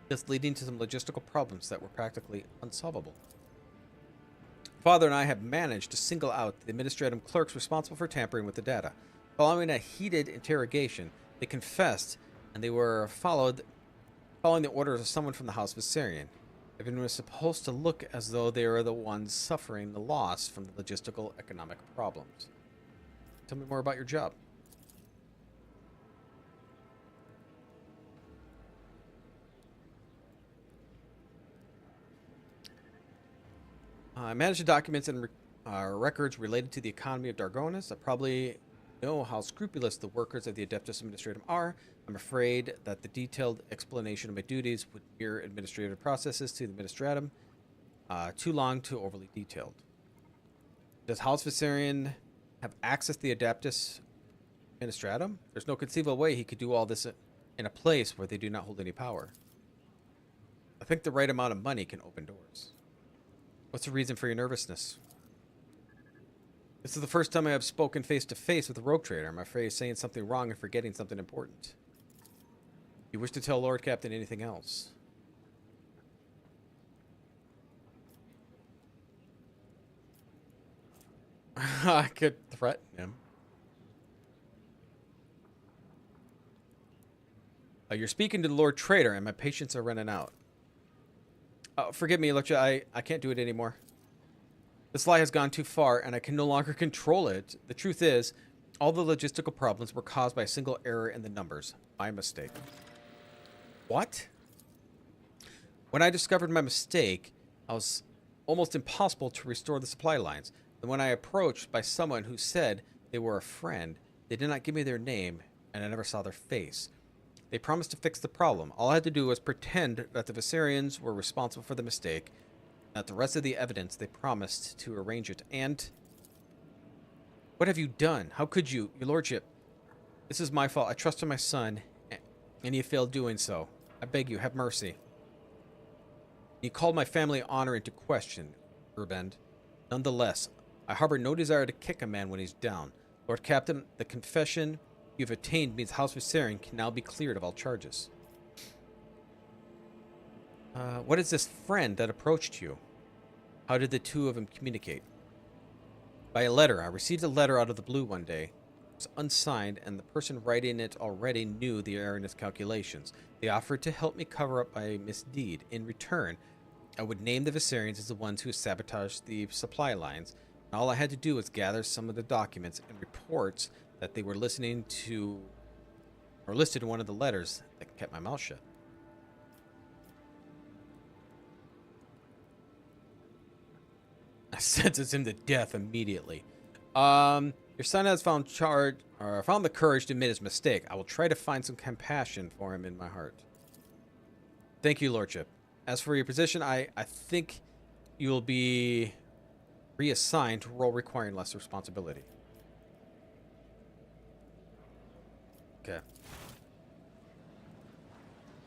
[SPEAKER 1] thus leading to some logistical problems that were practically unsolvable. Father and I have managed to single out the administrative clerks responsible for tampering with the data. Following a heated interrogation, they confessed, and they were following the orders of someone from the House Viserion. Everyone was supposed to look as though they were the ones suffering the loss from the logistical economic problems. Tell me more about your job. I manage the documents and records related to the economy of Dargonis. I probably know how scrupulous the workers of the Adeptus Administratum are. I'm afraid that the detailed explanation of my duties would mirror administrative processes to the Administratum. Too long, too overly detailed. Does House Viserion have access to the Adeptus Administratum? There's no conceivable way he could do all this in a place where they do not hold any power. I think the right amount of money can open doors. What's the reason for your nervousness? This is the first time I have spoken face to face with a rogue trader. I'm afraid of saying something wrong and forgetting something important. You wish to tell Lord Captain anything else? I could threaten him. You're speaking to the Lord Trader, and my patience are running out. Forgive me, Electra, I can't do it anymore. This lie has gone too far, and I can no longer control it. The truth is, all the logistical problems were caused by a single error in the numbers. My mistake. What? When I discovered my mistake, it was almost impossible to restore the supply lines. And when I approached by someone who said they were a friend, they did not give me their name, and I never saw their face. They promised to fix the problem. All I had to do was pretend that the Viserions were responsible for the mistake, that the rest of the evidence they promised to arrange it. And what have you done? How could you, your lordship? This is my fault. I trusted my son, and he failed doing so. I beg you, have mercy. You called my family honor into question, Urbend. Nonetheless, I harbor no desire to kick a man when he's down. Lord Captain, the confession you've attained means House Viserion can now be cleared of all charges. What is this friend that approached you? How did the two of them communicate? By a letter. I received a letter out of the blue one day. It was unsigned, and the person writing it already knew the error in his calculations. They offered to help me cover up my misdeed. In return, I would name the Viserions as the ones who sabotaged the supply lines. And all I had to do was gather some of the documents and reports that they were listening to, or listed in one of the letters that kept my mouth shut. I sentenced him to death immediately. Your son has found the courage to admit his mistake. I will try to find some compassion for him in my heart. Thank you, Lordship. As for your position, I think you will be reassigned to a role requiring less responsibility. Okay.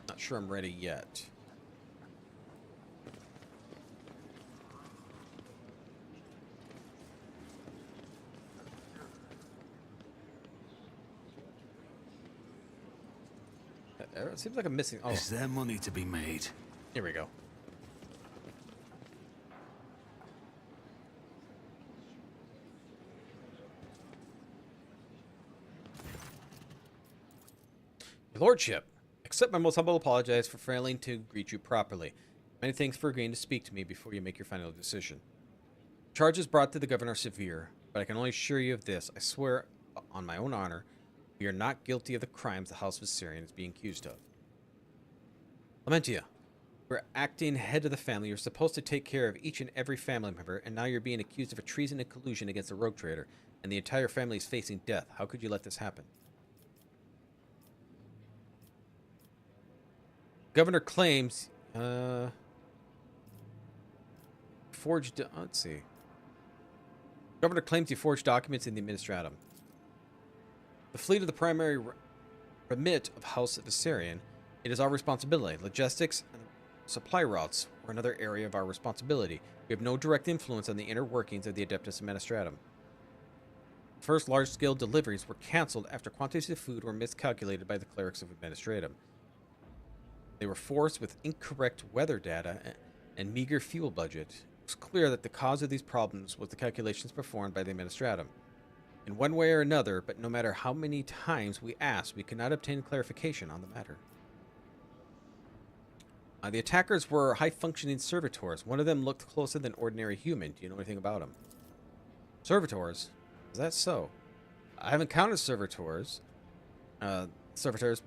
[SPEAKER 1] Not sure I'm ready yet. It seems like I'm missing. Oh,
[SPEAKER 5] Is there money to be made?
[SPEAKER 1] here we go. Your Lordship, accept my most humble apologies for failing to greet you properly. Many thanks for agreeing to speak to me before you make your final decision. Charges brought to the governor are severe, but I can only assure you of this. I swear on my own honor, we are not guilty of the crimes the House of Viserion is being accused of. Lamentia, we're acting head of the family. You're supposed to take care of each and every family member, and now you're being accused of a treason and collusion against a rogue trader, and the entire family is facing death. How could you let this happen? Governor claims, forged, let's see. Governor claims he forged documents in the Administratum. The fleet of the primary remit of House of Viserion, it is our responsibility. Logistics and supply routes were another area of our responsibility. We have no direct influence on the inner workings of the Adeptus Administratum. First large-scale deliveries were cancelled after quantities of food were miscalculated by the clerics of Administratum. They were forced with incorrect weather data and meager fuel budget. It was clear that the cause of these problems was the calculations performed by the Administratum. In one way or another, but no matter how many times we asked, we could not obtain clarification on the matter. The attackers were high-functioning servitors. One of them looked closer than ordinary human. Do you know anything about them? Servitors? Is that so? I haven't counted servitors. Servitors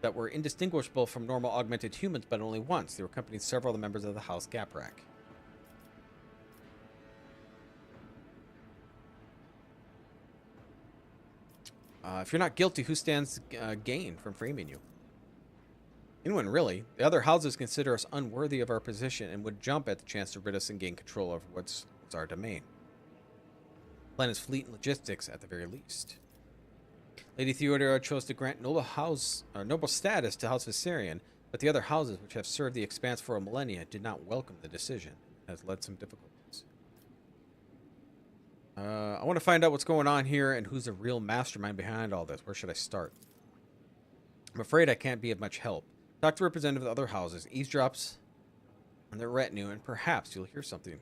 [SPEAKER 1] that were indistinguishable from normal augmented humans, but only once. They were accompanying several of the members of the House Gaprak. If you're not guilty, who stands gain from framing you? Anyone, really. The other houses consider us unworthy of our position and would jump at the chance to rid us and gain control over what's our domain. Planet's fleet and logistics, at the very least. Lady Theodora chose to grant noble status to House Viserion, but the other houses, which have served the Expanse for a millennia, did not welcome the decision. It has led some difficulties. I want to find out what's going on here and who's the real mastermind behind all this. Where should I start? I'm afraid I can't be of much help. Talk to representatives of other houses, eavesdrops on their retinue, and perhaps you'll hear something.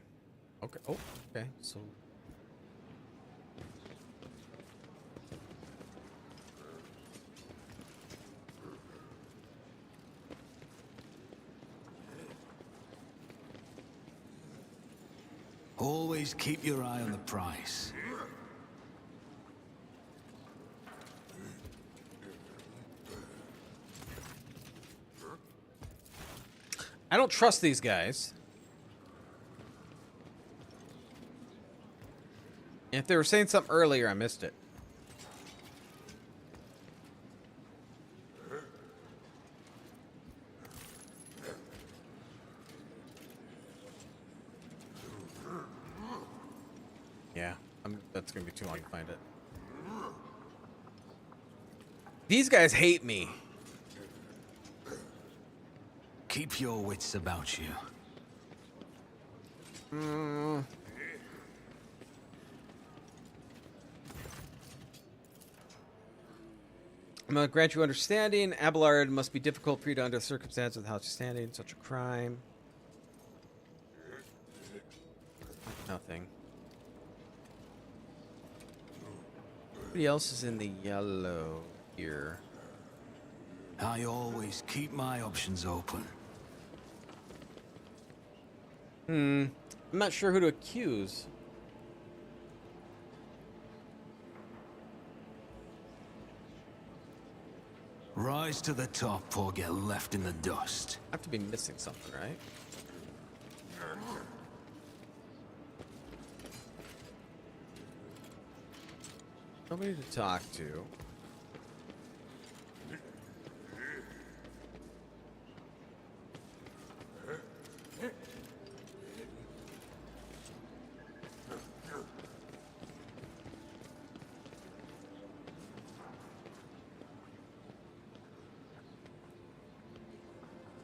[SPEAKER 1] Okay. Oh, okay. So.
[SPEAKER 5] Always keep your eye on the price.
[SPEAKER 1] I don't trust these guys. If they were saying something earlier, I missed it. Yeah, that's going to be too long to find it. These guys hate me.
[SPEAKER 5] Keep your wits about you.
[SPEAKER 1] I'm going to grant you understanding. Abelard must be difficult for you to under the circumstances of how to standing such a crime. Nothing. Everybody else is in the yellow here.
[SPEAKER 5] I always keep my options open.
[SPEAKER 1] I'm not sure who to accuse.
[SPEAKER 5] Rise to the top or get left in the dust.
[SPEAKER 1] I have to be missing something, right? Nobody to talk to.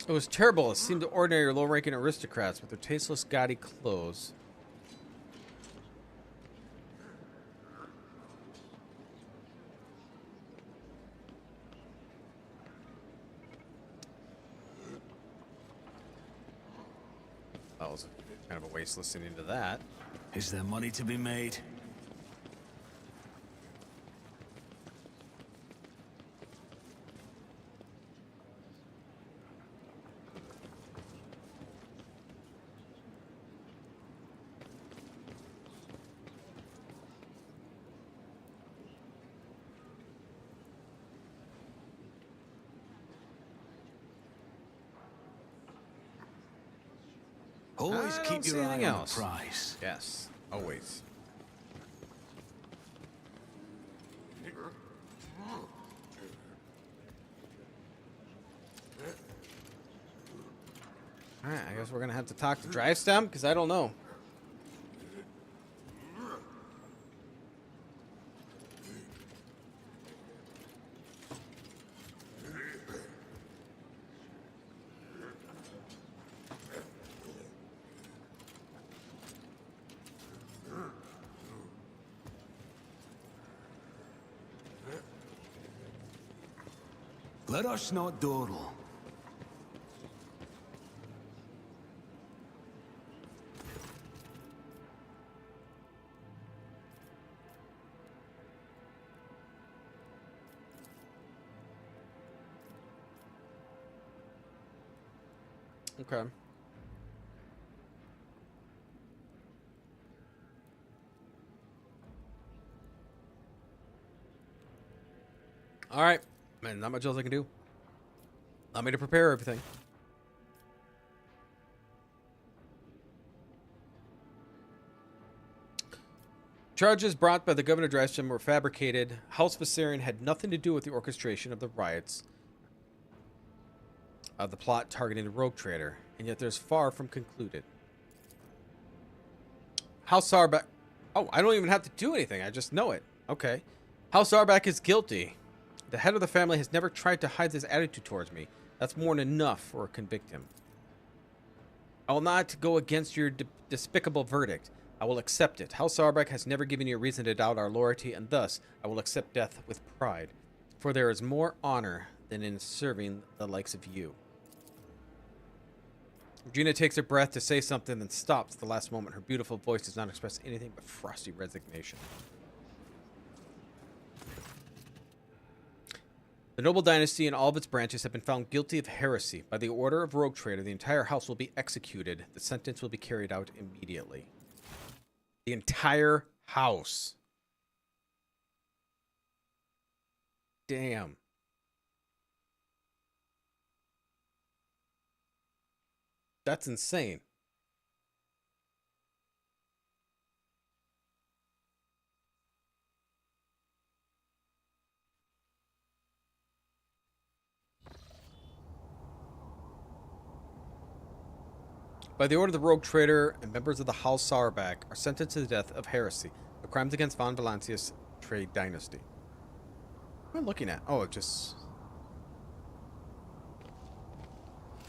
[SPEAKER 1] It was terrible. It seemed to ordinary or low-ranking aristocrats with their tasteless, gaudy clothes. That was kind of a waste listening to that.
[SPEAKER 5] Is there money to be made? Always
[SPEAKER 1] I don't
[SPEAKER 5] keep
[SPEAKER 1] see
[SPEAKER 5] your eye
[SPEAKER 1] anything
[SPEAKER 5] on
[SPEAKER 1] else.
[SPEAKER 5] the prize.
[SPEAKER 1] Yes, always. Alright, I guess we're gonna have to talk to Drivestem, because I don't know.
[SPEAKER 5] Let us not dawdle.
[SPEAKER 1] Okay. Alright. Man, not much else I can do. Allow me to prepare everything. Charges brought by the Governor Drysdale were fabricated. House Viserion had nothing to do with the orchestration of the riots of the plot targeting the rogue trader, and yet there's far from concluded. House Sarback... Oh, I don't even have to do anything. I just know it. Okay. House Sarback is guilty. The head of the family has never tried to hide this attitude towards me. That's more than enough for a convict him. I will not go against your despicable verdict. I will accept it. House Sarback has never given you a reason to doubt our loyalty, and thus I will accept death with pride. For there is more honor than in serving the likes of you. Regina takes her breath to say something, then stops at the last moment. Her beautiful voice does not express anything but frosty resignation. The noble dynasty and all of its branches have been found guilty of heresy. By the order of Rogue Trader, the entire house will be executed. The sentence will be carried out immediately. The entire house. Damn. That's insane. By the order of the Rogue Trader and members of the House Sarback are sentenced to the death of heresy, the crimes against Von Valancius trade dynasty. What am I looking at? Oh, it just...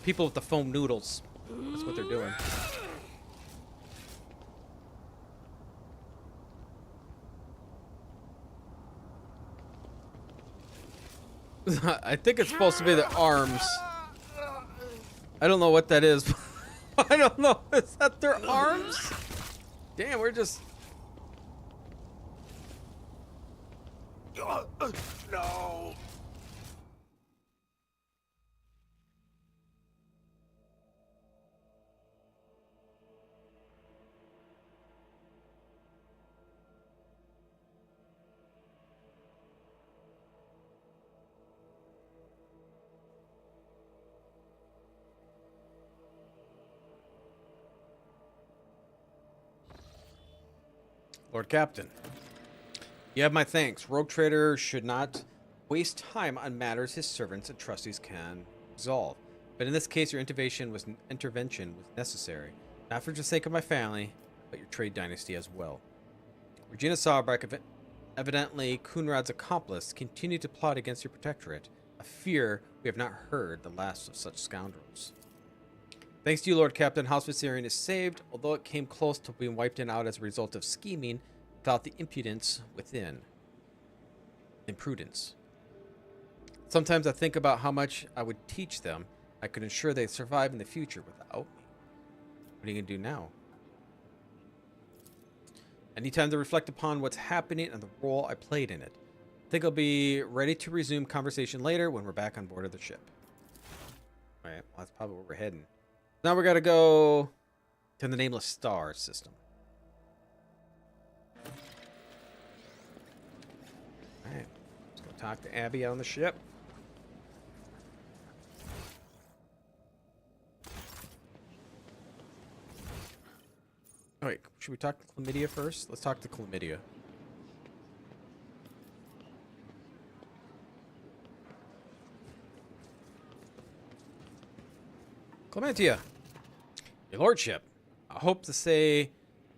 [SPEAKER 1] people with the foam noodles. That's what they're doing. I think it's supposed to be the arms. I don't know what that is. I don't know. Is that their arms? Damn, we're just...
[SPEAKER 8] No!
[SPEAKER 1] Lord Captain, you have my thanks. Rogue Trader should not waste time on matters his servants and trustees can resolve. But in this case, your intervention was necessary, not for the sake of my family, but your trade dynasty as well. Regina Sarback, evidently Kunrad's accomplice, continued to plot against your protectorate. I fear we have not heard the last of such scoundrels. Thanks to you, Lord Captain, House Viserion is saved, although it came close to being wiped out as a result of scheming without the impudence within. Imprudence. Sometimes I think about how much I would teach them. I could ensure they survive in the future without me. What are you going to do now? I need time to reflect upon what's happening and the role I played in it. I think I'll be ready to resume conversation later when we're back on board of the ship. Alright, well, that's probably where we're heading. Now we gotta go to the Nameless Star system. Alright, let's go talk to Abby on the ship. Oh, wait, should we talk to Chlamydia first? Let's talk to Chlamydia. Chlamydia, your lordship, I hope to say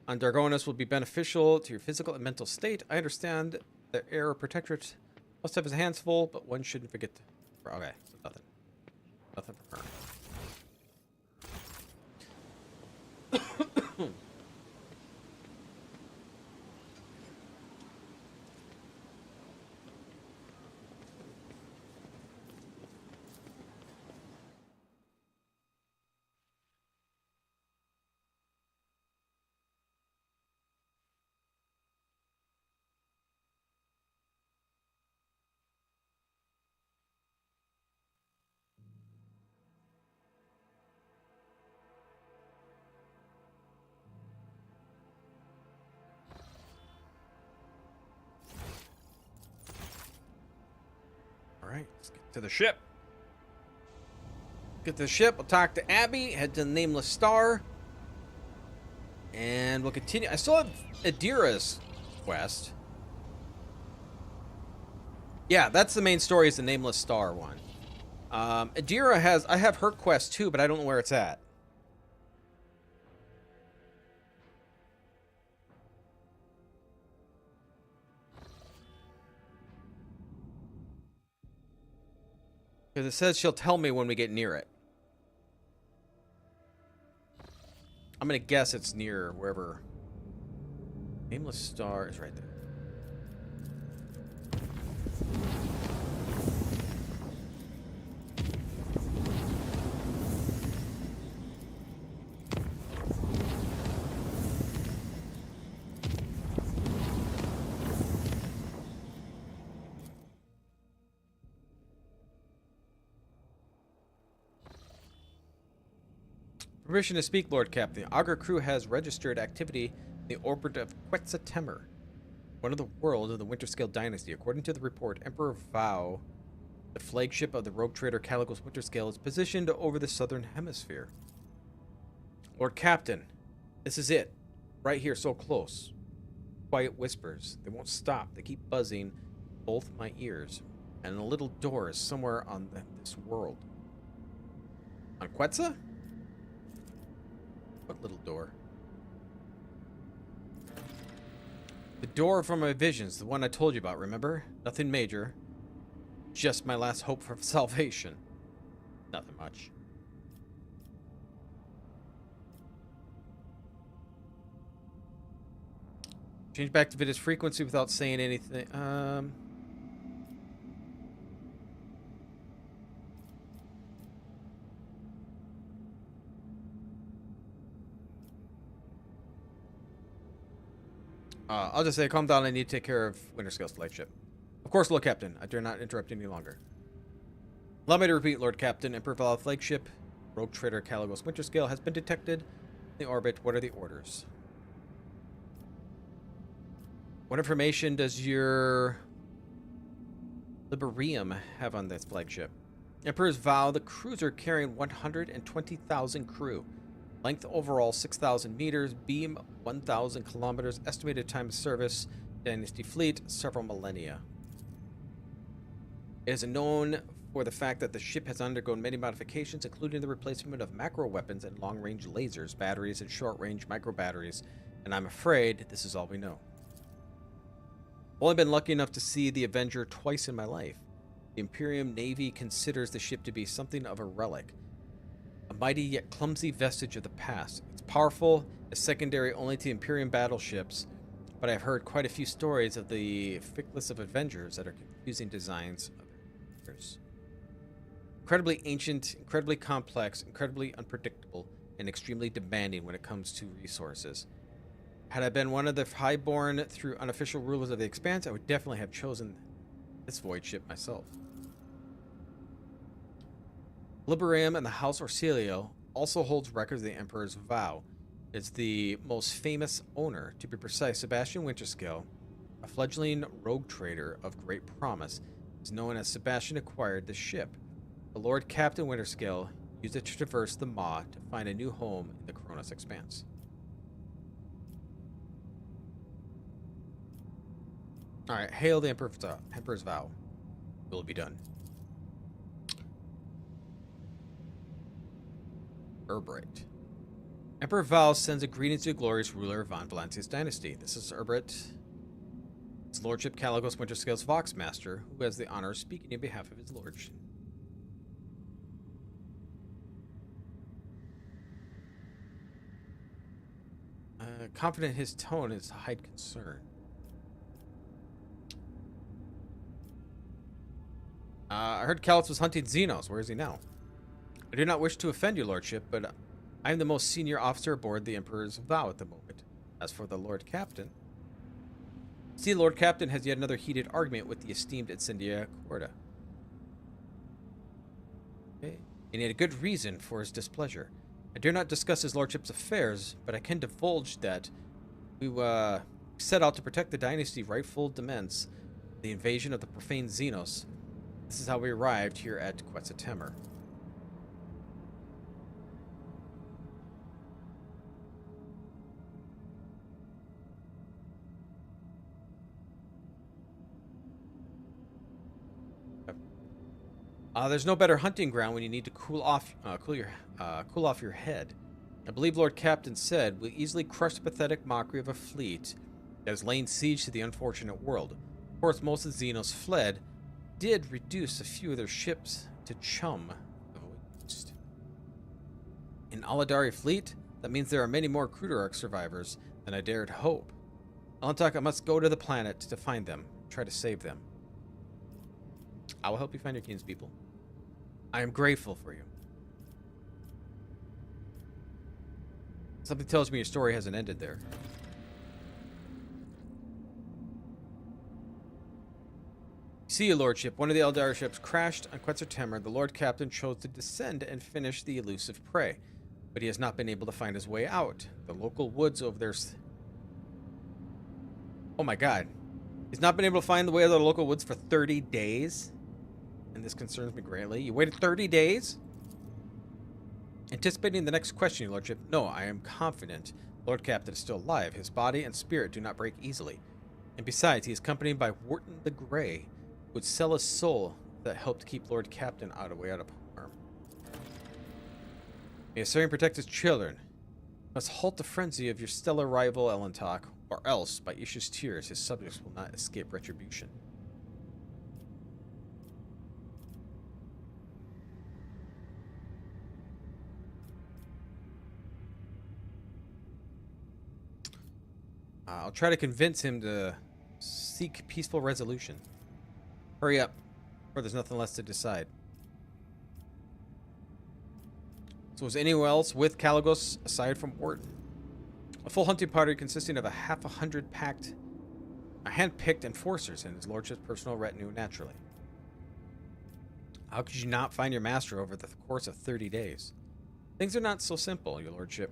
[SPEAKER 1] on Dargonus will be beneficial to your physical and mental state. I understand the Air Protectorate must have his hands full, but one shouldn't forget to... Okay, so nothing. Nothing from her. Alright, let's get to the ship. Get to the ship, we'll talk to Abby, head to the Nameless Star. And we'll continue. I still have Adira's quest. Yeah, that's the main story, is the Nameless Star one. Adira has... I have her quest too, but I don't know where it's at. Because it says she'll tell me when we get near it. I'm going to guess it's near wherever. Nameless Star is right there. Permission to speak, Lord Captain. The Augur crew has registered activity in the orbit of Quetzaltemur, one of the worlds of the Winterscale dynasty. According to the report, Emperor Vow, the flagship of the rogue trader Caligos Winterscale, is positioned over the southern hemisphere. Lord Captain, this is it. Right here, so close. Quiet whispers. They won't stop. They keep buzzing both my ears. And a little door is somewhere on this world. On Quetzal? What little door? The door from my visions, the one I told you about, remember? Nothing major. Just my last hope for salvation. Nothing much. Change back to Vid's frequency without saying anything. I'll just say, calm down, I need to take care of Winterscale's flagship. Of course, Lord Captain. I dare not interrupt any longer. Allow me to repeat, Lord Captain. Emperor Val flagship, rogue trader Caligos Winterscale has been detected in the orbit. What are the orders? What information does your Liberium have on this flagship? Emperor's Vow, the cruiser carrying 120,000 crew. Length overall 6,000 meters, beam 1,000 kilometers, estimated time of service, Dynasty fleet, several millennia. It is known for the fact that the ship has undergone many modifications, including the replacement of macro weapons and long-range lasers, batteries, and short-range micro batteries, and I'm afraid this is all we know. I've only been lucky enough to see the Avenger twice in my life. The Imperium Navy considers the ship to be something of a relic. A mighty yet clumsy vestige of the past. It's powerful, is secondary only to Imperium battleships, but I've heard quite a few stories of the fickless of Avengers that are confusing designs of Avengers. Incredibly ancient, incredibly complex, incredibly unpredictable, and extremely demanding when it comes to resources. Had I been one of the highborn through unofficial rulers of the Expanse, I would definitely have chosen this void ship myself. Liberium and the House Orsilio also holds records of the Emperor's Vow. It's the most famous owner, to be precise. Sebastian Winterscale, a fledgling rogue trader of great promise, is known as Sebastian acquired the ship. The Lord Captain Winterscale used it to traverse the Maw to find a new home in the Cronus Expanse. Alright, hail the Emperor's Vow. It will be done. Urbrit. Emperor Val sends a greeting to the glorious ruler of Von Valancius dynasty. This is Urbrit, his lordship Caligos Winterscale's Voxmaster, who has the honor of speaking in behalf of his lordship. Confident in his tone is to hide concern. I heard Caligos was hunting xenos. Where is he now? I do not wish to offend your lordship, but I am the most senior officer aboard the Emperor's Vow at the moment. As for the Lord Captain... See, Lord Captain has yet another heated argument with the esteemed Incendia Corda. Okay. And he had a good reason for his displeasure. I dare not discuss his lordship's affairs, but I can divulge that we set out to protect the dynasty rightful demands the invasion of the profane xenos. This is how we arrived here at Quetzaltemur. There's no better hunting ground when you need to cool off your head. I believe Lord Captain said we'll easily crush the pathetic mockery of a fleet that has lain siege to the unfortunate world. Of course, most of the Xenos fled, did reduce a few of their ships to chum. An Aladari fleet? That means there are many more Cruder Arc survivors than I dared hope. Alantak, I must go to the planet to find them, try to save them. I will help you find your kinspeople. I am grateful for you. Something tells me your story hasn't ended there. See, your lordship, one of the Eldar ships crashed on Quetzaltemur. The Lord Captain chose to descend and finish the elusive prey, but he has not been able to find his way out. The local woods over there... Oh my god. He's not been able to find the way out of the local woods for 30 days? And this concerns me greatly. You waited 30 days? Anticipating the next question, your lordship. No, I am confident Lord Captain is still alive. His body and spirit do not break easily. And besides, he is accompanied by Wharton the Grey, who would sell his soul that helped keep Lord Captain out of harm. May Assyrian protect his children. Must halt the frenzy of your stellar rival Elantok, or else, by Isha's tears, his subjects will not escape retribution. I'll try to convince him to seek peaceful resolution. Hurry up, or there's nothing less to decide. So was anyone else with Caligos aside from Wharton? A full hunting party consisting of a hand-picked enforcers and his lordship's personal retinue, naturally. How could you not find your master over the course of 30 days? Things are not so simple, your lordship.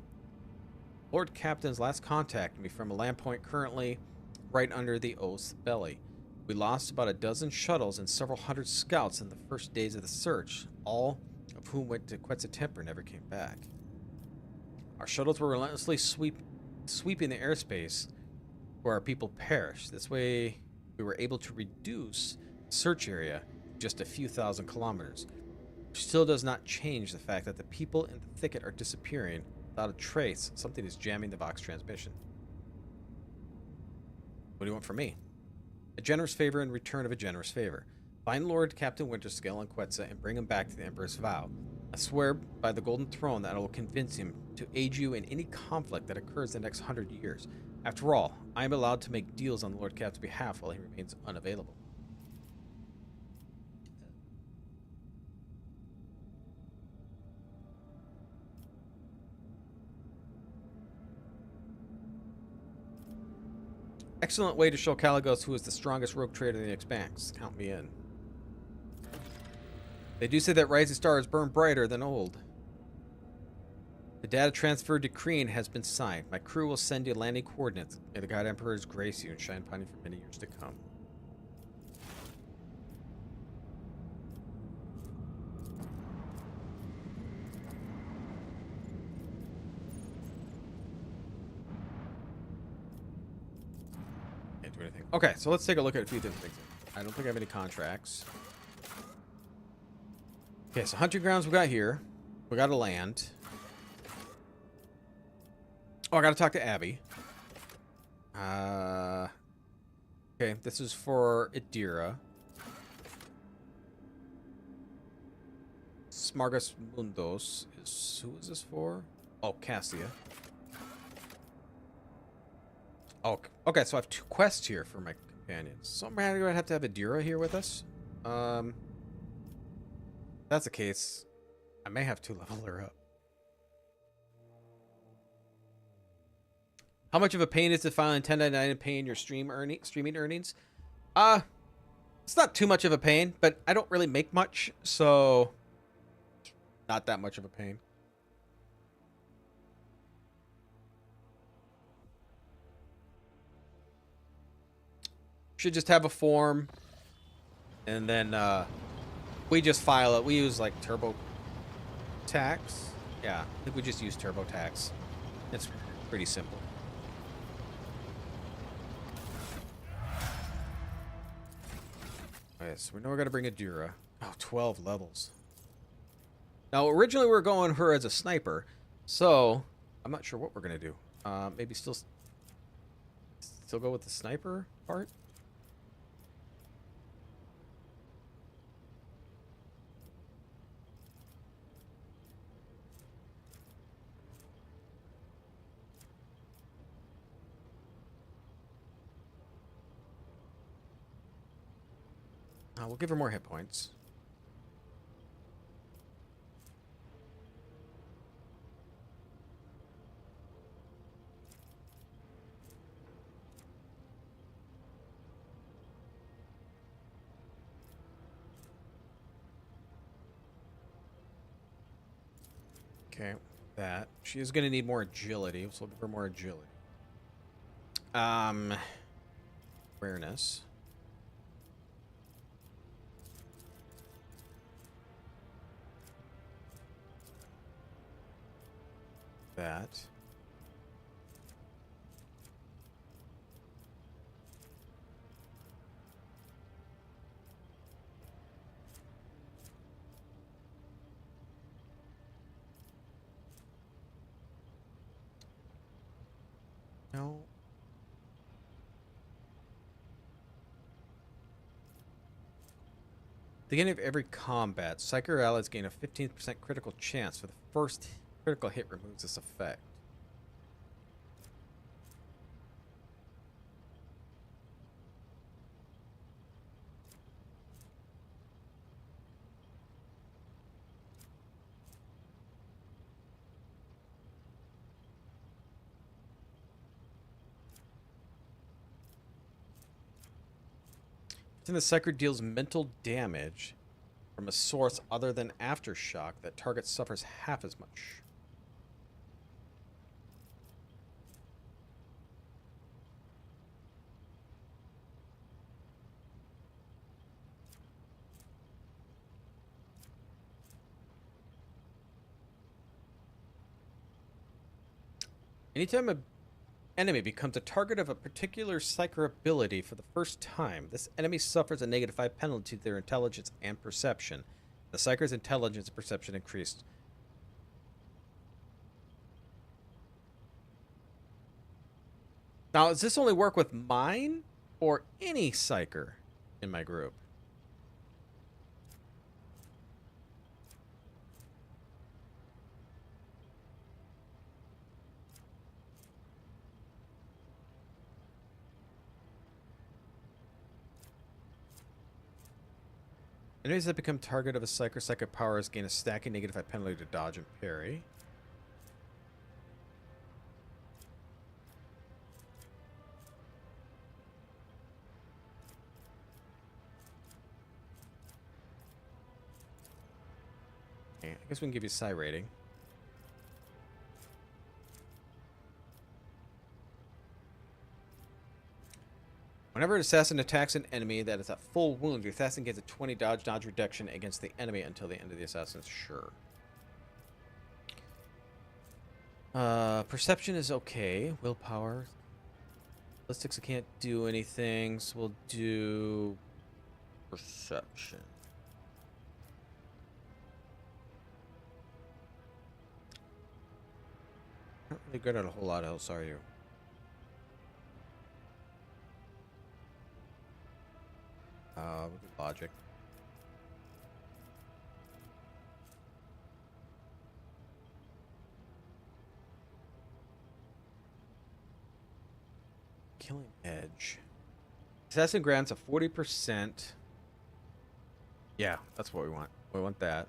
[SPEAKER 1] Lord Captain's last contact me from a land point currently right under the Oath's belly. We lost about a dozen shuttles and several hundred scouts in the first days of the search, all of whom went to Quetzaltemur and never came back. Our shuttles were relentlessly sweeping the airspace where our people perished. This way, we were able to reduce the search area to just a few thousand kilometers, which still does not change the fact that the people in the thicket are disappearing without a trace. Something is jamming the Vox transmission. What do you want from me? A generous favor in return of a generous favor. Find Lord Captain Winterscale and Quetzal and bring him back to the Emperor's Vow. I swear by the Golden Throne that I will convince him to aid you in any conflict that occurs the next 100 years. After all, I am allowed to make deals on the Lord Captain's behalf while he remains unavailable. Excellent way to show Caligos who is the strongest rogue trader in the Expanse. Count me in. They do say that rising stars burn brighter than old. The data transfer decree has been signed. My crew will send you landing coordinates. May the God Emperors grace you and shine upon you for many years to come. Can't do anything. Okay, so let's take a look at a few different things. I don't think I have any contracts. Okay, so hunting grounds we got here. We got to land. Oh, I got to talk to Abby. Okay, this is for Idira. Smargus Mundos is... Who is this for? Oh, Cassia. Oh, okay, so I have 2 quests here for my companions. So I'm going to have Idira here with us. If that's the case, I may have to level her up. How much of a pain is it filing 10.99 and paying your streaming earnings? It's not too much of a pain, but I don't really make much, so not that much of a pain. Should just have a form, and then we just file it. We use like TurboTax. Yeah, I think we just use TurboTax. It's pretty simple. Okay, so we know we're going to bring Idira. Oh, 12 levels. Now, originally we were going her as a sniper, so I'm not sure what we're going to do. Maybe still go with the sniper part? We'll give her more hit points. Okay, that. She is going to need more agility, so we'll give her more agility. Awareness. That. No. At the beginning of every combat, Psyker allies gain a 15% critical chance for the first critical hit removes this effect. Then the Psyker deals mental damage from a source other than aftershock. That target suffers half as much. Anytime an enemy becomes a target of a particular Psyker ability for the first time, this enemy suffers a -5 penalty to their intelligence and perception. The Psyker's intelligence and perception increased. Now, does this only work with mine or any Psyker in my group? Enemies that become target of a Psyker powers gain a stacking -5 penalty to dodge and parry. I guess we can give you Psi rating. Whenever an assassin attacks an enemy that is at full wound, the assassin gets a 20 dodge reduction against the enemy until the end of the assassin's sure. Perception is okay. Willpower. Ballistics, I can't do anything, so we'll do perception. Not really good at a whole lot else, are you? We'll do logic. Killing edge. Assassin grants a 40%. Yeah, that's what we want. We want that.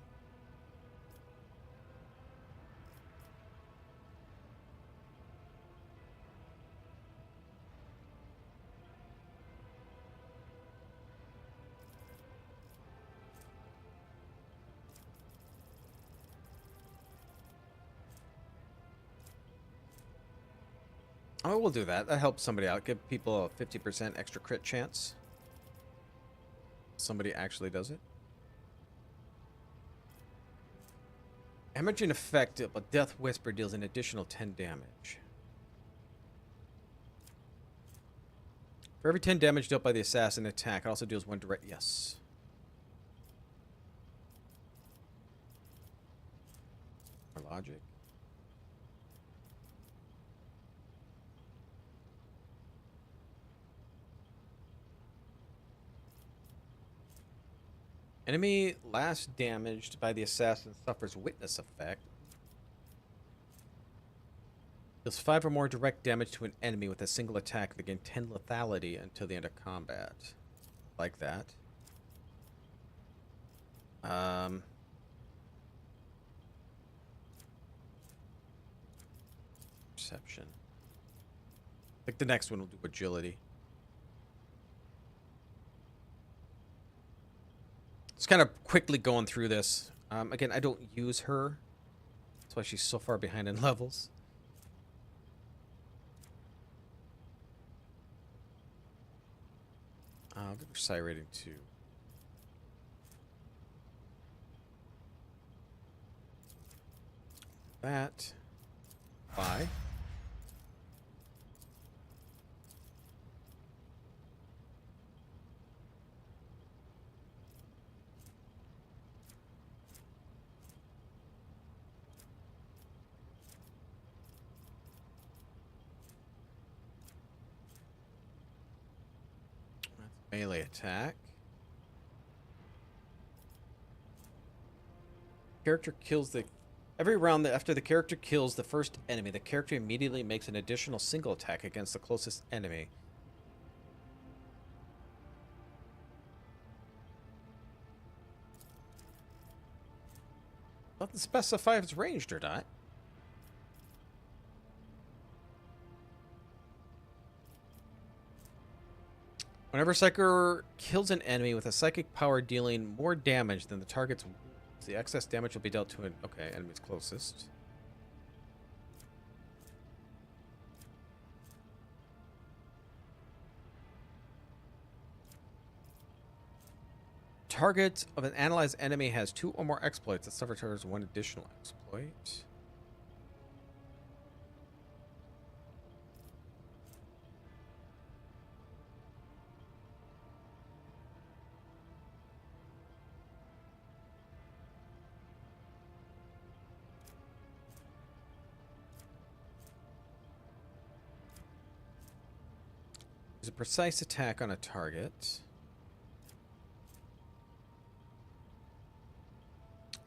[SPEAKER 1] Oh, we'll do that. That helps somebody out. Give people a 50% extra crit chance. Somebody actually does it. Hemorrhaging effect, but Death Whisper deals an additional 10 damage. For every 10 damage dealt by the assassin attack, it also deals 1 direct. Yes. More logic. Enemy last damaged by the assassin suffers witness effect. Deals 5 or more direct damage to an enemy with a single attack. They gain 10 lethality until the end of combat. Like that. Perception. I think the next one will do agility. Just kind of quickly going through this. Again, I don't use her. That's why she's so far behind in levels. I'll give her Psi rating 2. That. Phi. Melee attack. Character kills the... Every round after the character kills the first enemy, the character immediately makes an additional single attack against the closest enemy. Doesn't specify if it's ranged or not. Whenever Psyker kills an enemy with a psychic power dealing more damage than the target's wounds, the excess damage will be dealt to an enemy's closest. Target of an analyzed enemy has 2 or more exploits that suffer targets 1 additional exploit. A precise attack on a target.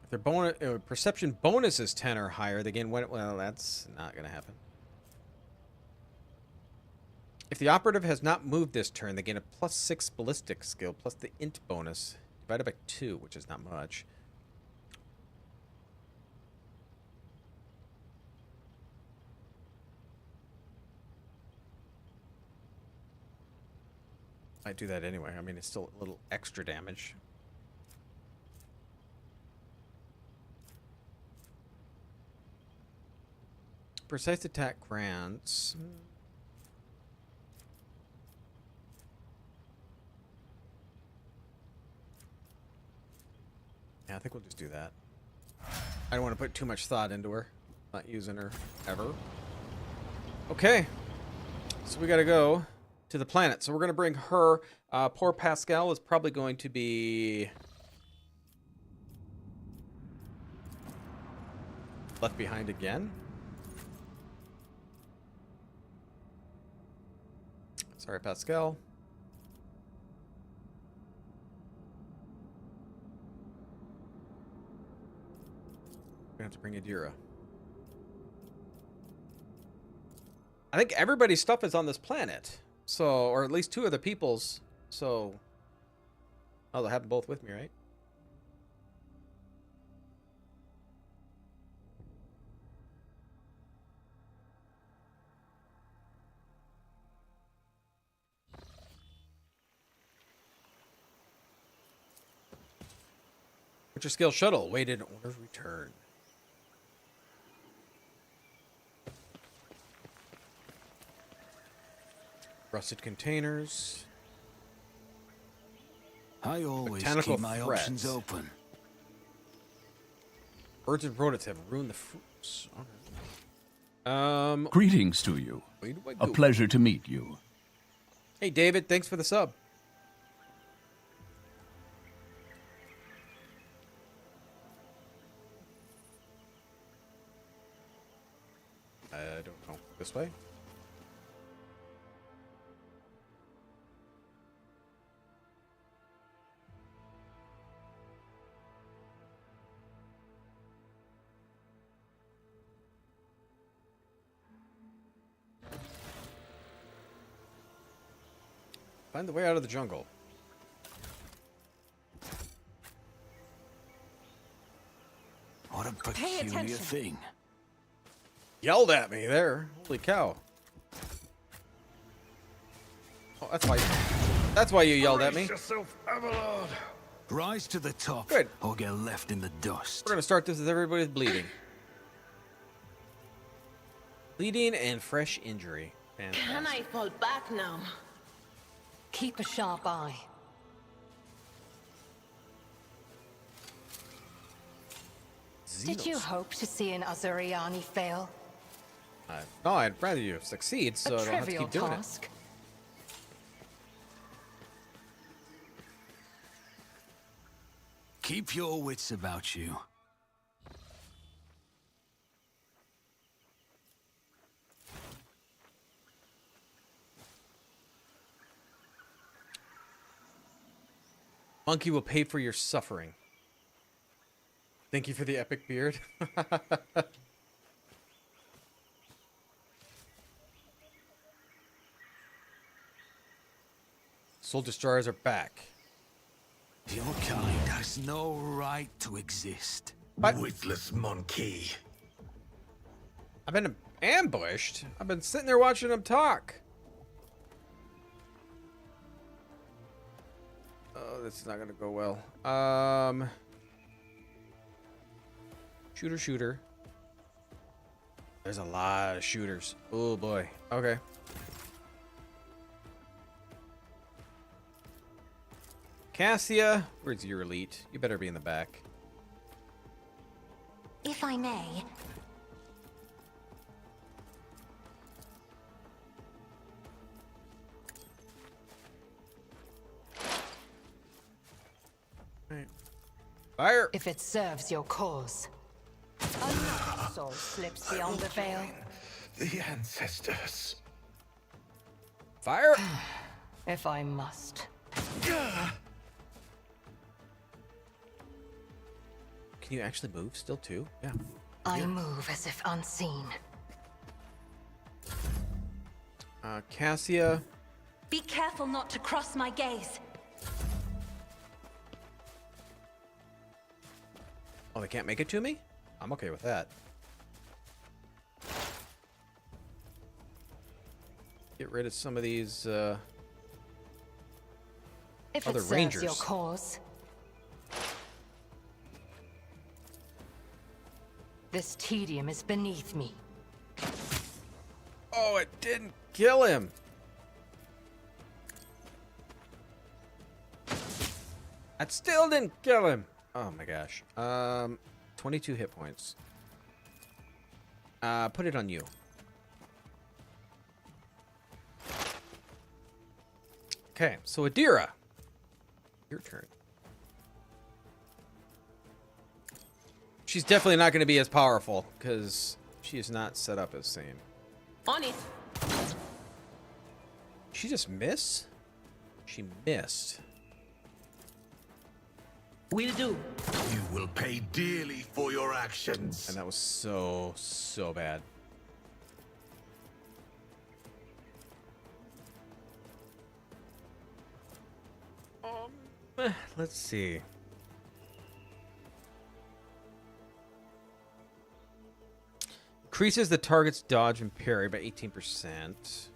[SPEAKER 1] If their perception bonus is 10 or higher, they gain 1. Well, that's not going to happen. If the operative has not moved this turn, they gain a +6 ballistic skill plus the int bonus divided by 2, which is not much. Might do that anyway. I mean, it's still a little extra damage. precise attack grants. Yeah, I think we'll just do that. I don't want to put too much thought into her. Not using her ever. Okay. So we gotta go to the planet. So we're gonna bring her. Poor Pascal is probably going to be left behind again. Sorry, Pascal. We're gonna have to bring Adira. I think everybody's stuff is on this planet. So, or at least two of the people's. So, I'll have them both with me, right? What's your skill shuttle? Waited owner's return. Rusted containers.
[SPEAKER 5] I always
[SPEAKER 1] Botanical
[SPEAKER 5] keep my
[SPEAKER 1] threats.
[SPEAKER 5] options open.
[SPEAKER 1] Birds and rodents have ruined the fruits. Okay.
[SPEAKER 2] Greetings to you.
[SPEAKER 1] Where do I
[SPEAKER 2] A
[SPEAKER 1] go?
[SPEAKER 2] pleasure to meet you.
[SPEAKER 1] Hey, David, thanks for the sub. I don't know. This way? Find the way out of the jungle.
[SPEAKER 5] What a peculiar
[SPEAKER 4] attention.
[SPEAKER 5] thing.
[SPEAKER 1] Yelled at me there. Holy cow. Oh, that's why you yelled at me.
[SPEAKER 8] yourself, Avalon.
[SPEAKER 5] Rise to the top,
[SPEAKER 1] Good.
[SPEAKER 5] or get left in the dust.
[SPEAKER 1] We're gonna start this with everybody's bleeding. Bleeding and fresh injury. Fantastic.
[SPEAKER 4] Can I fall back now?
[SPEAKER 6] Keep a sharp eye. Did you
[SPEAKER 1] Xenos.
[SPEAKER 6] hope to see an Azuriani fail?
[SPEAKER 1] No, I'd rather you succeed, so
[SPEAKER 6] A
[SPEAKER 1] I don't have to
[SPEAKER 6] trivial
[SPEAKER 1] keep doing it.
[SPEAKER 6] task.
[SPEAKER 5] Keep your wits about you.
[SPEAKER 1] Monkey will pay for your suffering. Thank you for the epic beard. Soul destroyers are back.
[SPEAKER 5] Your kind has no right to exist.
[SPEAKER 1] What?
[SPEAKER 8] Witless monkey.
[SPEAKER 1] I've been ambushed. I've been sitting there watching them talk. Oh, this is not gonna go well. Shooter. There's a lot of shooters. Oh boy. Okay. Cassia, where's your elite? You better be in the back.
[SPEAKER 10] If I may,
[SPEAKER 1] Right. Fire!
[SPEAKER 6] If it serves your cause. Another soul slips beyond the veil.
[SPEAKER 8] The ancestors.
[SPEAKER 1] Fire!
[SPEAKER 6] If I must.
[SPEAKER 1] Can you actually move still too? Yeah.
[SPEAKER 6] I move as if unseen.
[SPEAKER 1] Cassia.
[SPEAKER 10] be careful not to cross my gaze.
[SPEAKER 1] Oh, they can't make it to me? I'm okay with that. Get rid of some of these,
[SPEAKER 6] If
[SPEAKER 1] Other
[SPEAKER 6] it serves
[SPEAKER 1] rangers.
[SPEAKER 6] your cause. This tedium is beneath me.
[SPEAKER 1] Oh, it didn't kill him. That still didn't kill him. Oh my gosh. 22 hit points. Put it on you. Okay, so Adira. Your turn. She's definitely not going to be as powerful because she is not set up as same.
[SPEAKER 4] On it.
[SPEAKER 1] She just miss? She missed.
[SPEAKER 4] Will do.
[SPEAKER 8] You will pay dearly for your actions.
[SPEAKER 1] And that was so bad. Let's see. Increases the target's dodge and parry by 18%.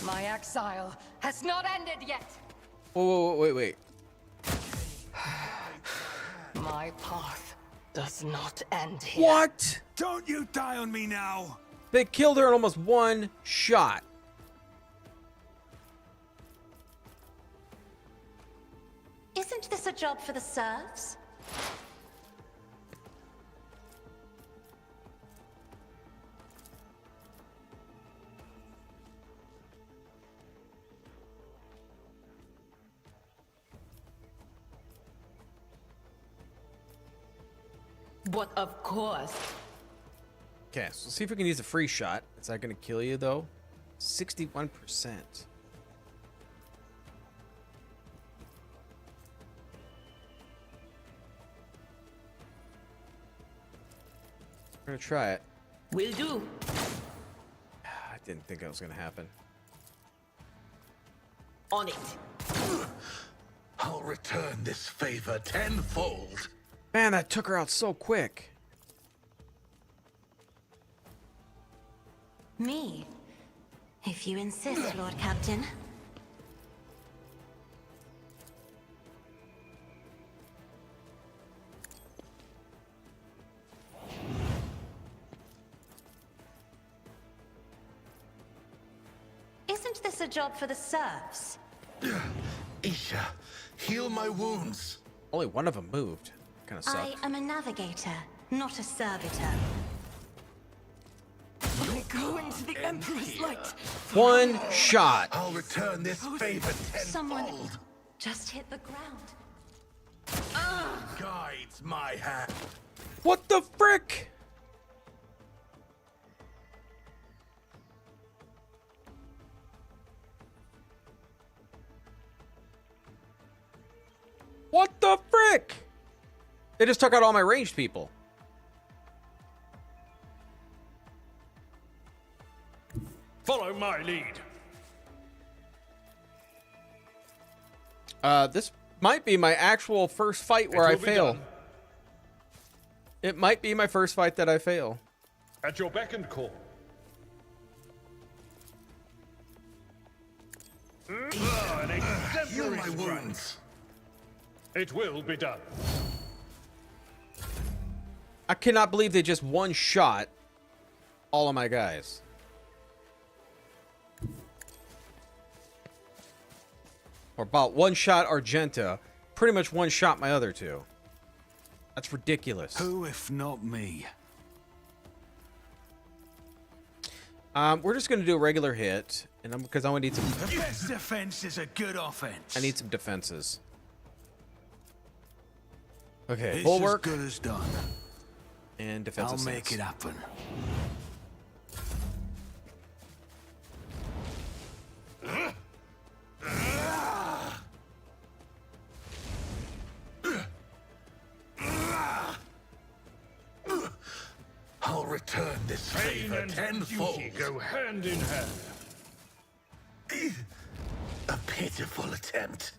[SPEAKER 6] My exile has not ended yet.
[SPEAKER 1] Whoa, wait.
[SPEAKER 6] My path does not end here.
[SPEAKER 1] What?
[SPEAKER 5] Don't you die on me now!
[SPEAKER 1] They killed her in almost one shot.
[SPEAKER 10] Isn't this a job for the serfs?
[SPEAKER 4] But of course.
[SPEAKER 1] Okay, so let's see if we can use a free shot. Is that going to kill you, though? 61%. We're going to try it.
[SPEAKER 4] Will do.
[SPEAKER 1] I didn't think that was going to happen.
[SPEAKER 4] On it.
[SPEAKER 8] I'll return this favor tenfold.
[SPEAKER 1] Man, that took her out so quick.
[SPEAKER 10] Me? If you insist, Lord Captain. Isn't this a job for the serfs?
[SPEAKER 8] Isha, heal my wounds.
[SPEAKER 1] Only one of them moved. Kind of
[SPEAKER 10] I
[SPEAKER 1] sucked.
[SPEAKER 10] am a navigator, not a servitor.
[SPEAKER 4] I go into the Emperor's light.
[SPEAKER 1] One shot.
[SPEAKER 8] I'll return this favor
[SPEAKER 10] Someone
[SPEAKER 8] tenfold.
[SPEAKER 10] just hit the ground.
[SPEAKER 8] Guides my hand.
[SPEAKER 1] What the frick? What the frick? They just took out all my ranged people.
[SPEAKER 7] Follow my lead.
[SPEAKER 1] This might be my actual first fight where I fail. It might be my first fight that I fail.
[SPEAKER 7] At your beck and call. An
[SPEAKER 8] Heal
[SPEAKER 7] exemplary
[SPEAKER 8] my
[SPEAKER 7] strike.
[SPEAKER 8] wounds.
[SPEAKER 7] It will be done.
[SPEAKER 1] I cannot believe they just one shot all of my guys. Or about one shot Argenta, pretty much one shot my other two. That's ridiculous.
[SPEAKER 5] Who if not me?
[SPEAKER 1] We're just gonna do a regular hit, and because I'm gonna need some.
[SPEAKER 5] The best defense is a good offense.
[SPEAKER 1] I need some defenses. Okay,
[SPEAKER 5] It's
[SPEAKER 1] bulwark
[SPEAKER 5] as good as done.
[SPEAKER 1] and defensive
[SPEAKER 5] I'll make
[SPEAKER 1] stance.
[SPEAKER 5] it happen.
[SPEAKER 8] return this
[SPEAKER 7] Pain
[SPEAKER 8] favor
[SPEAKER 7] and
[SPEAKER 8] tenfold.
[SPEAKER 7] duty go hand in hand.
[SPEAKER 8] A pitiful attempt.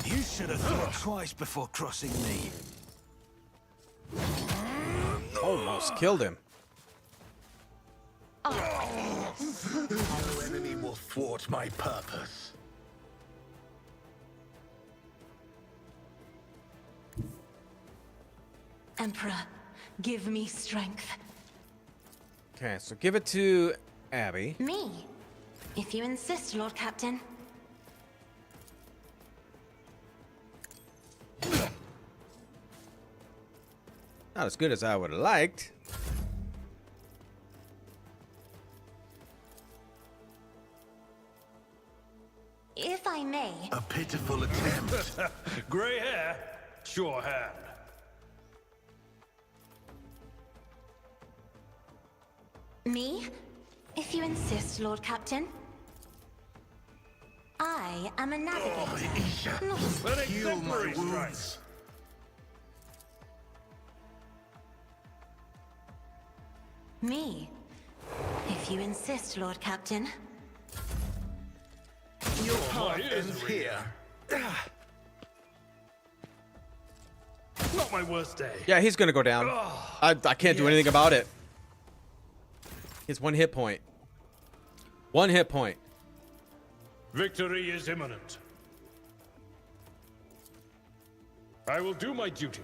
[SPEAKER 5] You should have thought twice before crossing me.
[SPEAKER 1] Almost killed him.
[SPEAKER 8] No enemy will thwart my purpose.
[SPEAKER 10] Emperor, give me strength.
[SPEAKER 1] Okay, so give it to Abby.
[SPEAKER 10] Me? If you insist, Lord Captain.
[SPEAKER 1] Not as good as I would have liked.
[SPEAKER 10] If I may.
[SPEAKER 8] A pitiful attempt.
[SPEAKER 7] Grey hair, sure hand.
[SPEAKER 10] Me? If you insist, Lord Captain. I am a navigator.
[SPEAKER 8] Isha,
[SPEAKER 10] Not a
[SPEAKER 7] An
[SPEAKER 8] heal my
[SPEAKER 7] exemplary strike.
[SPEAKER 8] wounds.
[SPEAKER 10] me. If you insist, Lord Captain.
[SPEAKER 8] Your
[SPEAKER 7] my
[SPEAKER 8] path
[SPEAKER 7] ears
[SPEAKER 8] ends
[SPEAKER 7] are
[SPEAKER 8] here.
[SPEAKER 7] Not my worst day.
[SPEAKER 1] Yeah, he's gonna go down. I can't do anything about it. It's 1 hit point. 1 hit point.
[SPEAKER 7] Victory is imminent. I will do my duty.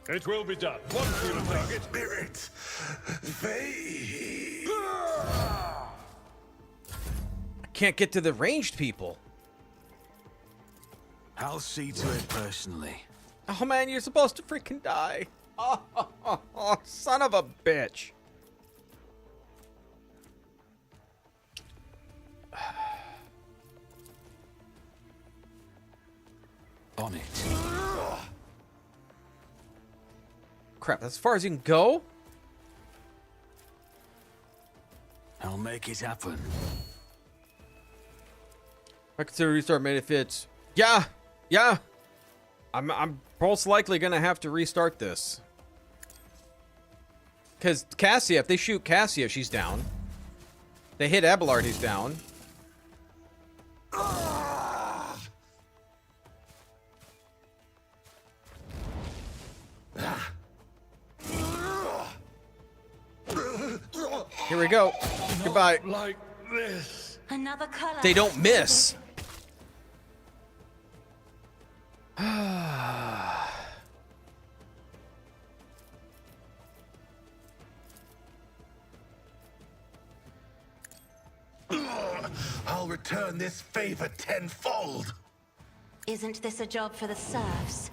[SPEAKER 7] It will be done. One field of target.
[SPEAKER 8] Spirit, fade.
[SPEAKER 1] I can't get to the ranged people.
[SPEAKER 5] I'll see to it personally.
[SPEAKER 1] Oh man, you're supposed to freaking die. Oh, son of a bitch.
[SPEAKER 5] On it.
[SPEAKER 1] Crap, that's as far as you can go?
[SPEAKER 5] I'll make it happen.
[SPEAKER 1] I consider restart made if it's... Yeah! I'm most likely gonna have to restart this. Because Cassia, if they shoot Cassia, she's down. They hit Abelard, he's down. Here we go. Goodbye.
[SPEAKER 7] Like this.
[SPEAKER 10] Another color.
[SPEAKER 1] They don't miss.
[SPEAKER 8] I'll return this favor tenfold.
[SPEAKER 10] Isn't this a job for the serfs?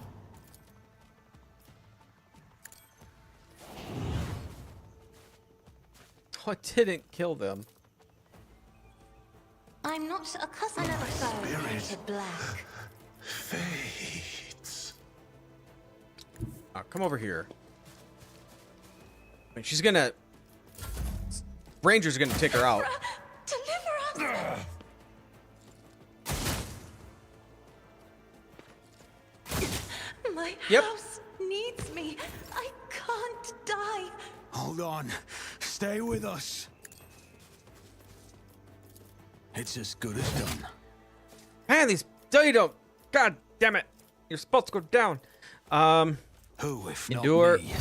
[SPEAKER 1] Oh, I didn't kill them.
[SPEAKER 10] I'm not accustomed to foe painted black.
[SPEAKER 8] Fades.
[SPEAKER 1] Come over here. I mean, she's gonna... Ranger's gonna take her out.
[SPEAKER 10] Deliver us! My
[SPEAKER 1] Yep.
[SPEAKER 10] house needs me. I can't die.
[SPEAKER 5] Hold on. Stay with us. It's as good as done.
[SPEAKER 1] Man, these don't. God damn it! You're supposed to go down.
[SPEAKER 5] Who, if
[SPEAKER 1] Endure.
[SPEAKER 5] not me?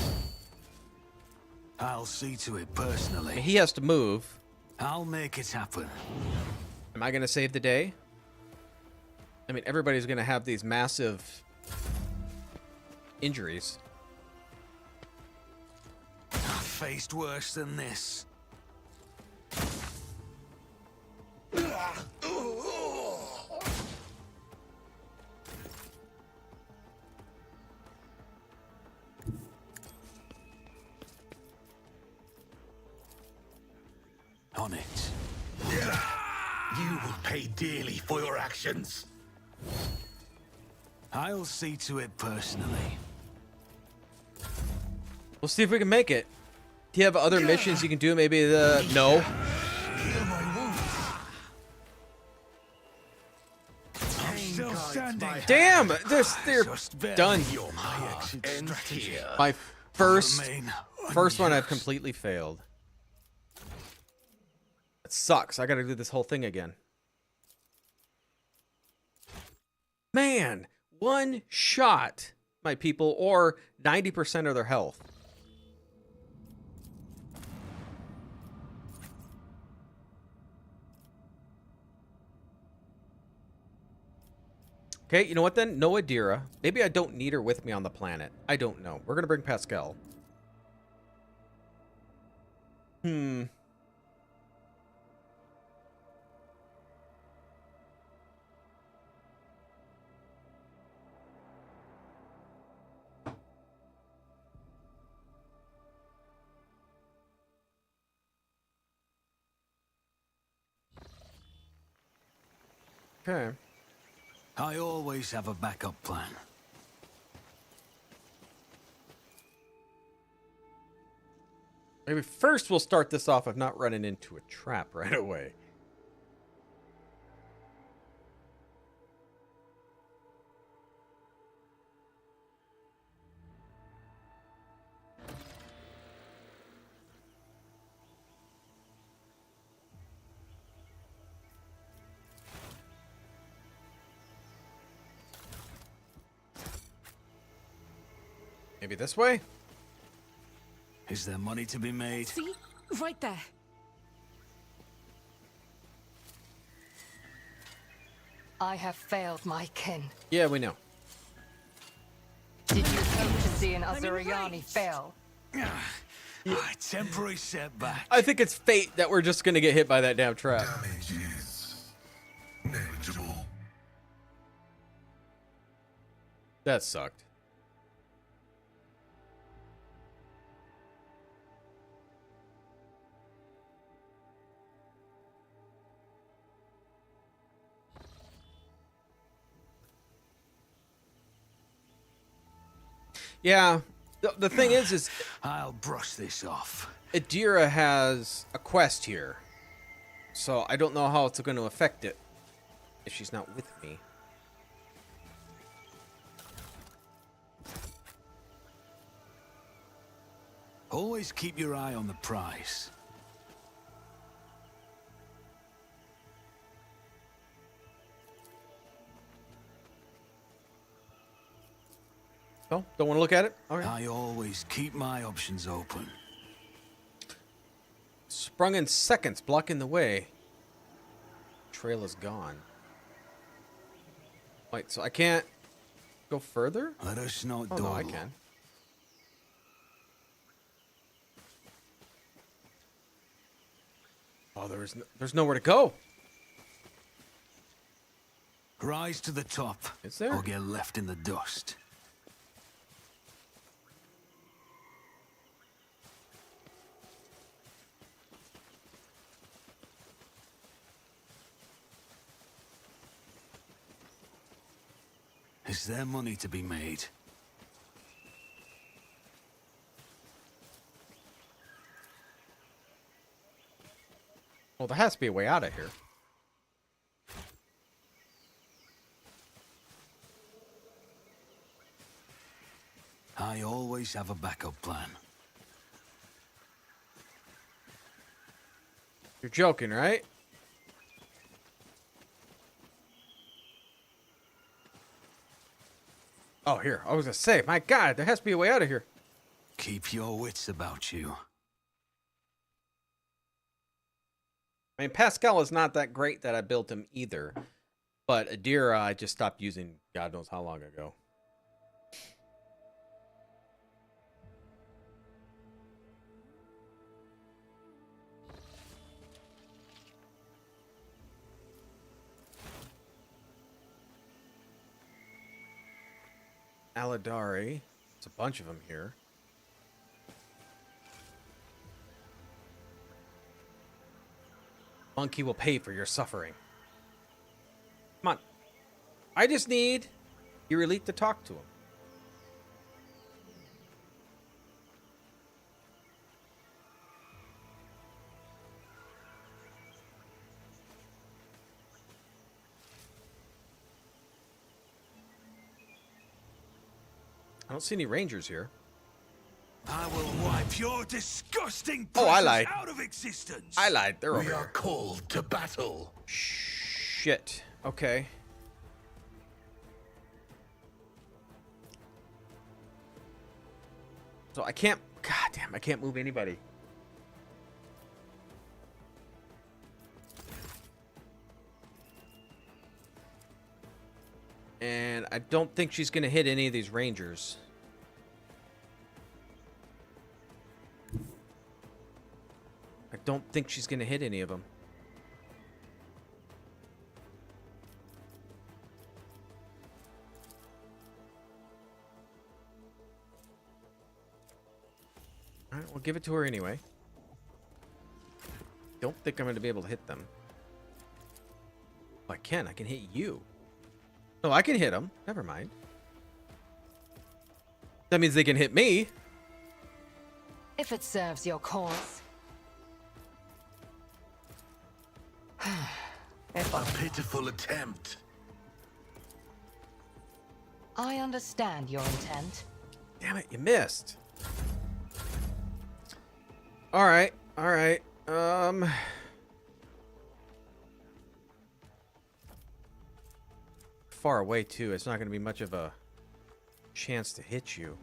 [SPEAKER 5] I'll see to it personally.
[SPEAKER 1] He has to move.
[SPEAKER 5] I'll make it happen.
[SPEAKER 1] Am I gonna save the day? I mean, everybody's gonna have these massive injuries.
[SPEAKER 5] I've faced worse than this. On it.
[SPEAKER 8] You will pay dearly for your actions.
[SPEAKER 5] I'll see to it personally.
[SPEAKER 1] We'll see if we can make it. Do you have other missions you can do? Maybe the... No.
[SPEAKER 8] Heal my wounds. I'll
[SPEAKER 5] still standing.
[SPEAKER 1] Damn, they're done.
[SPEAKER 8] End here.
[SPEAKER 1] My first
[SPEAKER 5] Remain
[SPEAKER 1] one I've completely failed. It sucks. I gotta do this whole thing again. Man, one shot, my people, or 90% of their health. Okay, you know what then? No Adira. Maybe I don't need her with me on the planet. I don't know. We're gonna bring Pascal. Okay.
[SPEAKER 5] I always have a backup plan.
[SPEAKER 1] Maybe first we'll start this off of not running into a trap right away. Maybe this way?
[SPEAKER 5] Is there money to be made?
[SPEAKER 4] See? Right there.
[SPEAKER 6] I have failed my kin.
[SPEAKER 1] Yeah, we know.
[SPEAKER 6] Did you hope to see an Azuriani fail?
[SPEAKER 5] Temporary setback.
[SPEAKER 1] I think it's fate that we're just gonna get hit by that damn trap.
[SPEAKER 9] Damage is negligible.
[SPEAKER 1] That sucked. Yeah, the thing is
[SPEAKER 5] I'll brush this off.
[SPEAKER 1] Adira has a quest here, so I don't know how it's going to affect it if she's not with me.
[SPEAKER 5] Always keep your eye on the prize.
[SPEAKER 1] Oh, don't want to look at it? All right.
[SPEAKER 5] I always keep my options open.
[SPEAKER 1] Sprung in seconds, blocking the way. Trail is gone. Wait, so I can't go further?
[SPEAKER 5] Let us not
[SPEAKER 1] Oh, no, I
[SPEAKER 5] dawdle.
[SPEAKER 1] can. Oh, there's nowhere to go.
[SPEAKER 5] Rise to the top.
[SPEAKER 1] Is there?
[SPEAKER 5] Or get left in the dust. Is there money to be made?
[SPEAKER 1] Well, there has to be a way out of here.
[SPEAKER 5] I always have a backup plan.
[SPEAKER 1] You're joking, right? Oh, here. I was gonna say, my God, there has to be a way out of here.
[SPEAKER 5] Keep your wits about you.
[SPEAKER 1] I mean, Pascal is not that great that I built him either. But Adira, I just stopped using God knows how long ago. Aladari. There's a bunch of them here. Monkey will pay for your suffering. Come on. I just need your elite to talk to him. don't see any rangers here.
[SPEAKER 5] I will wipe your disgusting
[SPEAKER 1] Oh, I
[SPEAKER 5] presence
[SPEAKER 1] lied.
[SPEAKER 5] out of existence.
[SPEAKER 1] I lied. They're over
[SPEAKER 8] We are
[SPEAKER 1] here.
[SPEAKER 8] called to battle.
[SPEAKER 1] Shit. Okay. So I can't. God damn! I can't move anybody. And I don't think she's gonna hit any of these rangers. I don't think she's gonna hit any of them. Alright, we'll give it to her anyway. Don't think I'm going to be able to hit them. Oh, I can hit you. No, I can hit them. Never mind. That means they can hit me.
[SPEAKER 6] If it serves your cause. If
[SPEAKER 8] A pitiful attempt.
[SPEAKER 6] I understand your intent.
[SPEAKER 1] Damn it, you missed. Alright, alright. Far away too. It's not going to be much of a chance to hit you.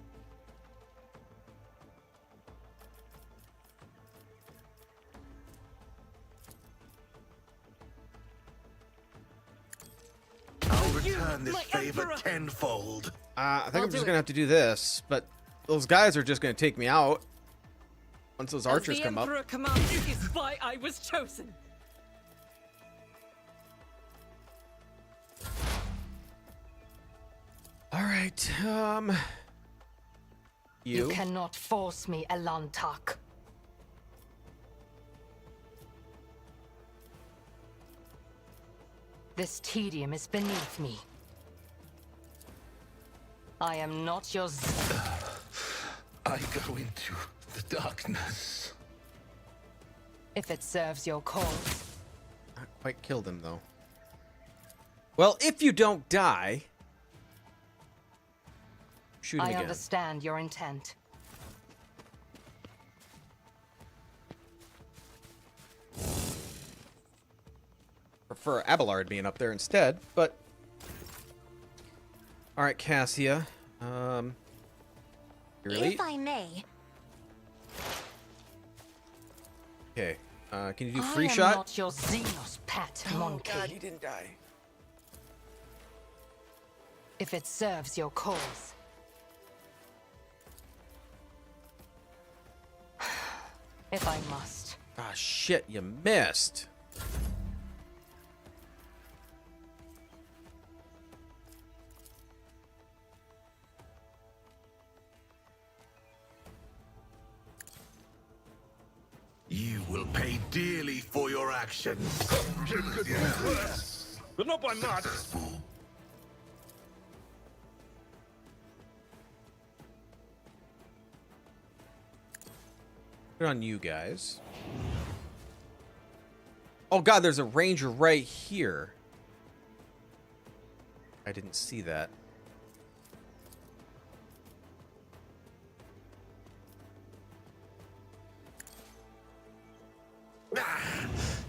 [SPEAKER 8] I'll return this
[SPEAKER 4] my
[SPEAKER 8] favor
[SPEAKER 4] emperor.
[SPEAKER 8] tenfold.
[SPEAKER 1] I think I'm just going to have to do this, but those guys are just going to take me out once those archers come up.
[SPEAKER 4] As the Emperor commands is why I was chosen.
[SPEAKER 1] All right,
[SPEAKER 6] You cannot force me, Elantak. This tedium is beneath me. I am not your
[SPEAKER 8] I go into the darkness.
[SPEAKER 6] if it serves your cause.
[SPEAKER 1] Not quite killed him though. Well, if you don't die, shoot him
[SPEAKER 6] I
[SPEAKER 1] again.
[SPEAKER 6] understand your intent.
[SPEAKER 1] Prefer Abelard being up there instead, but all right, Cassia. Really?
[SPEAKER 10] If I may,
[SPEAKER 1] Okay. Can you do
[SPEAKER 6] I
[SPEAKER 1] free
[SPEAKER 6] am
[SPEAKER 1] shot?
[SPEAKER 6] not your xenos pet,
[SPEAKER 1] Oh
[SPEAKER 6] monkey.
[SPEAKER 1] God, he didn't die.
[SPEAKER 6] If it serves your cause. If I must.
[SPEAKER 1] Ah, shit! You missed.
[SPEAKER 8] You will pay dearly for your actions.
[SPEAKER 7] But not by much.
[SPEAKER 1] Good on you guys. Oh God, there's a ranger right here. I didn't see that.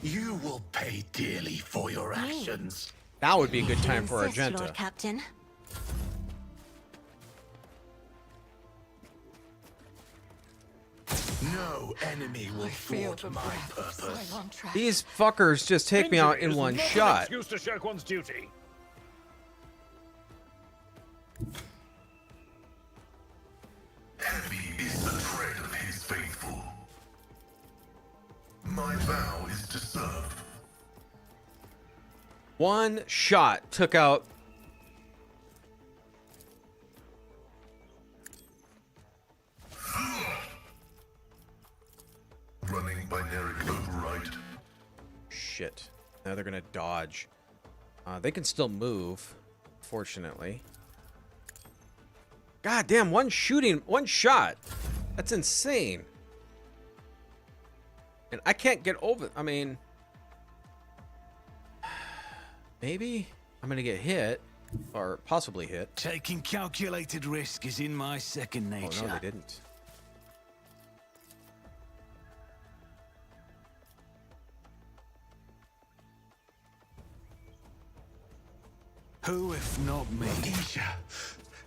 [SPEAKER 8] You will pay dearly for your actions.
[SPEAKER 1] Now would be a good
[SPEAKER 10] if you
[SPEAKER 1] time for
[SPEAKER 10] insist,
[SPEAKER 1] Argenta.
[SPEAKER 10] Lord Captain.
[SPEAKER 8] No enemy will thwart my purpose.
[SPEAKER 6] I'm on track.
[SPEAKER 1] These fuckers just take me out in
[SPEAKER 7] Injury is
[SPEAKER 1] one
[SPEAKER 7] not an
[SPEAKER 1] shot.
[SPEAKER 7] excuse to shirk one's duty.
[SPEAKER 9] Heavy is the tread of his faithful. My vow is to serve.
[SPEAKER 1] One shot took out.
[SPEAKER 9] Running binary override.
[SPEAKER 1] Shit. Now they're gonna dodge. They can still move, fortunately. God damn, one shot. That's insane. And I can't get over, I mean, maybe I'm gonna get hit. Or possibly hit.
[SPEAKER 5] Taking calculated risk is in my second nature.
[SPEAKER 1] Oh, no, they didn't.
[SPEAKER 5] Who, if not me?
[SPEAKER 8] Isha,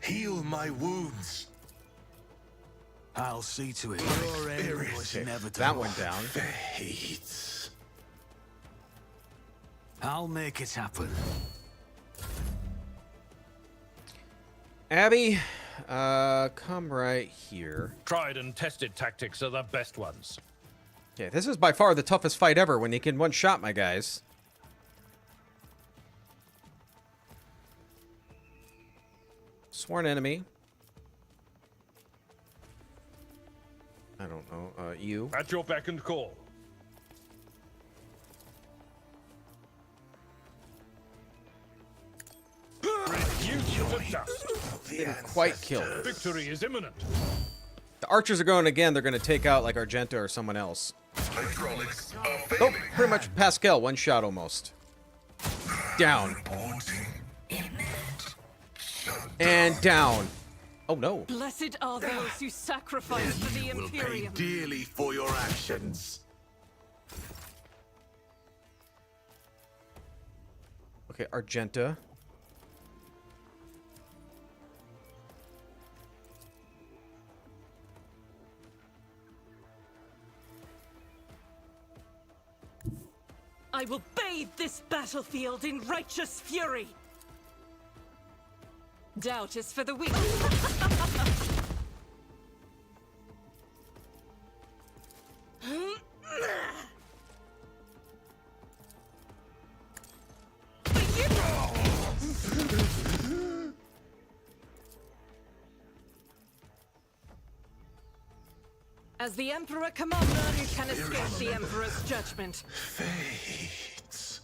[SPEAKER 8] heal my wounds.
[SPEAKER 5] I'll see to it. Your end was inevitable.
[SPEAKER 1] That went down.
[SPEAKER 8] Fades.
[SPEAKER 5] I'll make it happen.
[SPEAKER 1] Abby, come right here.
[SPEAKER 7] Tried and tested tactics are the best ones.
[SPEAKER 1] Okay, this is by far the toughest fight ever when you can one-shot my guys. Sworn enemy. I don't know. You.
[SPEAKER 7] At your beck and call. Reduce to dust.
[SPEAKER 1] Didn't quite kill.
[SPEAKER 7] Victory is imminent.
[SPEAKER 1] The archers are going again. They're going to take out like Argenta or someone else.
[SPEAKER 9] Hydraulics are
[SPEAKER 1] Oh,
[SPEAKER 9] failing.
[SPEAKER 1] pretty much Pascal. One shot almost. Down. And down. Oh no.
[SPEAKER 4] Blessed are those who sacrifice for the
[SPEAKER 8] You will pay
[SPEAKER 4] Imperium.
[SPEAKER 8] dearly for your actions.
[SPEAKER 1] Okay, Argenta.
[SPEAKER 4] I will bathe this battlefield in righteous fury. Doubt is for the weak. As the Emperor commands, none can escape the Emperor's judgment.
[SPEAKER 8] Fades.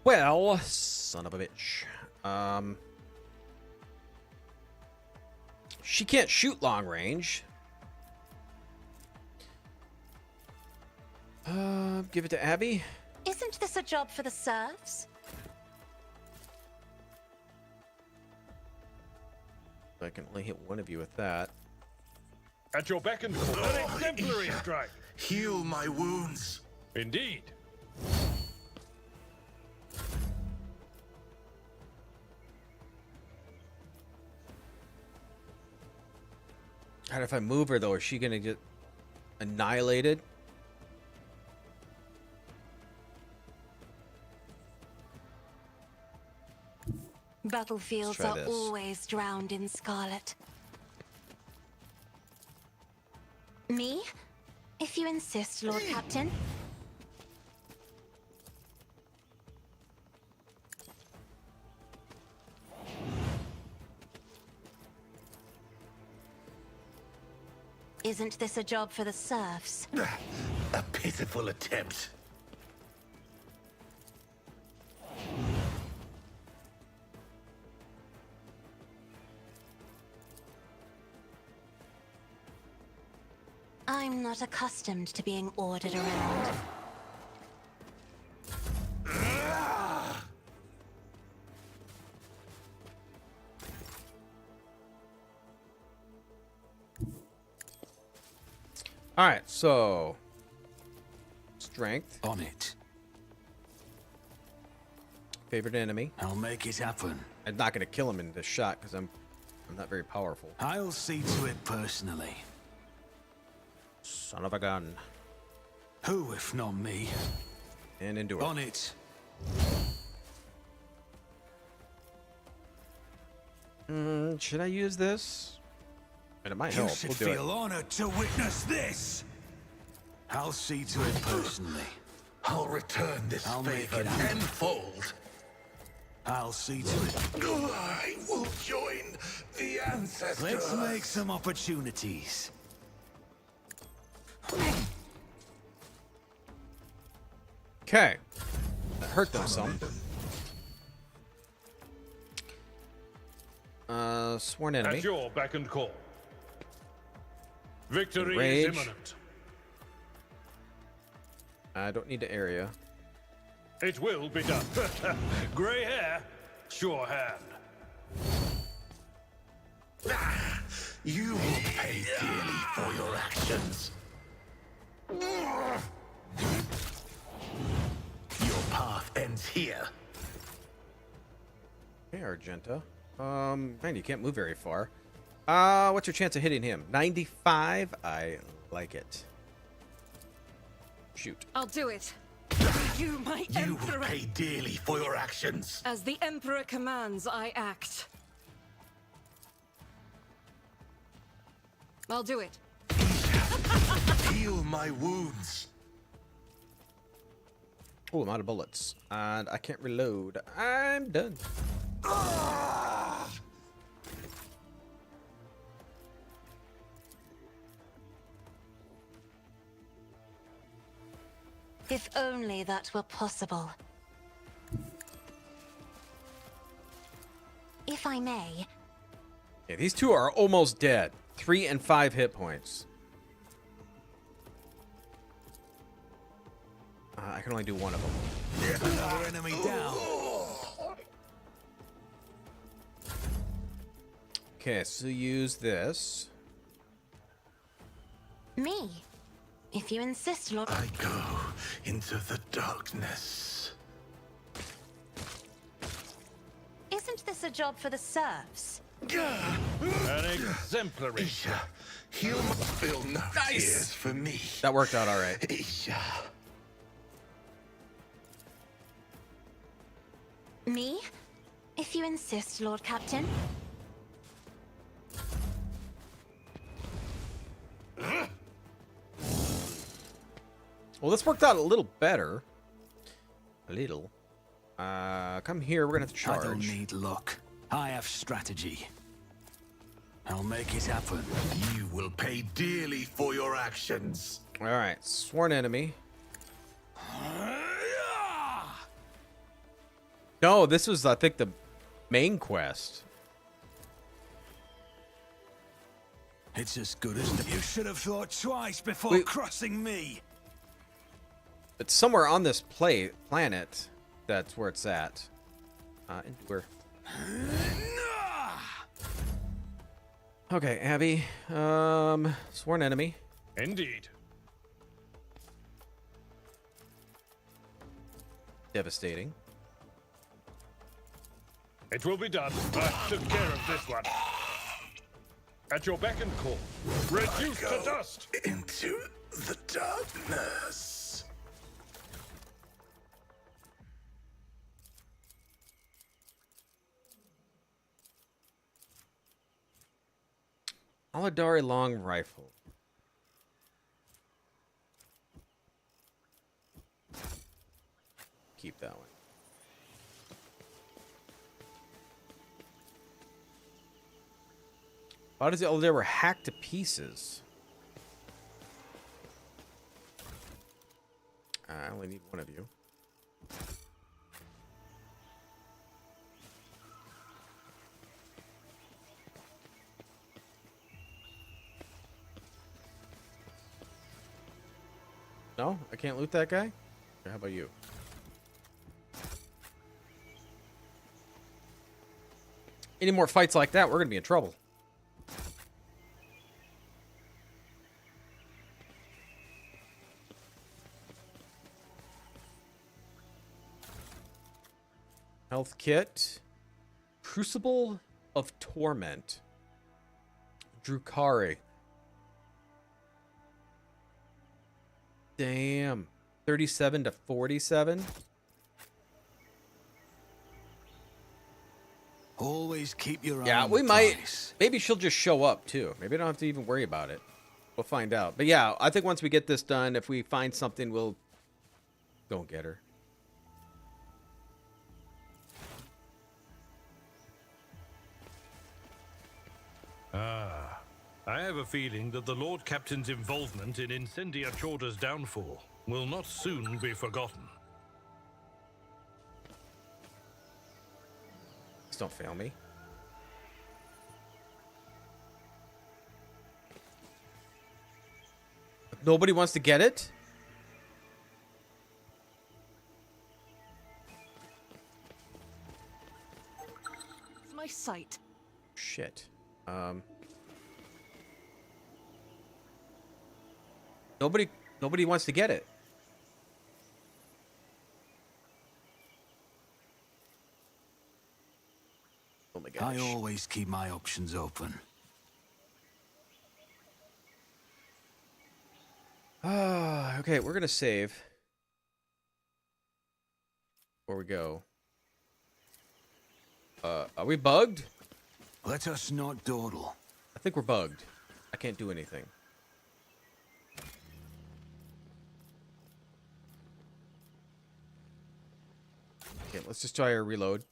[SPEAKER 1] Well, son of a bitch. She can't shoot long range. Give it to Abby.
[SPEAKER 10] Isn't this a job for the serfs?
[SPEAKER 1] I can only hit one of you with that.
[SPEAKER 7] At your beck and call. An exemplary strike.
[SPEAKER 8] Heal my wounds.
[SPEAKER 7] Indeed.
[SPEAKER 1] God, if I move her though, is she gonna get annihilated?
[SPEAKER 10] Battlefields
[SPEAKER 1] try
[SPEAKER 10] are
[SPEAKER 1] this.
[SPEAKER 10] always drowned in scarlet. Me? If you insist, Lord Captain. Isn't this a job for the serfs?
[SPEAKER 8] A pitiful attempt.
[SPEAKER 10] I'm not accustomed to being ordered around.
[SPEAKER 1] All right, so strength,
[SPEAKER 5] On it.
[SPEAKER 1] favorite enemy.
[SPEAKER 5] I'll make it happen.
[SPEAKER 1] I'm not gonna kill him in this shot because I'm not very powerful.
[SPEAKER 5] I'll see to it personally.
[SPEAKER 1] Son of a gun.
[SPEAKER 5] Who, if not me?
[SPEAKER 1] And endure.
[SPEAKER 5] On it.
[SPEAKER 1] Should I use this? And it might help.
[SPEAKER 5] You should
[SPEAKER 1] We'll do
[SPEAKER 5] feel honored to witness this. I'll see to it personally.
[SPEAKER 8] I'll return this
[SPEAKER 5] I'll make
[SPEAKER 8] favor
[SPEAKER 5] it happen.
[SPEAKER 8] tenfold.
[SPEAKER 5] I'll see to it.
[SPEAKER 8] I will join the ancestors.
[SPEAKER 5] Let's make some opportunities.
[SPEAKER 1] Okay. That hurt them some. Sworn enemy.
[SPEAKER 7] At your beck and call. Victory
[SPEAKER 1] Rage.
[SPEAKER 7] is imminent.
[SPEAKER 1] I don't need to area.
[SPEAKER 7] It will be done. Grey hair, sure hand.
[SPEAKER 8] You will pay dearly for your actions. Your path ends here.
[SPEAKER 1] Hey, Argenta. Man, you can't move very far. What's your chance of hitting him? 95? I like it. Shoot.
[SPEAKER 4] I'll do it. You, my
[SPEAKER 8] You
[SPEAKER 4] Emperor.
[SPEAKER 8] will pay dearly for your actions.
[SPEAKER 4] As the Emperor commands, I act. I'll do it.
[SPEAKER 8] Heal my wounds.
[SPEAKER 1] Oh, I'm out of bullets. And I can't reload. I'm done.
[SPEAKER 10] If only that were possible. If I may,
[SPEAKER 1] Yeah, these two are almost dead. 3 and 5 hit points. I can only do one of them.
[SPEAKER 5] Another enemy down.
[SPEAKER 1] Okay, so use this.
[SPEAKER 10] me. If you insist, Lord.
[SPEAKER 8] I go into the darkness.
[SPEAKER 10] Isn't this a job for the serfs?
[SPEAKER 7] An exemplary.
[SPEAKER 8] Isha, heal my spill no tears for me.
[SPEAKER 1] That worked out all right.
[SPEAKER 8] Isha.
[SPEAKER 10] Me? If you insist, Lord Captain.
[SPEAKER 1] Well, this worked out a little better. A little. Come here. We're gonna have to charge.
[SPEAKER 5] I don't need luck. I have strategy. I'll make it happen.
[SPEAKER 8] You will pay dearly for your actions.
[SPEAKER 1] All right, sworn enemy. No, this was, I think, the main quest.
[SPEAKER 5] It's as good as you should have thought twice before
[SPEAKER 1] Wait.
[SPEAKER 5] crossing me.
[SPEAKER 1] It's somewhere on this planet. That's where it's at. Endure. Okay, Abby. Sworn enemy.
[SPEAKER 7] Indeed.
[SPEAKER 1] Devastating.
[SPEAKER 7] It will be done. I took care of this one. At your beck and call. Reduced to dust.
[SPEAKER 8] Into the darkness.
[SPEAKER 1] Aladari long rifle. Keep that one. Why does it? Oh, they were hacked to pieces. I only need one of you. No, I can't loot that guy? Okay, how about you? Any more fights like that, we're gonna be in trouble. Health kit. Crucible of Torment. Drukari. Damn. 37 to 47.
[SPEAKER 5] Always keep your eye
[SPEAKER 1] Yeah,
[SPEAKER 5] on
[SPEAKER 1] we
[SPEAKER 5] the
[SPEAKER 1] might.
[SPEAKER 5] price.
[SPEAKER 1] Maybe she'll just show up too. Maybe I don't have to even worry about it. We'll find out. But yeah, I think once we get this done, if we find something, we'll go and get her.
[SPEAKER 7] I have a feeling that the Lord Captain's involvement in Incendia Chorda's downfall will not soon be forgotten.
[SPEAKER 1] Please don't fail me. Nobody wants to get it?
[SPEAKER 4] sight.
[SPEAKER 1] Shit. Nobody wants to get it. Oh my gosh.
[SPEAKER 5] I always keep my options open.
[SPEAKER 1] Okay, we're gonna save. Before we go. Are we bugged?
[SPEAKER 5] Let us not dawdle.
[SPEAKER 1] I think we're bugged. I can't do anything. Okay, let's just try our reload.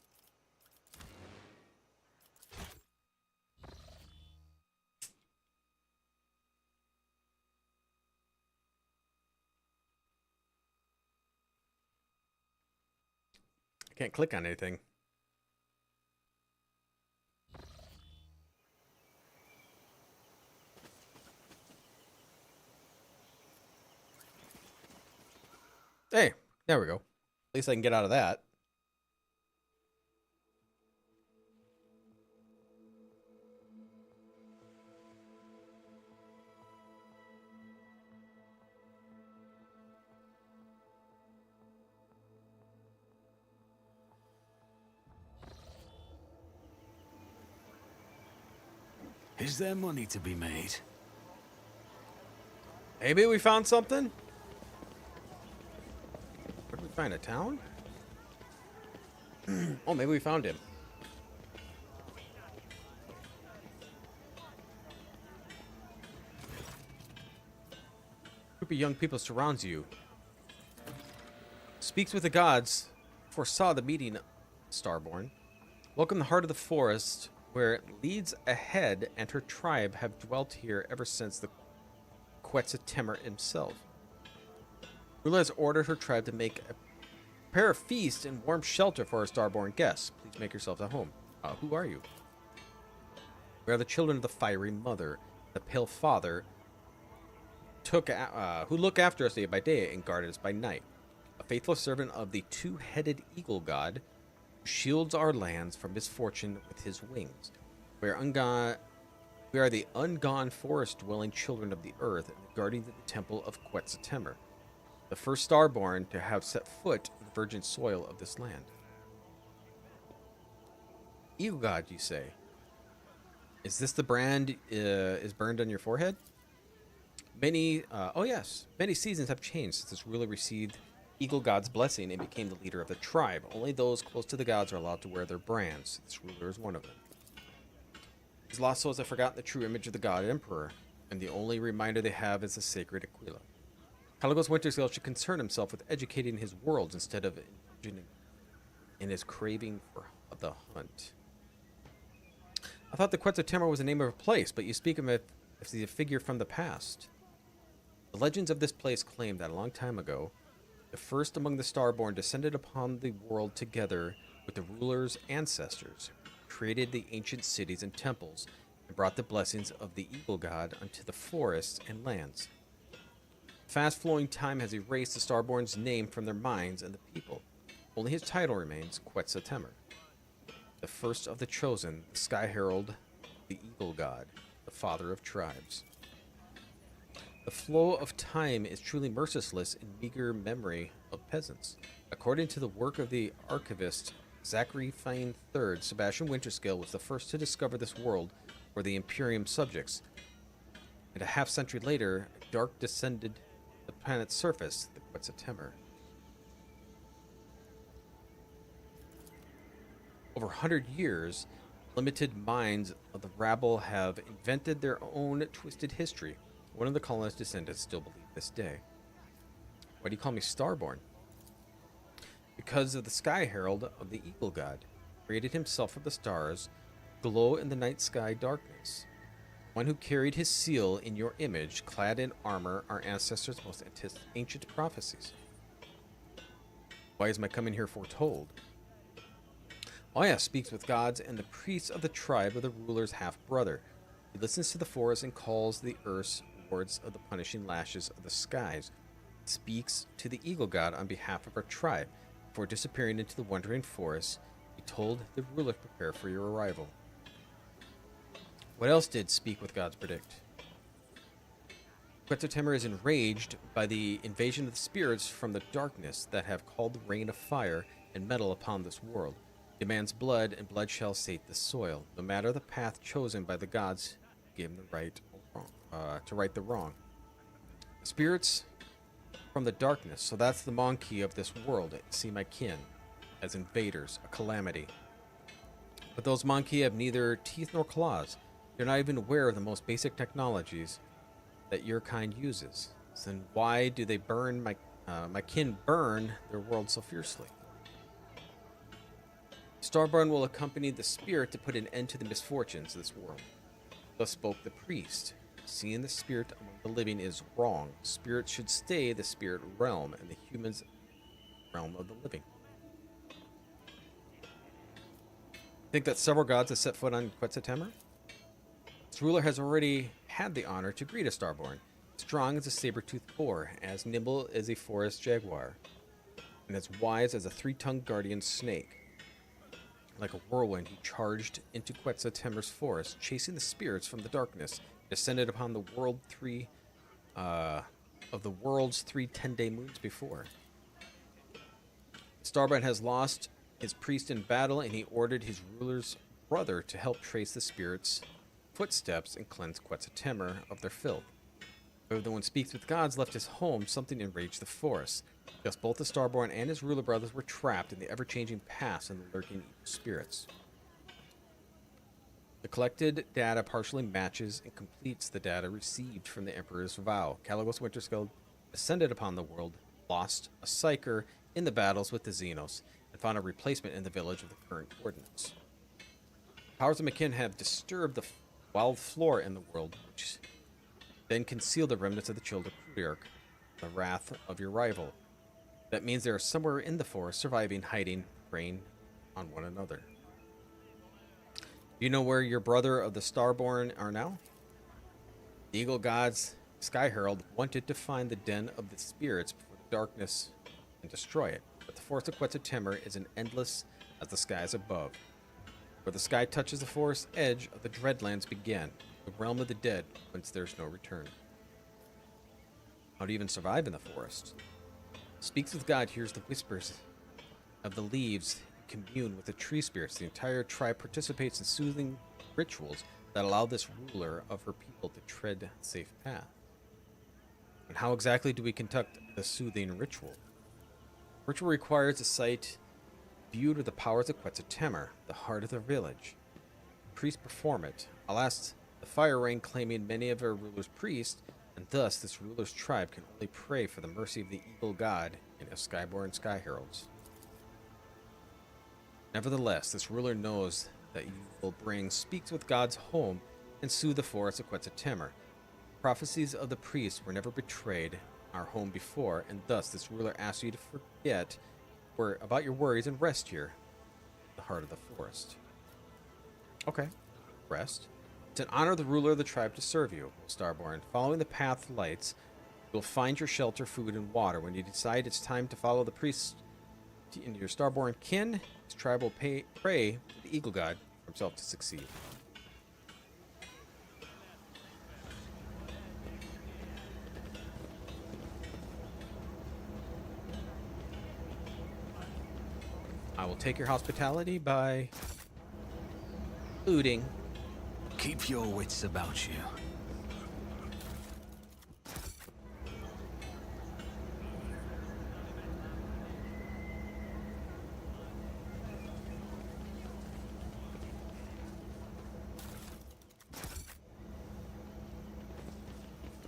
[SPEAKER 1] I can't click on anything. Hey, there we go. At least I can get out of that.
[SPEAKER 5] Is there money to be made?
[SPEAKER 1] Maybe we found something? Where did we find a town? Oh, maybe we found him. A group of young people surrounds you. Speaks with the gods. Foresaw the meeting, Starborn. Welcome the heart of the forest, where it leads ahead, and her tribe have dwelt here ever since the Quetzaltemur himself. Ruler has ordered her tribe to prepare a feast and warm shelter for our Starborn guests. Please make yourselves at home. Who are you? We are the children of the fiery mother, the pale father, who look after us day by day and guard us by night. A faithful servant of the two-headed eagle god, who shields our lands from misfortune with his wings. We are the ungone forest-dwelling children of the earth, guardians of the temple of Quetzaltemur, the first Starborn to have set foot on the virgin soil of this land. Eagle god, you say? Is this the brand is burned on your forehead? Oh yes, many seasons have changed since this ruler received Eagle God's blessing and became the leader of the tribe. Only those close to the gods are allowed to wear their brands. This ruler is one of them. These lost souls have forgotten the true image of the god emperor, and the only reminder they have is the sacred Aquila. Caligos Winterscale should concern himself with educating his worlds instead of indulging in his craving for the hunt. I thought the Quetzaltemur was the name of a place, but you speak of it as a figure from the past. The legends of this place claim that a long time ago, the first among the Starborn descended upon the world together with the ruler's ancestors, created the ancient cities and temples, and brought the blessings of the Eagle God unto the forests and lands. Fast-flowing time has erased the Starborn's name from their minds and the people. Only his title remains, Quetzaltemur, the first of the chosen, the Sky Herald, the Eagle God, the father of tribes. The flow of time is truly merciless in meager memory of peasants. According to the work of the archivist Zachary Fine III, Sebastian Winterscale was the first to discover this world for the Imperium subjects, and a half-century later, dark descended the planet's surface, the Quetzaltemur. Over 100 years, limited minds of the rabble have invented their own twisted history. One of the colonist descendants still believe this day. Why do you call me Starborn? Because of the Sky Herald of the Eagle God, created himself from the stars, glow in the night sky darkness. One who carried his seal in your image, clad in armor, our ancestors' most ancient prophecies. Why is my coming here foretold? Oya speaks with gods and the priests of the tribe of the ruler's half-brother. He listens to the forest and calls the earth's wards of the punishing lashes of the skies. He speaks to the Eagle God on behalf of our tribe before disappearing into the wandering forest He told the ruler to prepare for your arrival. What else did Speak with Gods predict? Quetzaltemur is enraged by the invasion of the spirits from the darkness that have called the rain of fire and metal upon this world. Demands blood, and blood shall sate the soil. No matter the path chosen by the gods, give him the right or wrong, to right the wrong. Spirits from the darkness, so that's the Monkey of this world, see my kin, as invaders, a calamity. But those Monkey have neither teeth nor claws. They're not even aware of the most basic technologies that your kind uses. So then why do they burn my kin burn their world so fiercely? Starborn will accompany the spirit to put an end to the misfortunes of this world. Thus spoke the priest. Seeing the spirit among the living is wrong. Spirits should stay the spirit realm, and the humans realm of the living. Think that several gods have set foot on Quetzaltemur? Its ruler has already had the honor to greet a Starborn. Strong as a saber-toothed boar, as nimble as a forest jaguar, and as wise as a three-tongued guardian snake. Like a whirlwind, he charged into Quetzaltemur's forest, chasing the spirits from the darkness, descended upon the world of the world's 3 10-day moons before. Starborn has lost his priest in battle, and he ordered his ruler's brother to help trace the spirits' footsteps and cleanse Quetzaltemur of their filth. However, when Speaks with Gods left his home, something enraged the forest. Thus, both the Starborn and his ruler brothers were trapped in the ever-changing past and the lurking evil spirits. The collected data partially matches and completes the data received from the Emperor's vow. Caligos Winterskull descended upon the world, lost a Psyker in the battles with the Xenos, and found a replacement in the village of the current coordinates. Powers of McKin have disturbed the wild flora in the world, which then conceal the remnants of the Children of Krudiark, the wrath of your rival. That means they are somewhere in the forest, surviving, hiding, preying on one another. Do you know where your brother of the Starborn are now? The Eagle God's Sky Herald wanted to find the den of the spirits before the darkness and destroy it, but the forest of Quetzaltemur is as endless as the skies above. Where the sky touches the forest edge of the Dreadlands begin, the realm of the dead, whence there's no return. How to even survive in the forest? Speaks with God, hears the whispers of the leaves, commune with the tree spirits. The entire tribe participates in soothing rituals that allow this ruler of her people to tread a safe path. And how exactly do we conduct the soothing ritual? Ritual requires a site viewed with the powers of Quetzaltemur, the heart of the village. Priests perform it. Alas, the fire rain claiming many of our ruler's priests, and thus this ruler's tribe can only pray for the mercy of the evil god and his skyborn sky heralds. Nevertheless, this ruler knows that you will bring Speaks with God's home and soothe the forest of Quetzaltemur. Prophecies of the priests were never betrayed our home before, and thus this ruler asks you to forget about your worries and rest here, the heart of the forest. Okay, rest. It's an honor of the ruler of the tribe to serve you, Starborn. Following the path lights, you'll find your shelter, food, and water. When you decide it's time to follow the priest into your Starborn kin, his tribe will pray to the Eagle God for himself to succeed. I will take your hospitality by looting.
[SPEAKER 5] Keep your wits about you.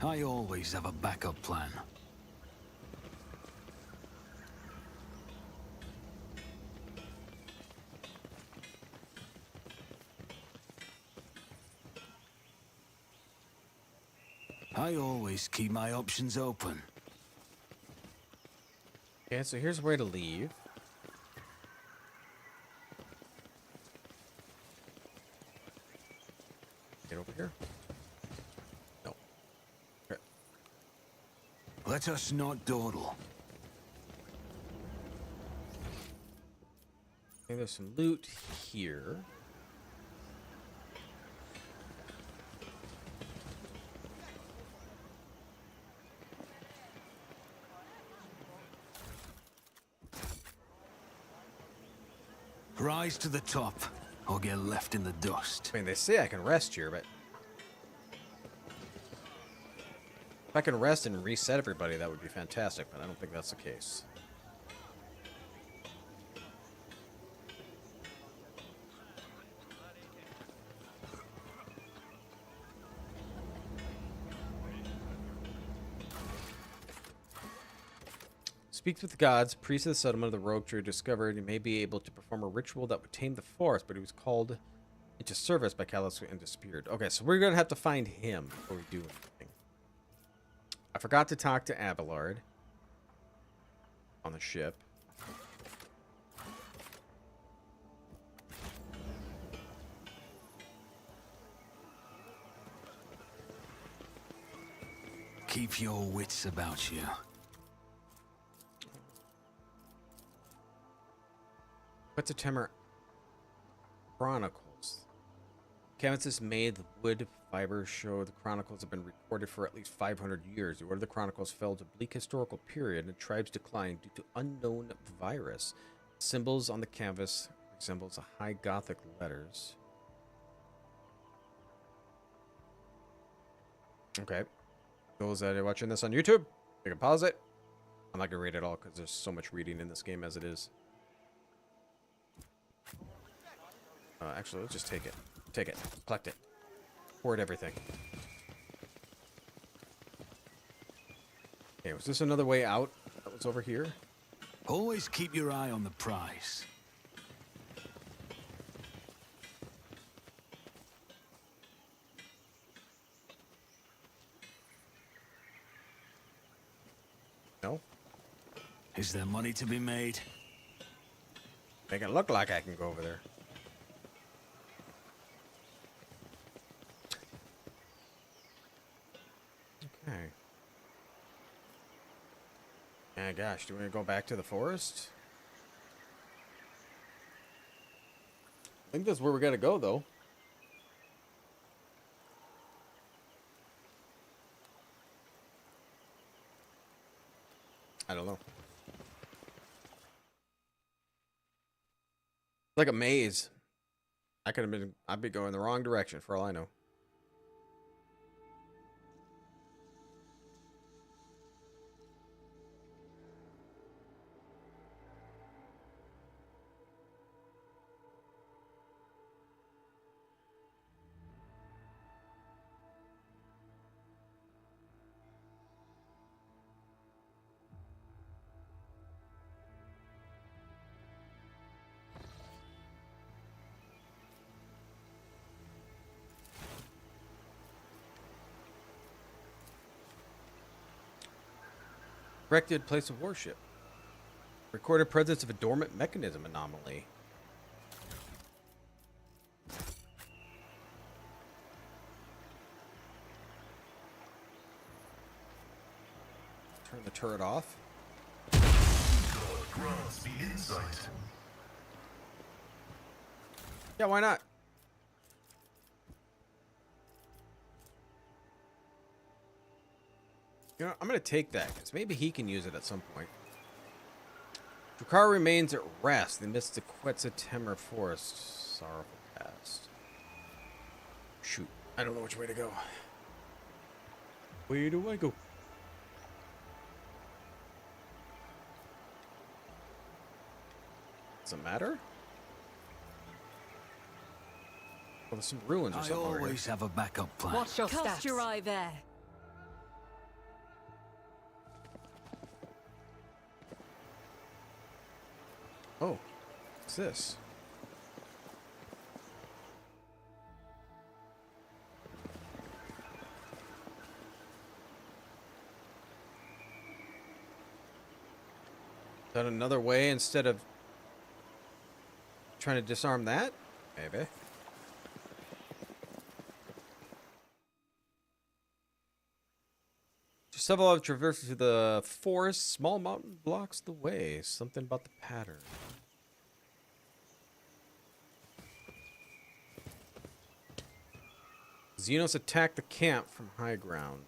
[SPEAKER 5] I always have a backup plan. I always keep my options open.
[SPEAKER 1] Okay, so here's where to leave. Get over here. No. Okay.
[SPEAKER 5] Let us not dawdle.
[SPEAKER 1] Okay, there's some loot here.
[SPEAKER 5] Rise to the top, or get left in the dust.
[SPEAKER 1] I mean, they say I can rest here, but if I can rest and reset everybody, that would be fantastic, but I don't think that's the case. Speaks with the gods. Priest of the settlement of the rogue tree discovered he may be able to perform a ritual that would tame the forest, but he was called into service by Callus and disappeared. Okay, so we're going to have to find him before we do anything. I forgot to talk to Abelard on the ship.
[SPEAKER 5] Keep your wits about you.
[SPEAKER 1] What's a Temor Chronicles? Canvases made the wood fibers show the chronicles have been recorded for at least 500 years. The order of the chronicles fell to bleak historical period and tribes declined due to unknown virus. Symbols on the canvas resembles a high Gothic letters. Okay. Those that are watching this on YouTube, you can pause it. I'm not gonna read it all because there's so much reading in this game as it is. Actually, let's just take it. Take it. Collect it. Hoard everything. Okay, was this another way out that was over here?
[SPEAKER 5] Always keep your eye on the prize.
[SPEAKER 1] No?
[SPEAKER 5] Is there money to be made?
[SPEAKER 1] Make it look like I can go over there. Okay. Ah, gosh, do we want to go back to the forest? I think that's where we gotta go, though. I don't know. Like a maze. I'd be going the wrong direction for all I know. Corrected place of worship. Recorded presence of a dormant mechanism anomaly. Turn the turret off.
[SPEAKER 9] God grants me insight.
[SPEAKER 1] Yeah, why not? You know, I'm going to take that, because maybe he can use it at some point. Drakkar remains at rest amidst the Quetzaltemur forest. Sorrowful past. Shoot. I don't know which way to go. Where do I go? Does it matter? Well, there's some ruins or
[SPEAKER 5] I
[SPEAKER 1] something over here.
[SPEAKER 5] always have a backup plan.
[SPEAKER 6] Watch your
[SPEAKER 4] Cast
[SPEAKER 6] steps.
[SPEAKER 4] your eye there.
[SPEAKER 1] Oh, what's this? Is that another way instead of trying to disarm that? Maybe. Several have traversed through the forest. Small mountain blocks the way. Something about the pattern. Xenos attack the camp from high ground.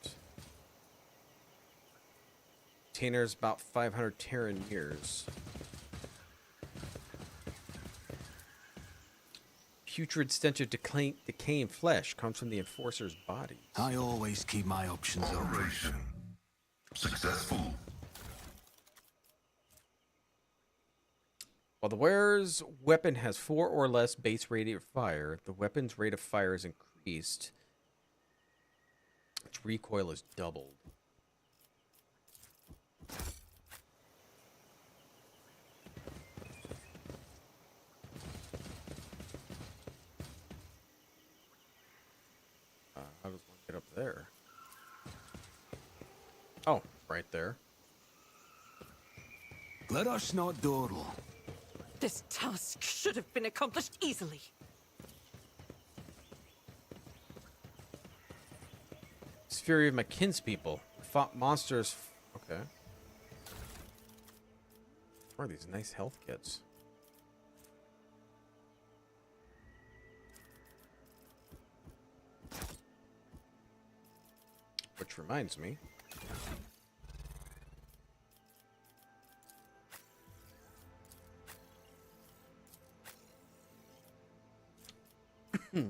[SPEAKER 1] Containers about 500 Terran years. Putrid stench of decaying flesh comes from the enforcer's body.
[SPEAKER 5] I always keep my options open.
[SPEAKER 9] Operation successful.
[SPEAKER 1] While the wearer's weapon has 4 or less base rate of fire, the weapon's rate of fire is increased. Its recoil is doubled. How does one get up there? Oh, right there.
[SPEAKER 5] Let us not dawdle.
[SPEAKER 4] This task should have been accomplished easily.
[SPEAKER 1] It's fury of my kinspeople. Fought monsters. Okay. What are these nice health kits? Which reminds me. I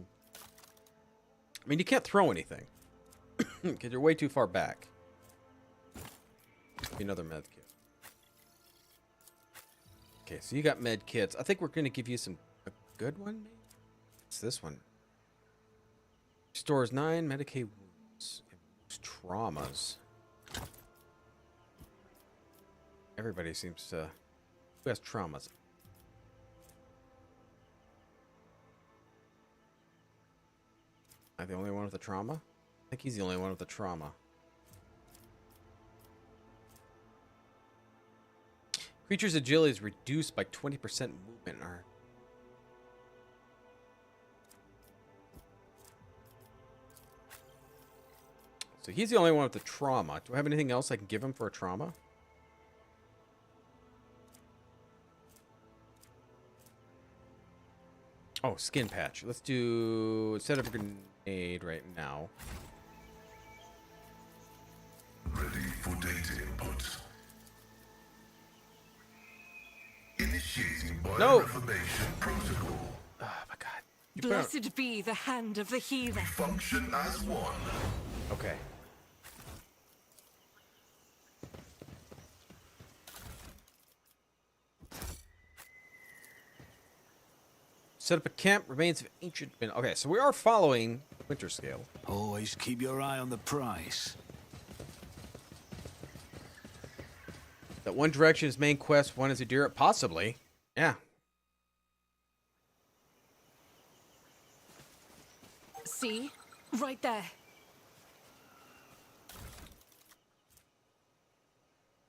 [SPEAKER 1] mean, you can't throw anything. Because you're way too far back. Another med kit. Okay, so you got med kits. I think we're going to give you a good one, maybe? What's this one? Stores 9 Medicaid wounds. Traumas. Everybody seems to... Who has traumas? Am I the only one with a trauma? I think he's the only one with a trauma. Creature's agility is reduced by 20% movement. So he's the only one with the trauma. Do I have anything else I can give him for a trauma? Oh, skin patch. Let's do... Instead of a grenade right now.
[SPEAKER 9] Ready for data input. Initiating bioinformation protocol.
[SPEAKER 1] Oh my god.
[SPEAKER 4] Blessed be the hand of the healer.
[SPEAKER 9] Function as one.
[SPEAKER 1] Okay. Set up a camp, remains of ancient... Okay, so we are following Winter Scale.
[SPEAKER 5] Always keep your eye on the price.
[SPEAKER 1] That one direction is main quest, one is Adira. Possibly. Yeah.
[SPEAKER 4] See? Right there.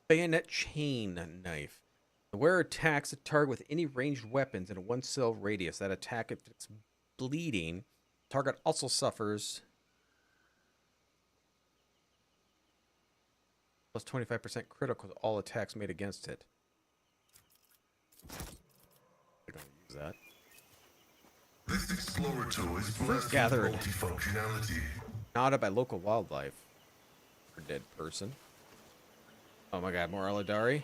[SPEAKER 1] Bayonet chain knife. The wearer attacks a target with any ranged weapons in a 1-cell radius. That attack, if it's bleeding, target also suffers plus 25% critical to all attacks made against it. They're going to use that.
[SPEAKER 9] This explorator is blessed
[SPEAKER 1] gathered.
[SPEAKER 9] with multifunctionality.
[SPEAKER 1] Nodded by local wildlife. Or dead person. Oh my god, more Aladari.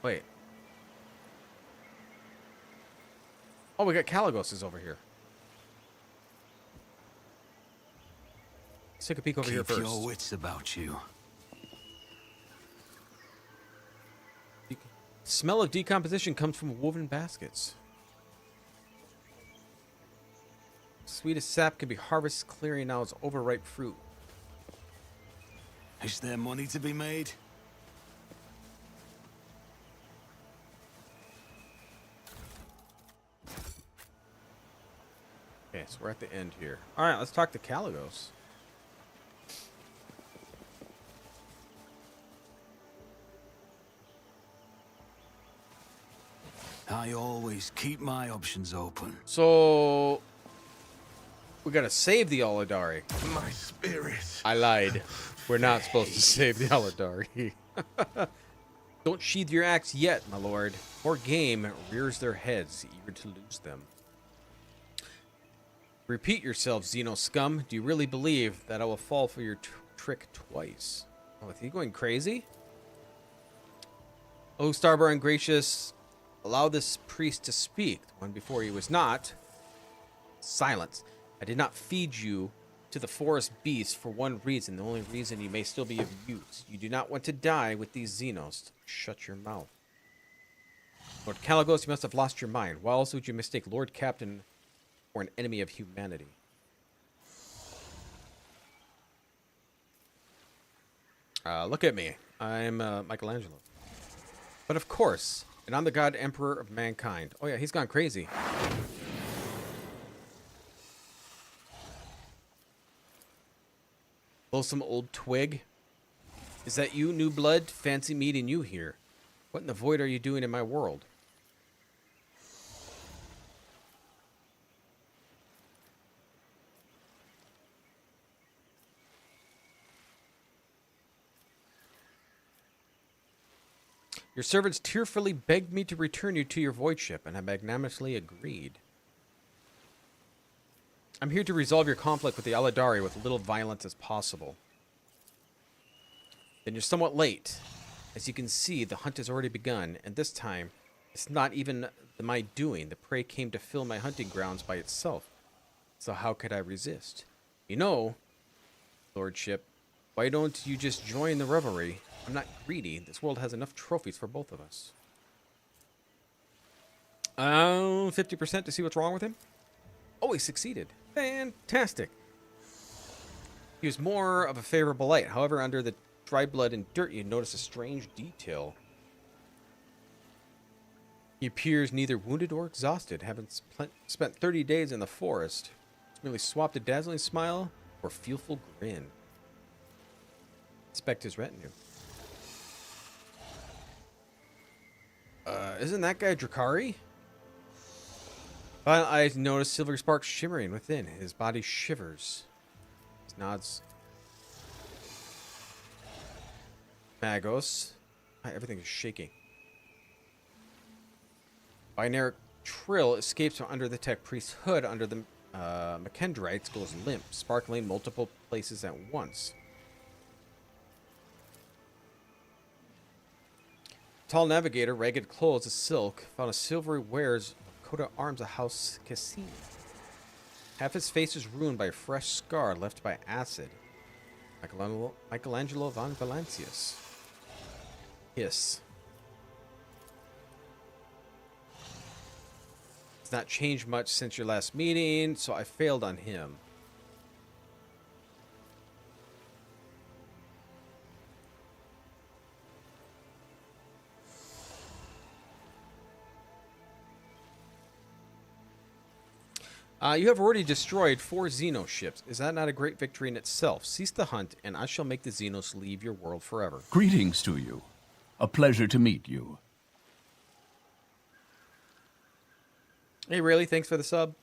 [SPEAKER 1] Wait. Oh, we got Caligos is over here. Let's take a peek over here first.
[SPEAKER 5] Keep your wits about you.
[SPEAKER 1] Smell of decomposition comes from woven baskets. Sweetest sap can be harvested, clearing out its overripe fruit.
[SPEAKER 5] Is there money to be made?
[SPEAKER 1] Okay, so we're at the end here. Alright, let's talk to Caligos.
[SPEAKER 5] I always keep my options open.
[SPEAKER 1] So... we gotta save the Aladari.
[SPEAKER 9] My spirit.
[SPEAKER 1] I lied. We're not supposed to save the Aladari. Don't sheathe your axe yet, my lord. More game rears their heads, eager to lose them. Repeat yourself, Xeno scum. Do you really believe that I will fall for your trick twice? Oh, is he going crazy? Oh, Starborn gracious, allow this priest to speak. The one before he was not. Silence. I did not feed you to the forest beasts for one reason, the only reason you may still be of use. You do not want to die with these xenos. Shut your mouth. Lord Caligos, you must have lost your mind. Why else would you mistake Lord Captain for an enemy of humanity? Look at me. I'm Michelangelo. But of course, and I'm the God Emperor of mankind. Oh yeah, he's gone crazy. Some old twig. Is that you, new blood? Fancy meeting you here. What in the void are you doing in my world? Your servants tearfully begged me to return you to your void ship, and I magnanimously agreed. I'm here to resolve your conflict with the Aladari with little violence as possible. Then you're somewhat late. As you can see, the hunt has already begun, and this time, it's not even my doing. The prey came to fill my hunting grounds by itself. So how could I resist? You know, Lordship, why don't you just join the revelry? I'm not greedy. This world has enough trophies for both of us. 50% to see what's wrong with him? Oh, he succeeded. Fantastic. He was more of a favorable light. However, under the dry blood and dirt, you notice a strange detail. He appears neither wounded or exhausted, having spent 30 days in the forest. He's merely swapped a dazzling smile for a fearful grin. Inspect his retinue. Isn't that guy Drakari? Violent eyes notice silver sparks shimmering within. His body shivers. He nods. Magos. Everything is shaking. Binary Trill escapes from under the tech priest's hood under the McKendrites, goes limp, sparkling multiple places at once. Tall navigator, ragged clothes of silk, found a silvery wares coat of arms of House Cassini. Half his face is ruined by a fresh scar left by acid. Michelangelo von Valancius. Hiss. It's not changed much since your last meeting, so I failed on him. You have already destroyed 4 Xenos ships. Is that not a great victory in itself? Cease the hunt, and I shall make the Xenos leave your world forever.
[SPEAKER 2] Greetings to you. A pleasure to meet you.
[SPEAKER 1] Hey, really? Thanks for the sub.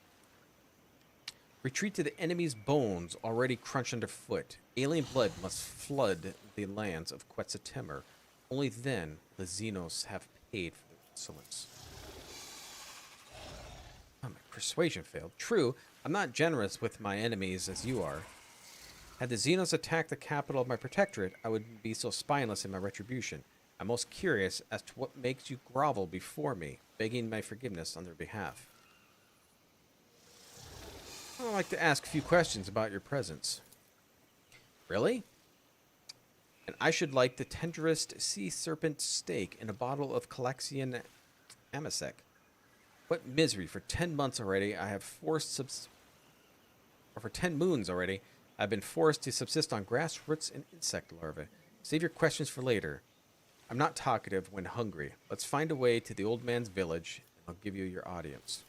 [SPEAKER 1] Retreat to the enemy's bones, already crunched underfoot. Alien blood must flood the lands of Quetzaltemur. Only then the Xenos have paid for their insolence. Oh, my persuasion failed. True, I'm not generous with my enemies as you are. Had the Xenos attacked the capital of my protectorate, I wouldn't be so spineless in my retribution. I'm most curious as to what makes you grovel before me, begging my forgiveness on their behalf. I'd like to ask a few questions about your presence. Really? And I should like the tenderest sea serpent steak and a bottle of Calaxian Amasec. What misery! For 10 months already, I have for 10 moons already, I've been forced to subsist on grass roots and insect larvae. Save your questions for later. I'm not talkative when hungry. Let's find a way to the old man's village, and I'll give you your audience.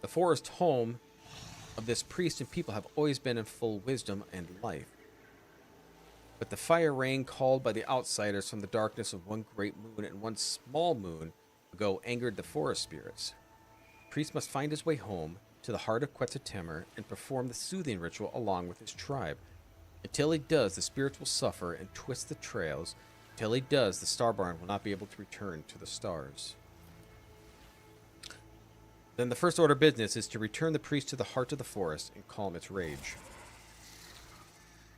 [SPEAKER 1] The forest home of this priest and people have always been in full wisdom and life. But the fire rain called by the outsiders from the darkness of one great moon and one small moon ago angered the forest spirits. The priest must find his way home to the heart of Quetzaltemur and perform the soothing ritual along with his tribe. Until he does, the spirits will suffer and twist the trails. Until he does, the Starborn will not be able to return to the stars. Then the first order of business is to return the priest to the heart of the forest and calm its rage.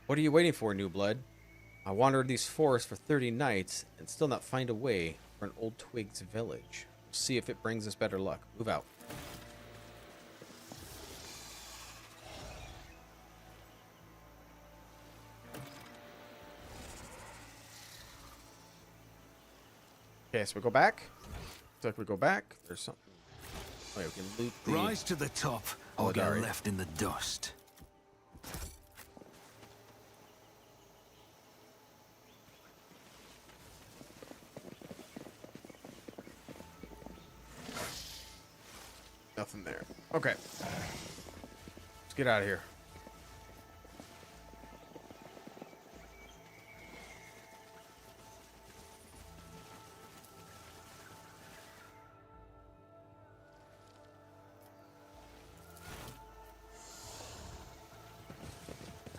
[SPEAKER 1] What are you waiting for, new blood? I wandered these forests for 30 nights and still not find a way for an old twig's village. We'll see if it brings us better luck. Move out. Okay, so we go back. Looks like we go back. There's something. Oh, yeah, we can loot the...
[SPEAKER 5] Rise to the top, or get left in the dust.
[SPEAKER 1] Nothing there. Okay. Let's get out of here.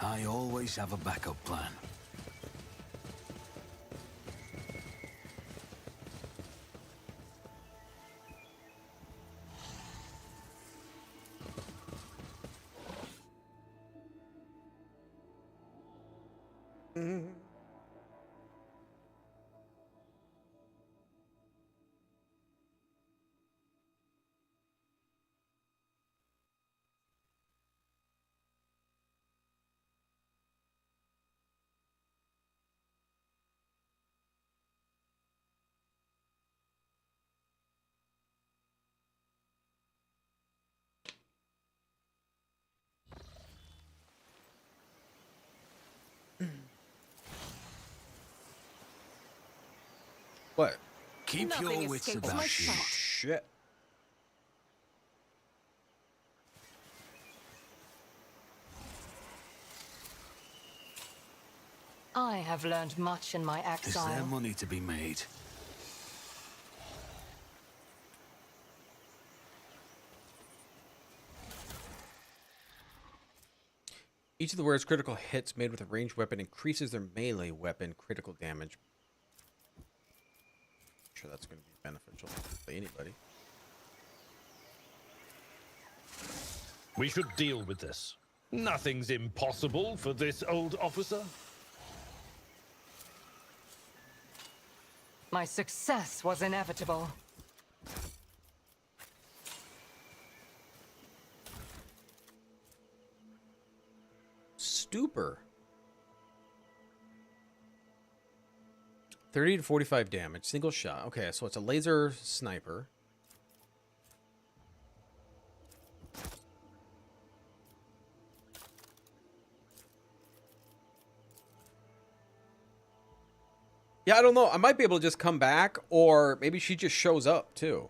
[SPEAKER 5] I always have a backup plan.
[SPEAKER 1] What?
[SPEAKER 5] Keep
[SPEAKER 4] Nothing
[SPEAKER 5] your wits
[SPEAKER 4] escapes
[SPEAKER 5] about
[SPEAKER 4] my
[SPEAKER 5] you.
[SPEAKER 4] sight.
[SPEAKER 1] Shit.
[SPEAKER 6] I have learned much in my
[SPEAKER 5] Is there
[SPEAKER 6] exile.
[SPEAKER 5] money to be made?
[SPEAKER 1] Each of the words critical hits made with a ranged weapon increases their melee weapon critical damage. I'm sure that's going to be beneficial to anybody.
[SPEAKER 7] We should deal with this. Nothing's impossible for this old officer.
[SPEAKER 6] My success was inevitable.
[SPEAKER 1] Stupor. 30 to 45 damage. Single shot. Okay, so it's a laser sniper. Yeah, I don't know. I might be able to just come back, or maybe she just shows up, too.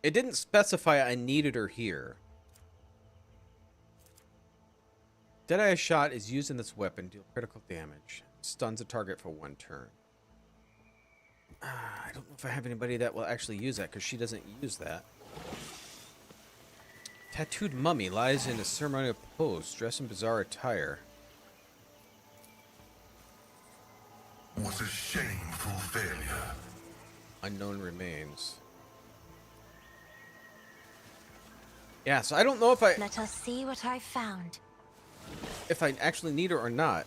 [SPEAKER 1] It didn't specify I needed her here. Deadeye shot is used in this weapon, deal critical damage. Stuns a target for 1 turn. I don't know if I have anybody that will actually use that, because she doesn't use that. Tattooed mummy lies in a ceremonial pose, dressed in bizarre attire.
[SPEAKER 9] What a shameful failure.
[SPEAKER 1] Unknown remains. Yeah, so I don't know if I
[SPEAKER 10] Let us see what I found.
[SPEAKER 1] actually need her or not.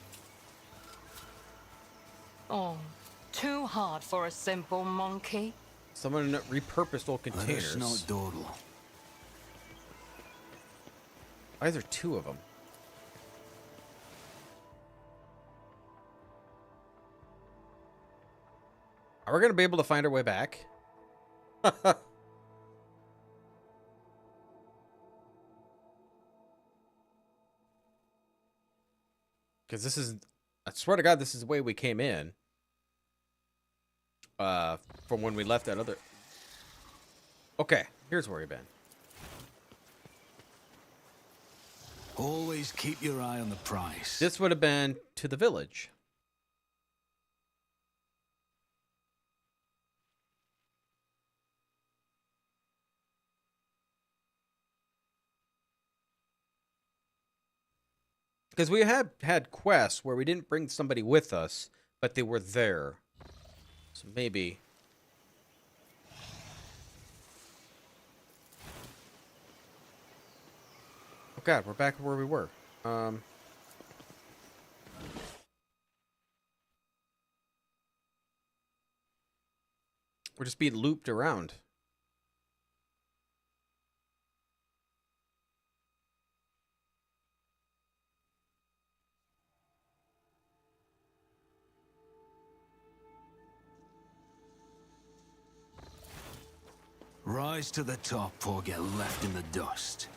[SPEAKER 6] Oh, too hard for a simple monkey.
[SPEAKER 1] Someone repurposed old
[SPEAKER 5] Let us
[SPEAKER 1] containers.
[SPEAKER 5] not dawdle.
[SPEAKER 1] Why is there 2 of them? Are we going to be able to find our way back? Because this is... I swear to God, this is the way we came in. From when we left that other... Okay, here's where we've been.
[SPEAKER 5] Always keep your eye on the price.
[SPEAKER 1] This would have been to the village. Because we have had quests where we didn't bring somebody with us, but they were there. So maybe... God, we're back where we were. We're just being looped around.
[SPEAKER 5] Rise to the top or get left in the dust.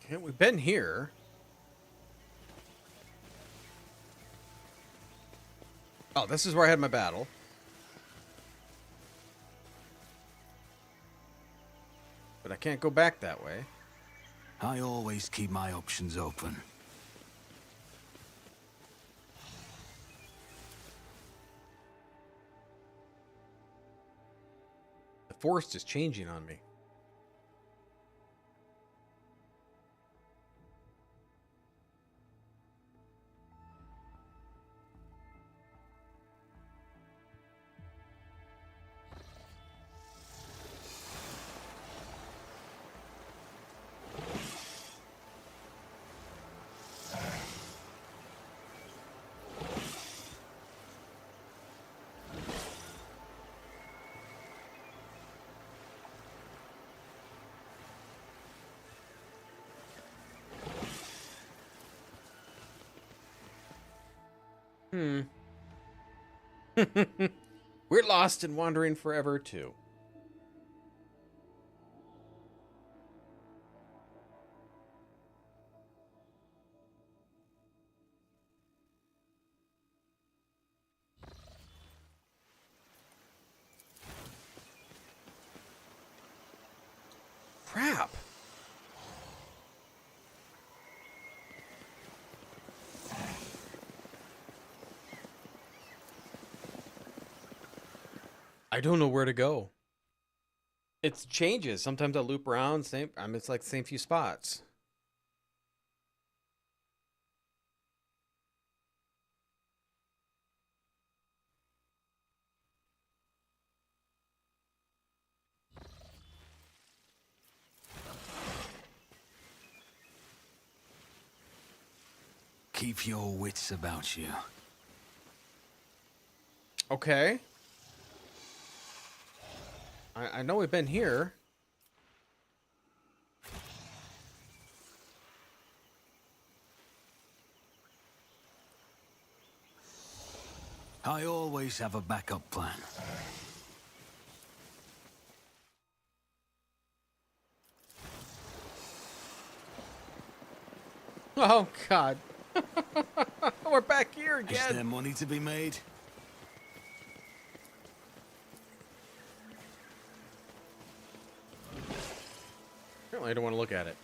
[SPEAKER 1] Okay, we've been here. Oh, this is where I had my battle. But I can't go back that way.
[SPEAKER 5] I always keep my options open.
[SPEAKER 1] The forest is changing on me. We're lost and wandering forever, too. Crap. I don't know where to go. It changes. Sometimes I loop around. It's like the same few spots.
[SPEAKER 5] Keep your wits about you.
[SPEAKER 1] Okay. I know we've been here.
[SPEAKER 5] I always have a backup plan.
[SPEAKER 1] Oh, God. We're back here
[SPEAKER 5] Is
[SPEAKER 1] again.
[SPEAKER 5] there money to be made?
[SPEAKER 1] Apparently, I don't want to look at it.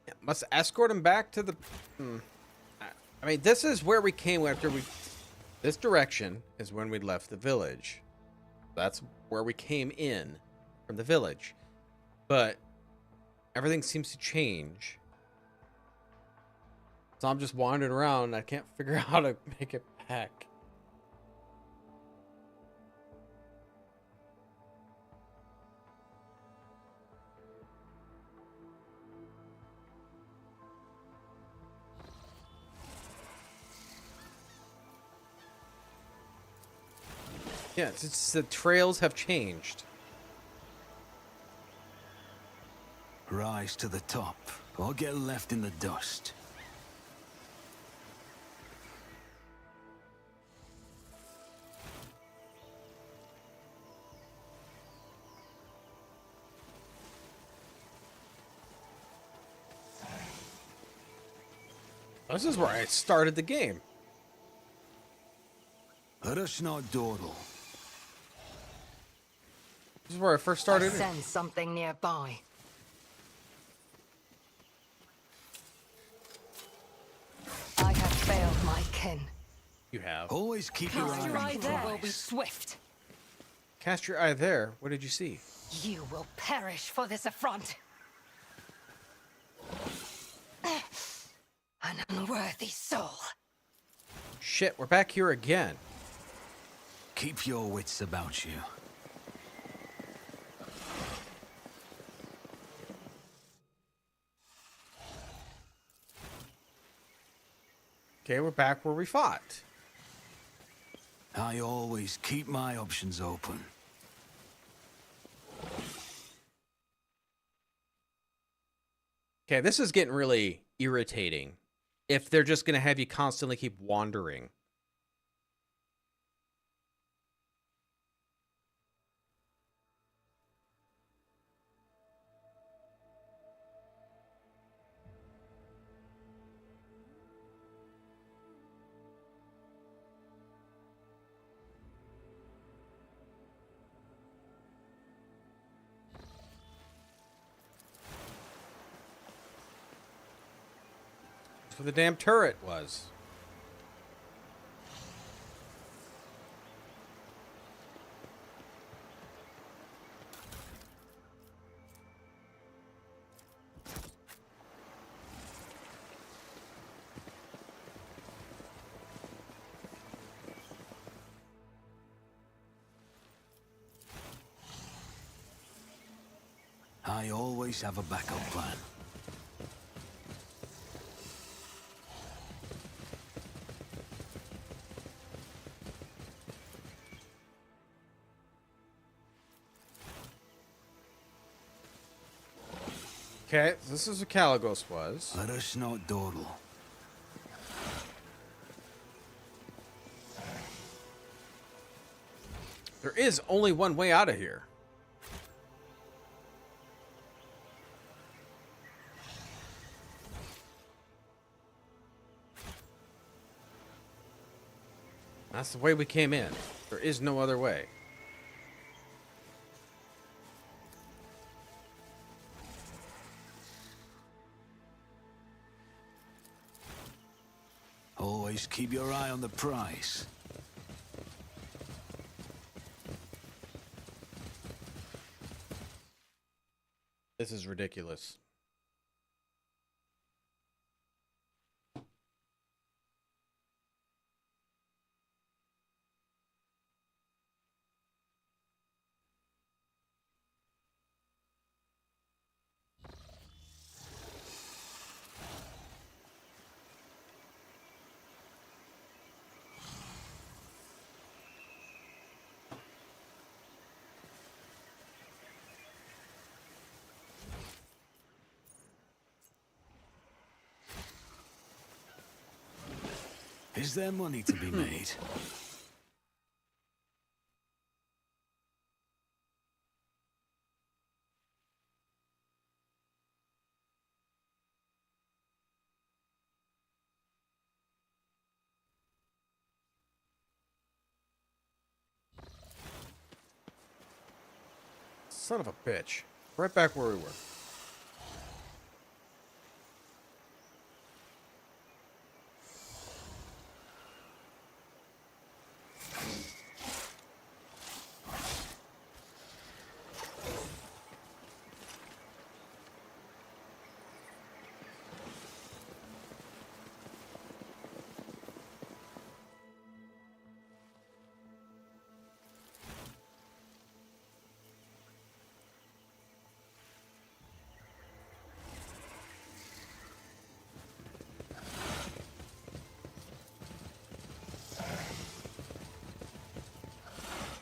[SPEAKER 1] Yeah, must escort him back to the... I mean, this is where we came after we... This direction is when we left the village. That's where we came in from the village. But everything seems to change. So I'm just wandering around and I can't figure out how to make it back. Yeah, it's the trails have changed.
[SPEAKER 5] Rise to the top, or get left in the dust.
[SPEAKER 1] This is where I started the game.
[SPEAKER 5] Let us not dawdle.
[SPEAKER 1] This is where I first
[SPEAKER 6] I
[SPEAKER 1] started it.
[SPEAKER 6] sense something nearby. I have failed my kin.
[SPEAKER 1] You have.
[SPEAKER 5] Always keep your
[SPEAKER 4] Cast
[SPEAKER 5] eye
[SPEAKER 4] your
[SPEAKER 5] on
[SPEAKER 4] eye
[SPEAKER 5] the
[SPEAKER 4] there.
[SPEAKER 6] Will be
[SPEAKER 5] prize.
[SPEAKER 6] swift.
[SPEAKER 1] Cast your eye there. What did you see?
[SPEAKER 6] You will perish for this affront. An unworthy soul.
[SPEAKER 1] Shit, we're back here again.
[SPEAKER 5] Keep your wits about you.
[SPEAKER 1] Okay, we're back where we fought.
[SPEAKER 5] I always keep my options open.
[SPEAKER 1] Okay, this is getting really irritating. If they're just going to have you constantly keep wandering. That's where the damn turret was.
[SPEAKER 5] I always have a backup plan.
[SPEAKER 1] Okay, so this is what Caligos was.
[SPEAKER 5] Let us not dawdle.
[SPEAKER 1] There is only one way out of here. That's the way we came in. There is no other way.
[SPEAKER 5] Always keep your eye on the prize.
[SPEAKER 1] This is ridiculous.
[SPEAKER 5] Is there money to be made?
[SPEAKER 1] Son of a bitch. Right back where we were.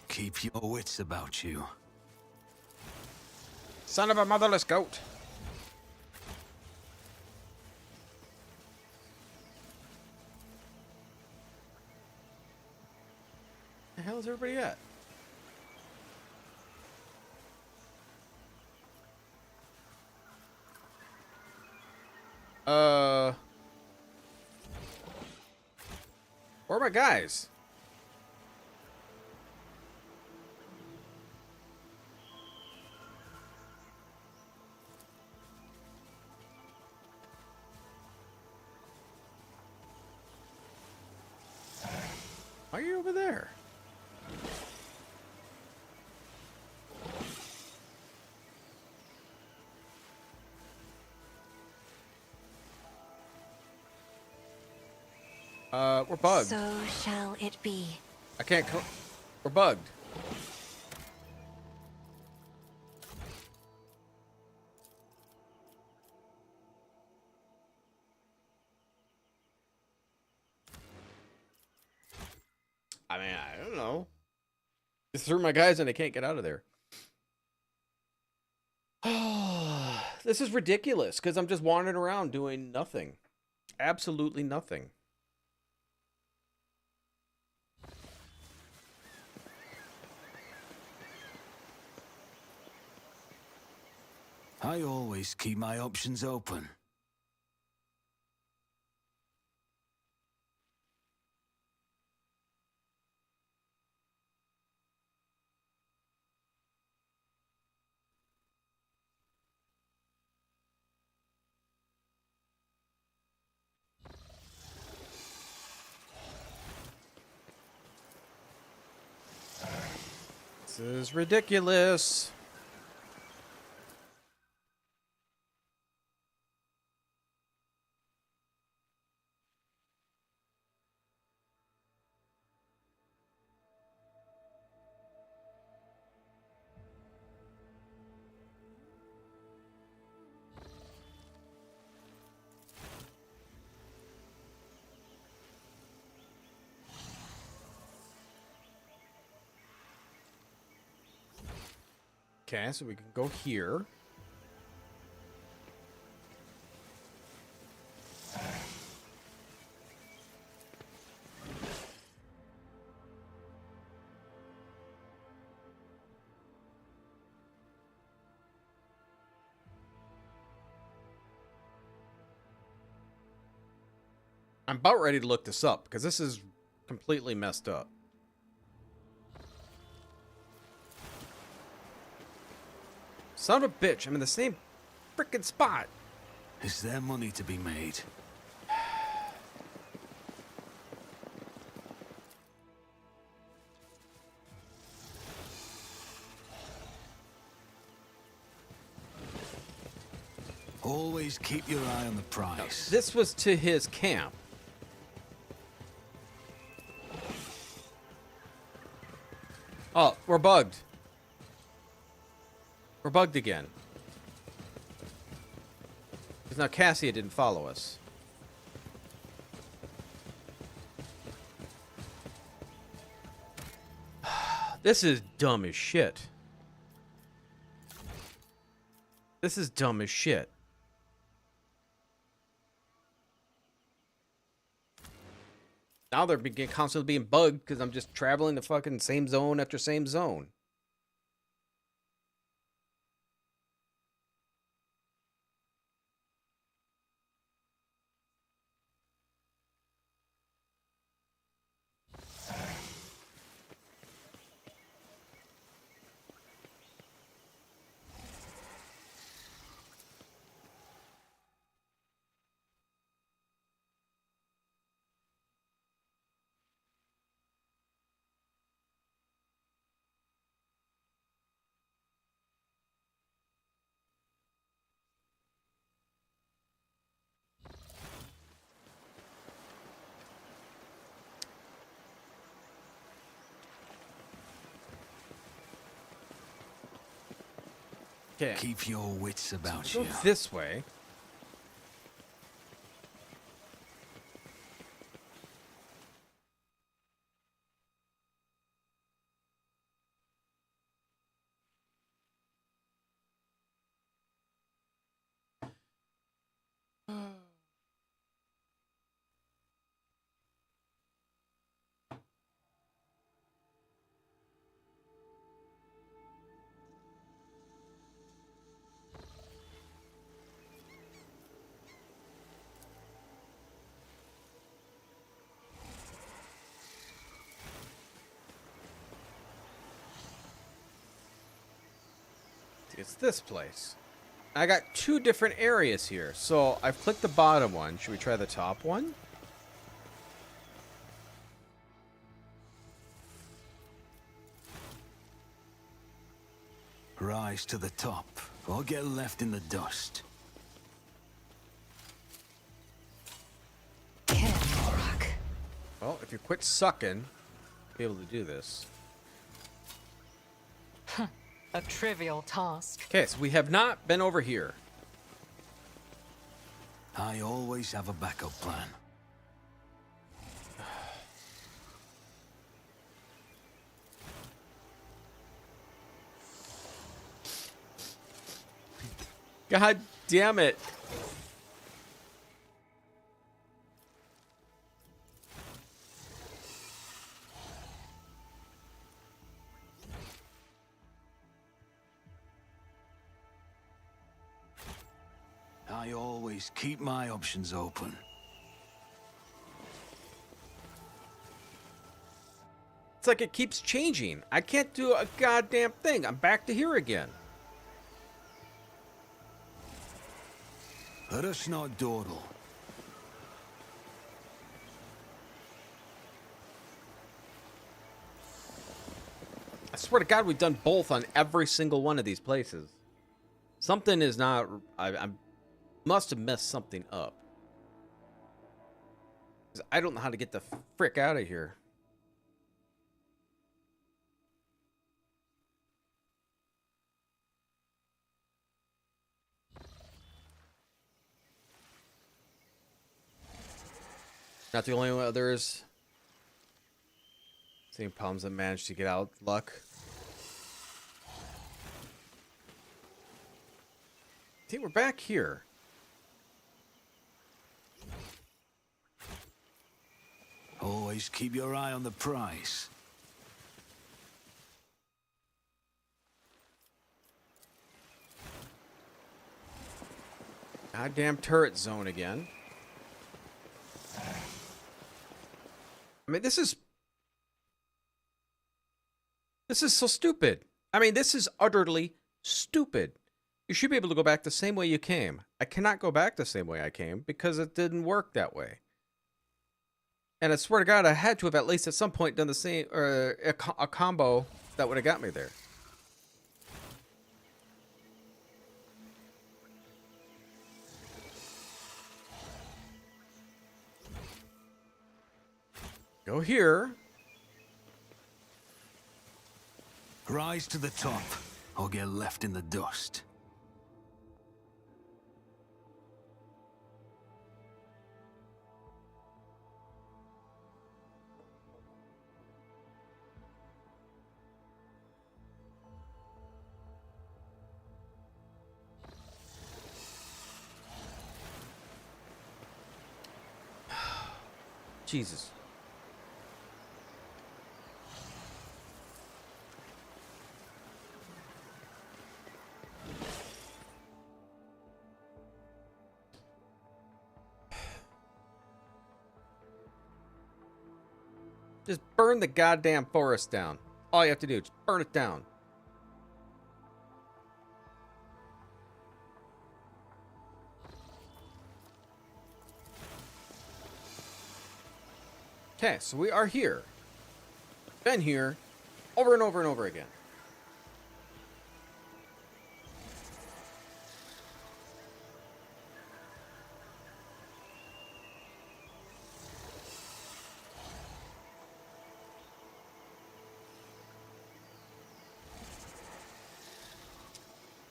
[SPEAKER 5] Keep your wits about you.
[SPEAKER 1] Son of a motherless goat. The hell is everybody at? Where are my guys? Why are you over there? We're bugged.
[SPEAKER 10] So shall it be.
[SPEAKER 1] I can't we're bugged. I mean, I don't know. Just threw my guys and they can't get out of there. This is ridiculous because I'm just wandering around doing nothing. Absolutely nothing.
[SPEAKER 5] I always keep my options open.
[SPEAKER 1] This is ridiculous. Okay, so we can go here. I'm about ready to look this up because this is completely messed up. Son of a bitch, I'm in the same frickin' spot.
[SPEAKER 5] Is there money to be made? Always keep your eye on the prize.
[SPEAKER 1] This was to his camp. Oh, we're bugged. We're bugged again. Because now Cassia didn't follow us. This is dumb as shit. This is dumb as shit. Now they're constantly being bugged because I'm just traveling the fucking same zone after same zone. Okay.
[SPEAKER 5] Keep your wits about
[SPEAKER 1] Go
[SPEAKER 5] you.
[SPEAKER 1] this way. it's this place. I got two different areas here. So I've clicked the bottom one. Should we try the top one?
[SPEAKER 5] Rise to the top, or get left in the dust.
[SPEAKER 1] Well, if you quit sucking, you'll be able to do this.
[SPEAKER 6] A trivial task.
[SPEAKER 1] Okay, so we have not been over here.
[SPEAKER 5] I always have a backup plan.
[SPEAKER 1] God damn it.
[SPEAKER 5] I always keep my options open.
[SPEAKER 1] It's like it keeps changing. I can't do a goddamn thing. I'm back to here again.
[SPEAKER 5] Let us not dawdle.
[SPEAKER 1] I swear to God, we've done both on every single one of these places. Something is not... I must have messed something up. 'Cause I don't know how to get the frick out of here. Not the only others. Same problems that managed to get out. Luck. I think we're back here.
[SPEAKER 5] Always keep your eye on the prize.
[SPEAKER 1] Goddamn turret zone again. I mean, this is so stupid. I mean, this is utterly stupid. You should be able to go back the same way you came. I cannot go back the same way I came because it didn't work that way. And I swear to God, I had to have at least at some point done the same, or a combo that would have got me there. Go here.
[SPEAKER 5] Rise to the top, or get left in the dust.
[SPEAKER 1] Jesus. Just burn the goddamn forest down. All you have to do is burn it down. Okay, so we are here. Been here over and over and over again.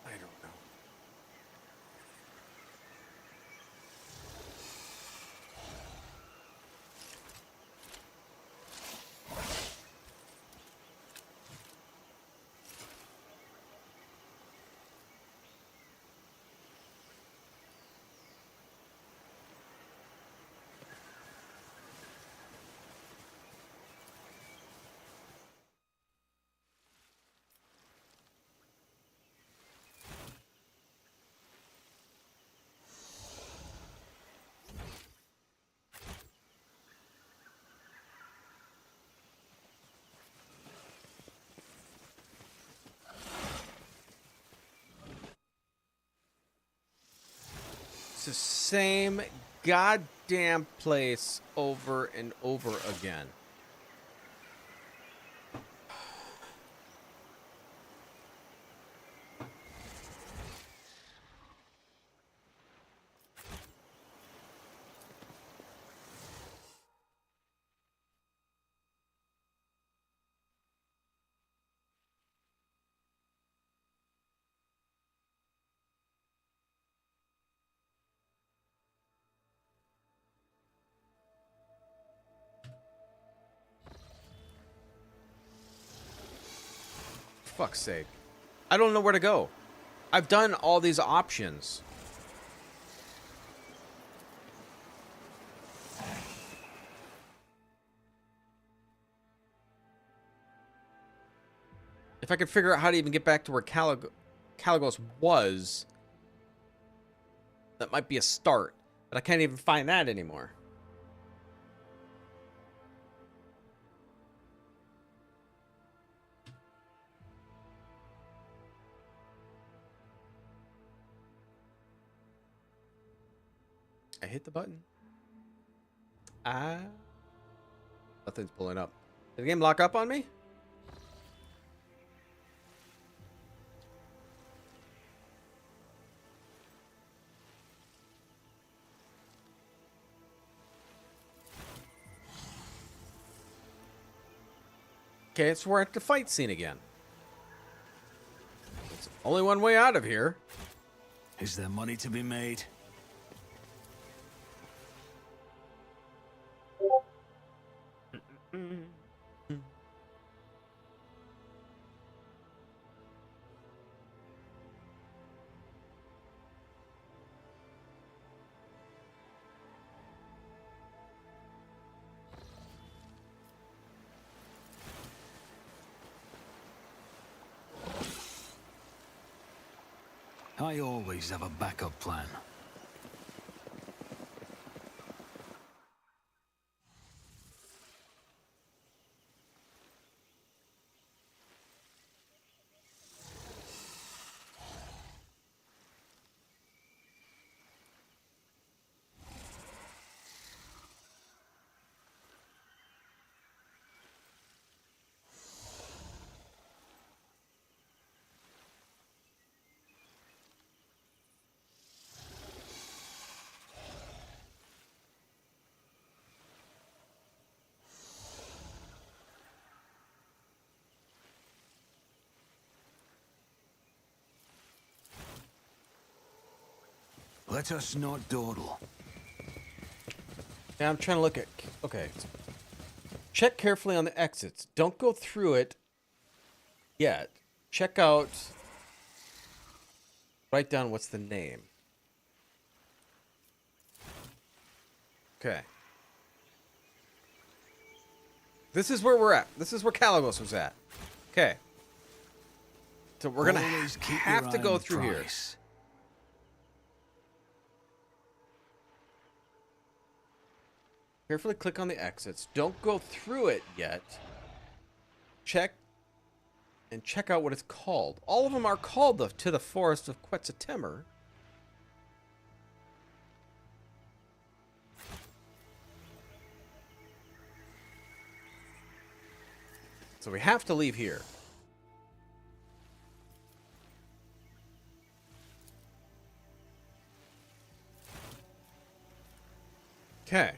[SPEAKER 1] I don't know. It's the same goddamn place over and over again. Fuck's sake. I don't know where to go. I've done all these options. If I could figure out how to even get back to where Caligos was, that might be a start. But I can't even find that anymore. I hit the button. Ah. Nothing's pulling up. Did the game lock up on me? Okay, so we're at the fight scene again. It's only one way out of here.
[SPEAKER 5] Is there money to be made? I always have a backup plan. Let us not dawdle.
[SPEAKER 1] Yeah, I'm trying to look at... Okay. Check carefully on the exits. Don't go through it yet. Check out... Write down what's the name. Okay. This is where we're at. This is where Caligos was at. Okay. So we're going to have to go through here. Carefully click on the exits. Don't go through it yet. Check and check out what it's called. All of them are called To the Forest of Quetzaltemur. So we have to leave here. Okay.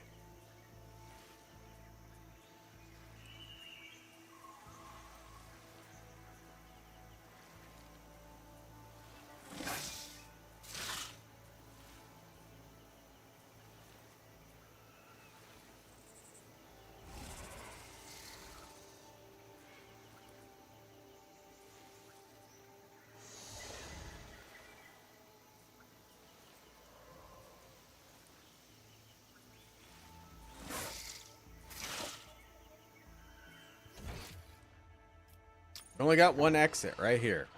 [SPEAKER 1] We only got one exit right here.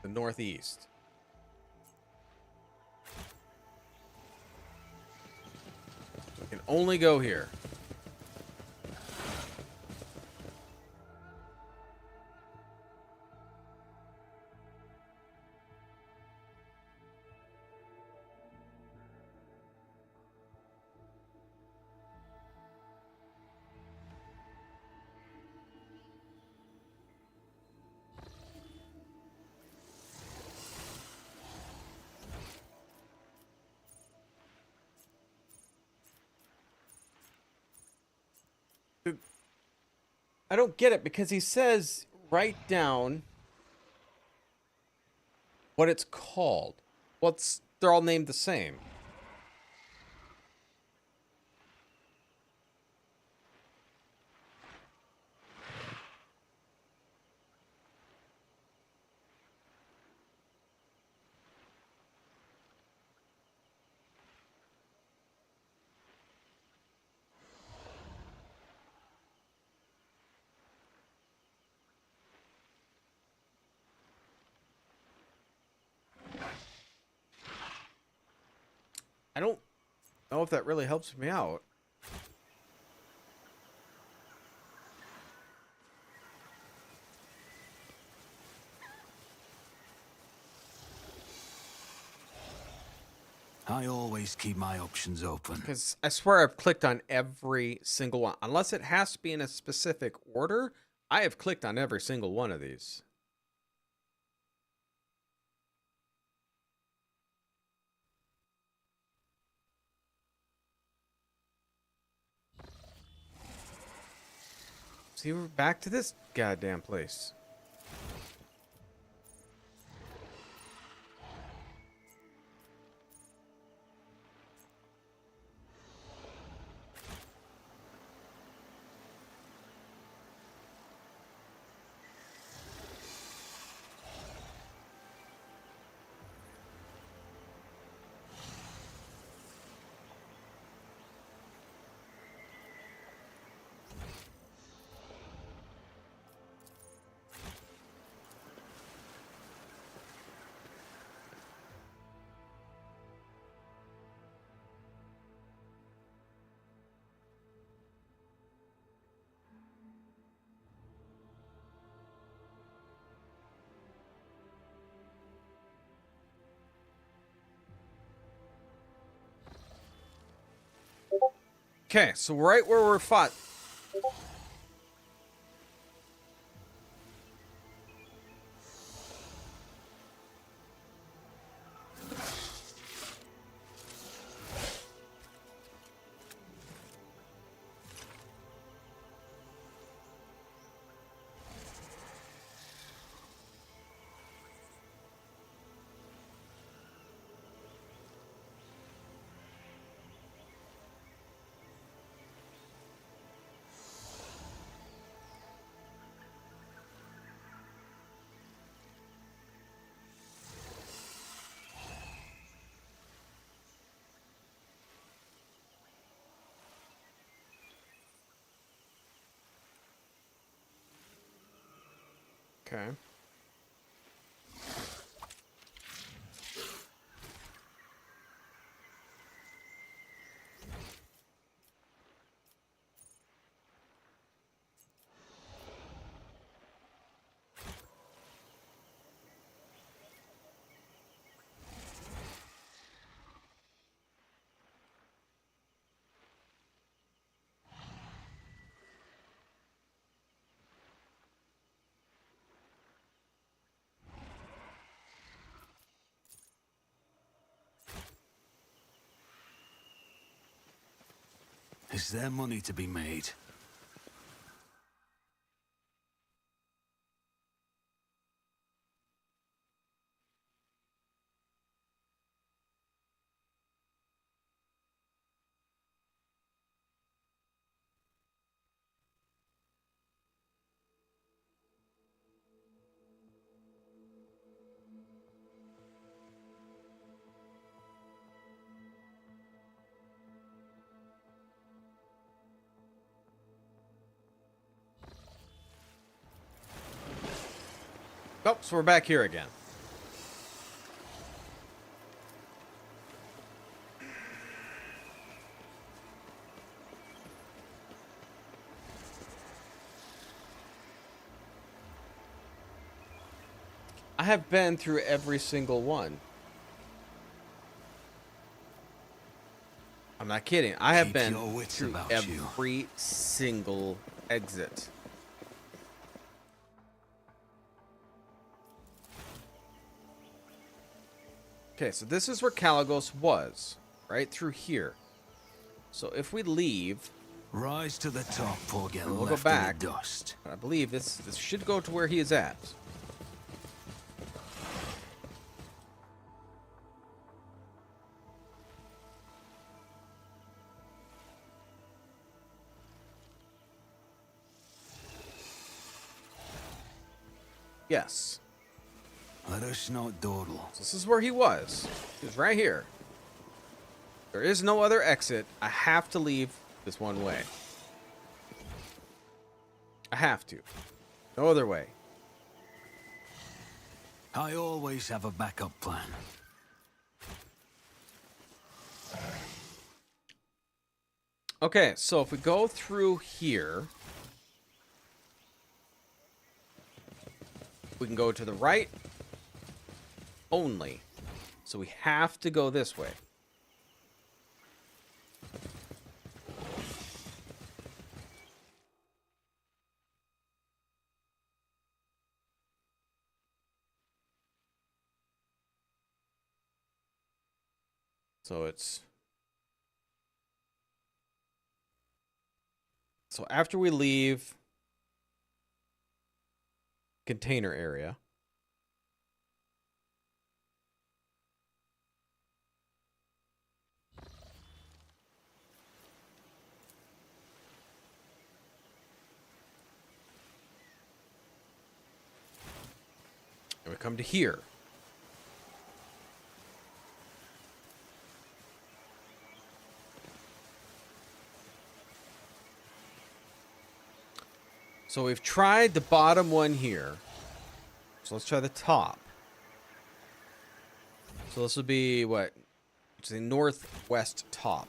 [SPEAKER 1] The northeast. We can only go here. I don't get it because he says write down what it's called. They're all named the same. I don't know if that really helps me out.
[SPEAKER 5] I always keep my options open.
[SPEAKER 1] Because I swear I've clicked on every single one. Unless it has to be in a specific order, I have clicked on every single one of these. See, we're back to this goddamn place. Okay, so right where we're fought. Okay.
[SPEAKER 5] Is there money to be made?
[SPEAKER 1] Oh, so we're back here again. I have been through every single one. I'm not kidding. I have been through every single exit. Okay, so this is where Caligos was, right through here. So if we leave,
[SPEAKER 5] Rise to the top or get
[SPEAKER 1] We'll go
[SPEAKER 5] left
[SPEAKER 1] back.
[SPEAKER 5] in the dust.
[SPEAKER 1] I believe this should go to where he is at. Yes.
[SPEAKER 5] Let us not dawdle.
[SPEAKER 1] So this is where he was. He was right here. There is no other exit. I have to leave this one way. I have to. No other way.
[SPEAKER 5] I always have a backup plan.
[SPEAKER 1] Okay, so if we go through here, we can go to the right only. So we have to go this way. So it's... So after we leave container area, and we come to here. So we've tried the bottom one here. So let's try the top. So this would be what? It's the northwest top.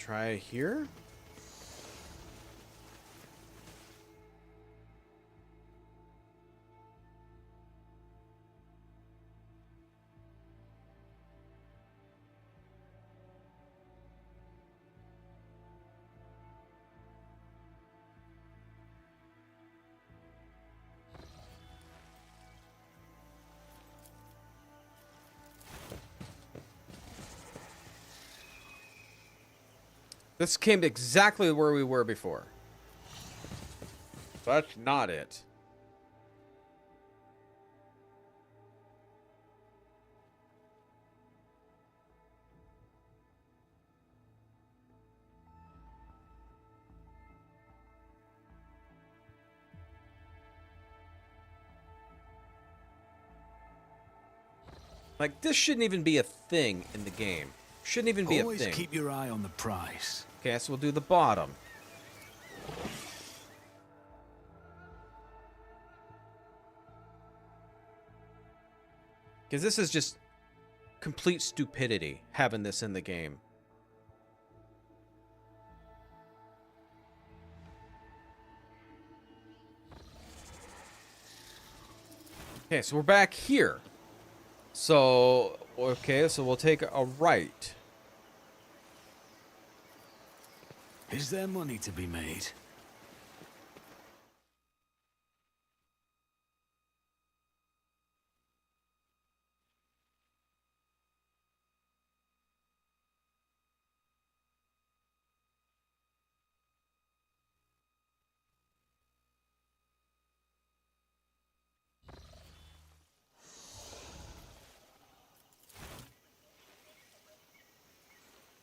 [SPEAKER 1] Try here. This came to exactly where we were before. That's not it. Like, this shouldn't even be a thing in the game. Shouldn't even be
[SPEAKER 5] Always
[SPEAKER 1] a thing.
[SPEAKER 5] keep your eye on the prize.
[SPEAKER 1] Okay, so we'll do the bottom. Because this is just complete stupidity, having this in the game. Okay, so we're back here. So, okay, so we'll take a right.
[SPEAKER 5] Is there money to be made?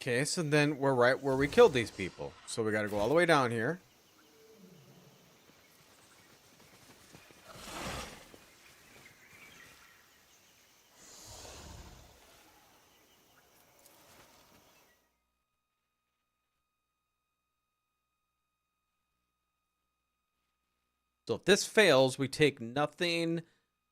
[SPEAKER 1] Okay, so then we're right where we killed these people. So we got to go all the way down here. So if this fails, we take nothing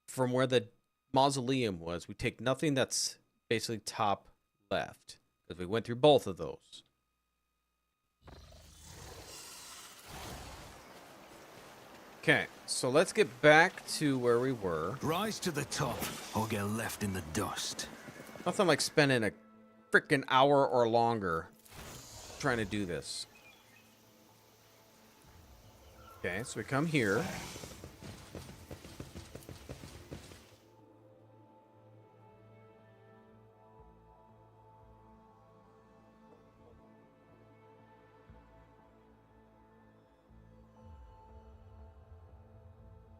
[SPEAKER 1] from where the mausoleum was. We take nothing that's basically top left. Because we went through both of those. Okay, so let's get back to where we were.
[SPEAKER 5] Rise to the top or get left in the dust.
[SPEAKER 1] Nothing like spending a freaking hour or longer trying to do this. Okay, so we come here.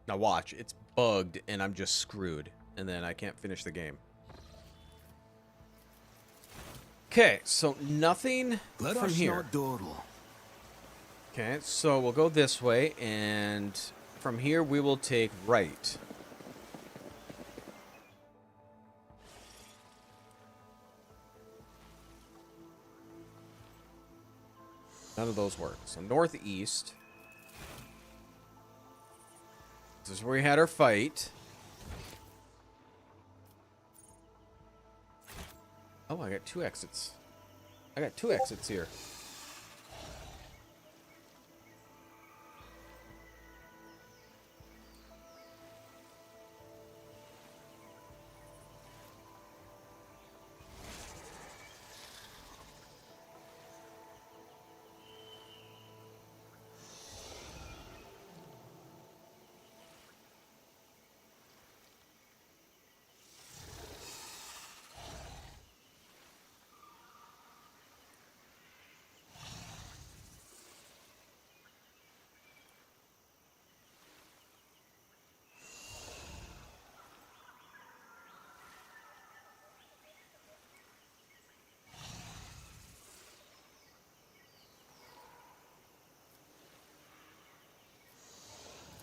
[SPEAKER 1] Now watch, it's bugged and I'm just screwed. And then I can't finish the game. Okay, so nothing from here. Okay, so we'll go this way, and from here we will take right. None of those work. So northeast. This is where we had our fight. Oh, I got two exits. I got two exits here.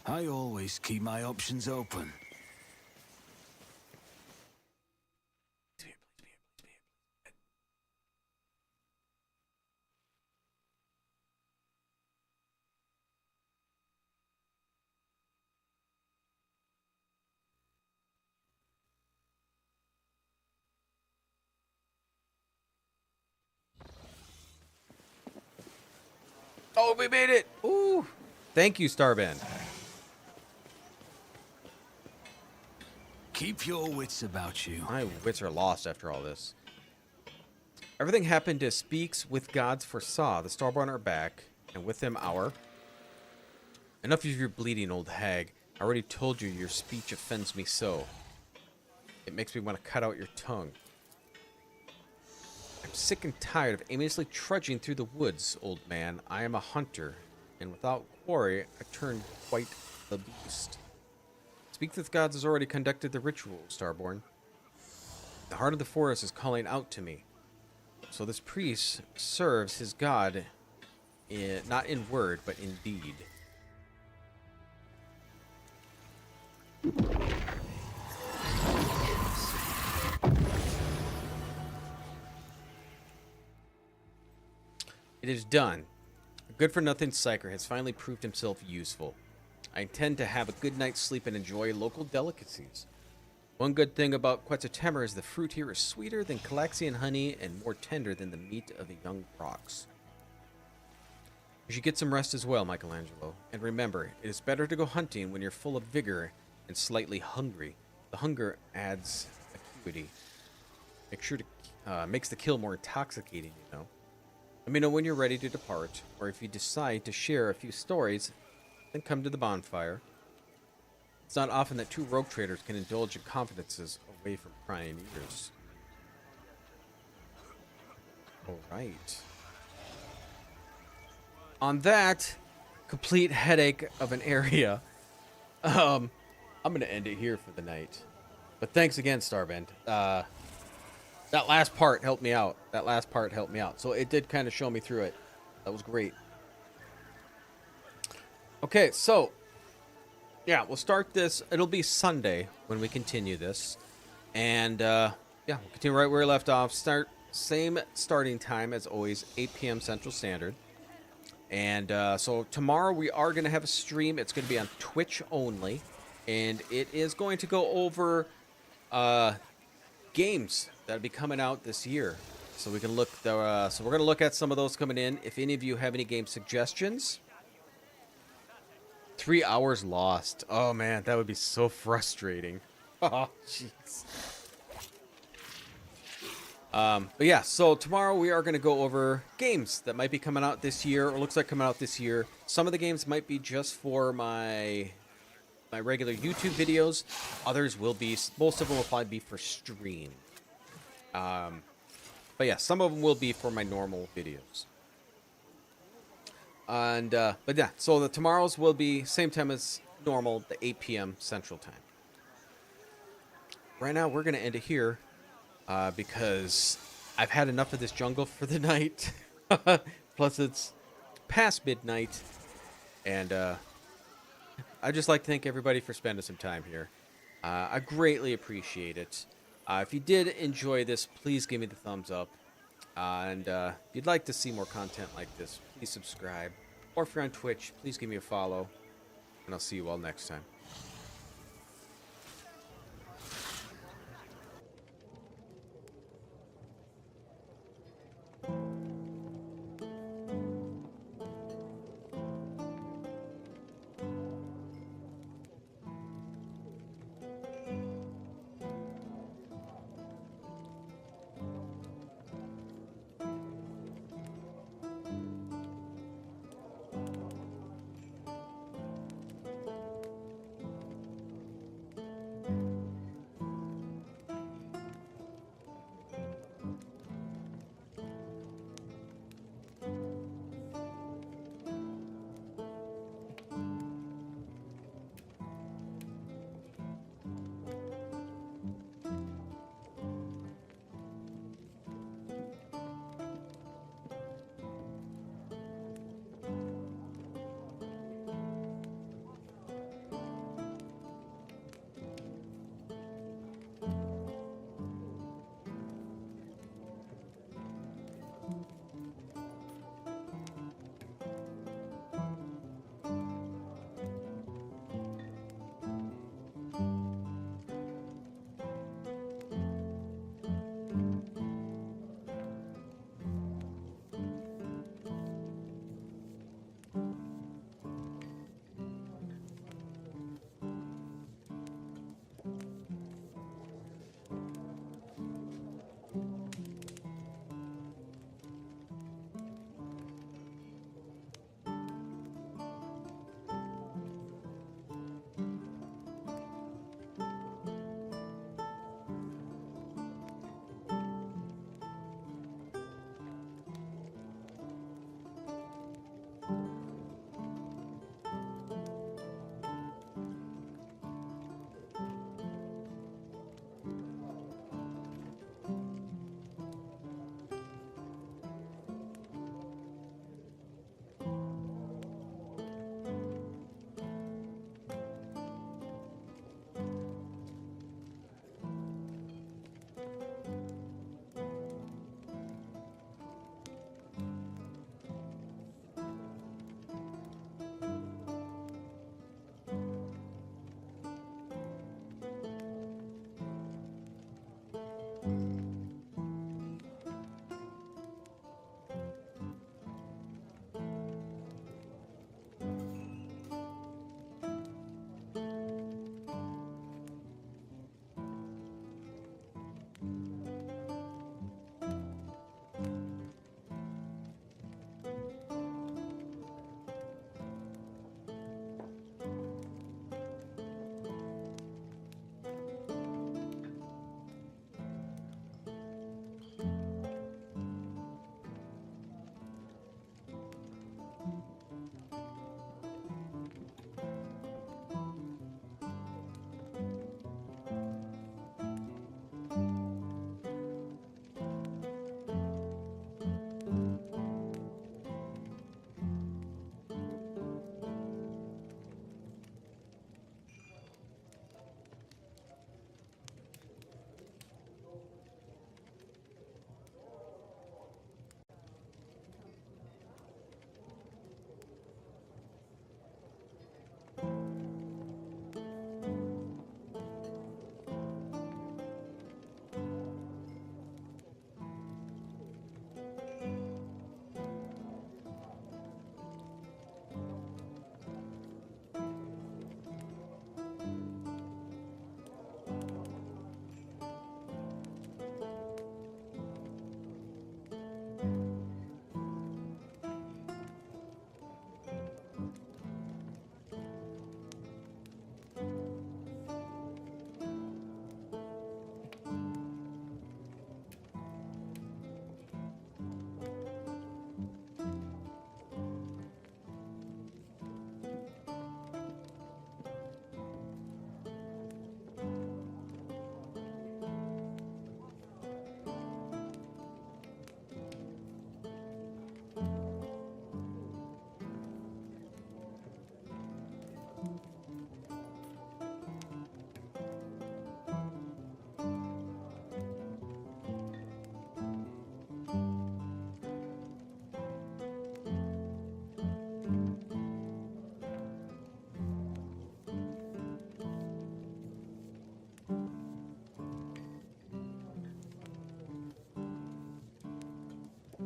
[SPEAKER 5] I always keep my options open.
[SPEAKER 1] Oh, we made it! Ooh! Thank you, Starband.
[SPEAKER 5] Keep your wits about you.
[SPEAKER 1] My wits are lost after all this. Everything happened as speaks with gods foresaw. The Starborn are back, and with them our... Enough of your bleeding, old hag. I already told you your speech offends me so. It makes me want to cut out your tongue. I'm sick and tired of aimlessly trudging through the woods, old man. I am a hunter, and without quarry, I turn quite the beast. Speak with gods has already conducted the ritual, Starborn. The heart of the forest is calling out to me. So this priest serves his god, not in word, but in deed. It is done. A good-for-nothing Psyker has finally proved himself useful. I intend to have a good night's sleep and enjoy local delicacies. One good thing about Quetzaltemur is the fruit here is sweeter than Calaxian honey and more tender than the meat of a young ox. You should get some rest as well, Michelangelo. And remember, it is better to go hunting when you're full of vigor and slightly hungry. The hunger adds acuity. Make sure to makes the kill more intoxicating, you know. Let me know when you're ready to depart, or if you decide to share a few stories, then come to the bonfire. It's not often that two rogue traders can indulge in confidences away from prying ears. Alright. On that complete headache of an area, I'm going to end it here for the night. But thanks again, Starband. That last part helped me out. So it did kind of show me through it. That was great. Okay, so yeah, we'll start this. It'll be Sunday when we continue this. And yeah, we'll continue right where we left off. Same starting time as always, 8 p.m. Central Standard. And so tomorrow we are going to have a stream. It's going to be on Twitch only. And it is going to go over games that'll be coming out this year. So we can look so we're going to look at some of those coming in. If any of you have any game suggestions, 3 hours lost. Oh man, that would be so frustrating. Oh, jeez. But yeah, so tomorrow we are going to go over games that might be coming out this year, or looks like coming out this year. Some of the games might be just for my regular YouTube videos. Others will be, most of them will probably be for stream. But yeah, some of them will be for my normal videos. And, but yeah, so the tomorrow's will be same time as normal, the 8 p.m. Central Time. Right now, we're going to end it here, because I've had enough of this jungle for the night. Plus, it's past midnight, and I'd just like to thank everybody for spending some time here. I greatly appreciate it. If you did enjoy this, please give me the thumbs up. And if you'd like to see more content like this, please subscribe. Or if you're on Twitch, please give me a follow. And I'll see you all next time.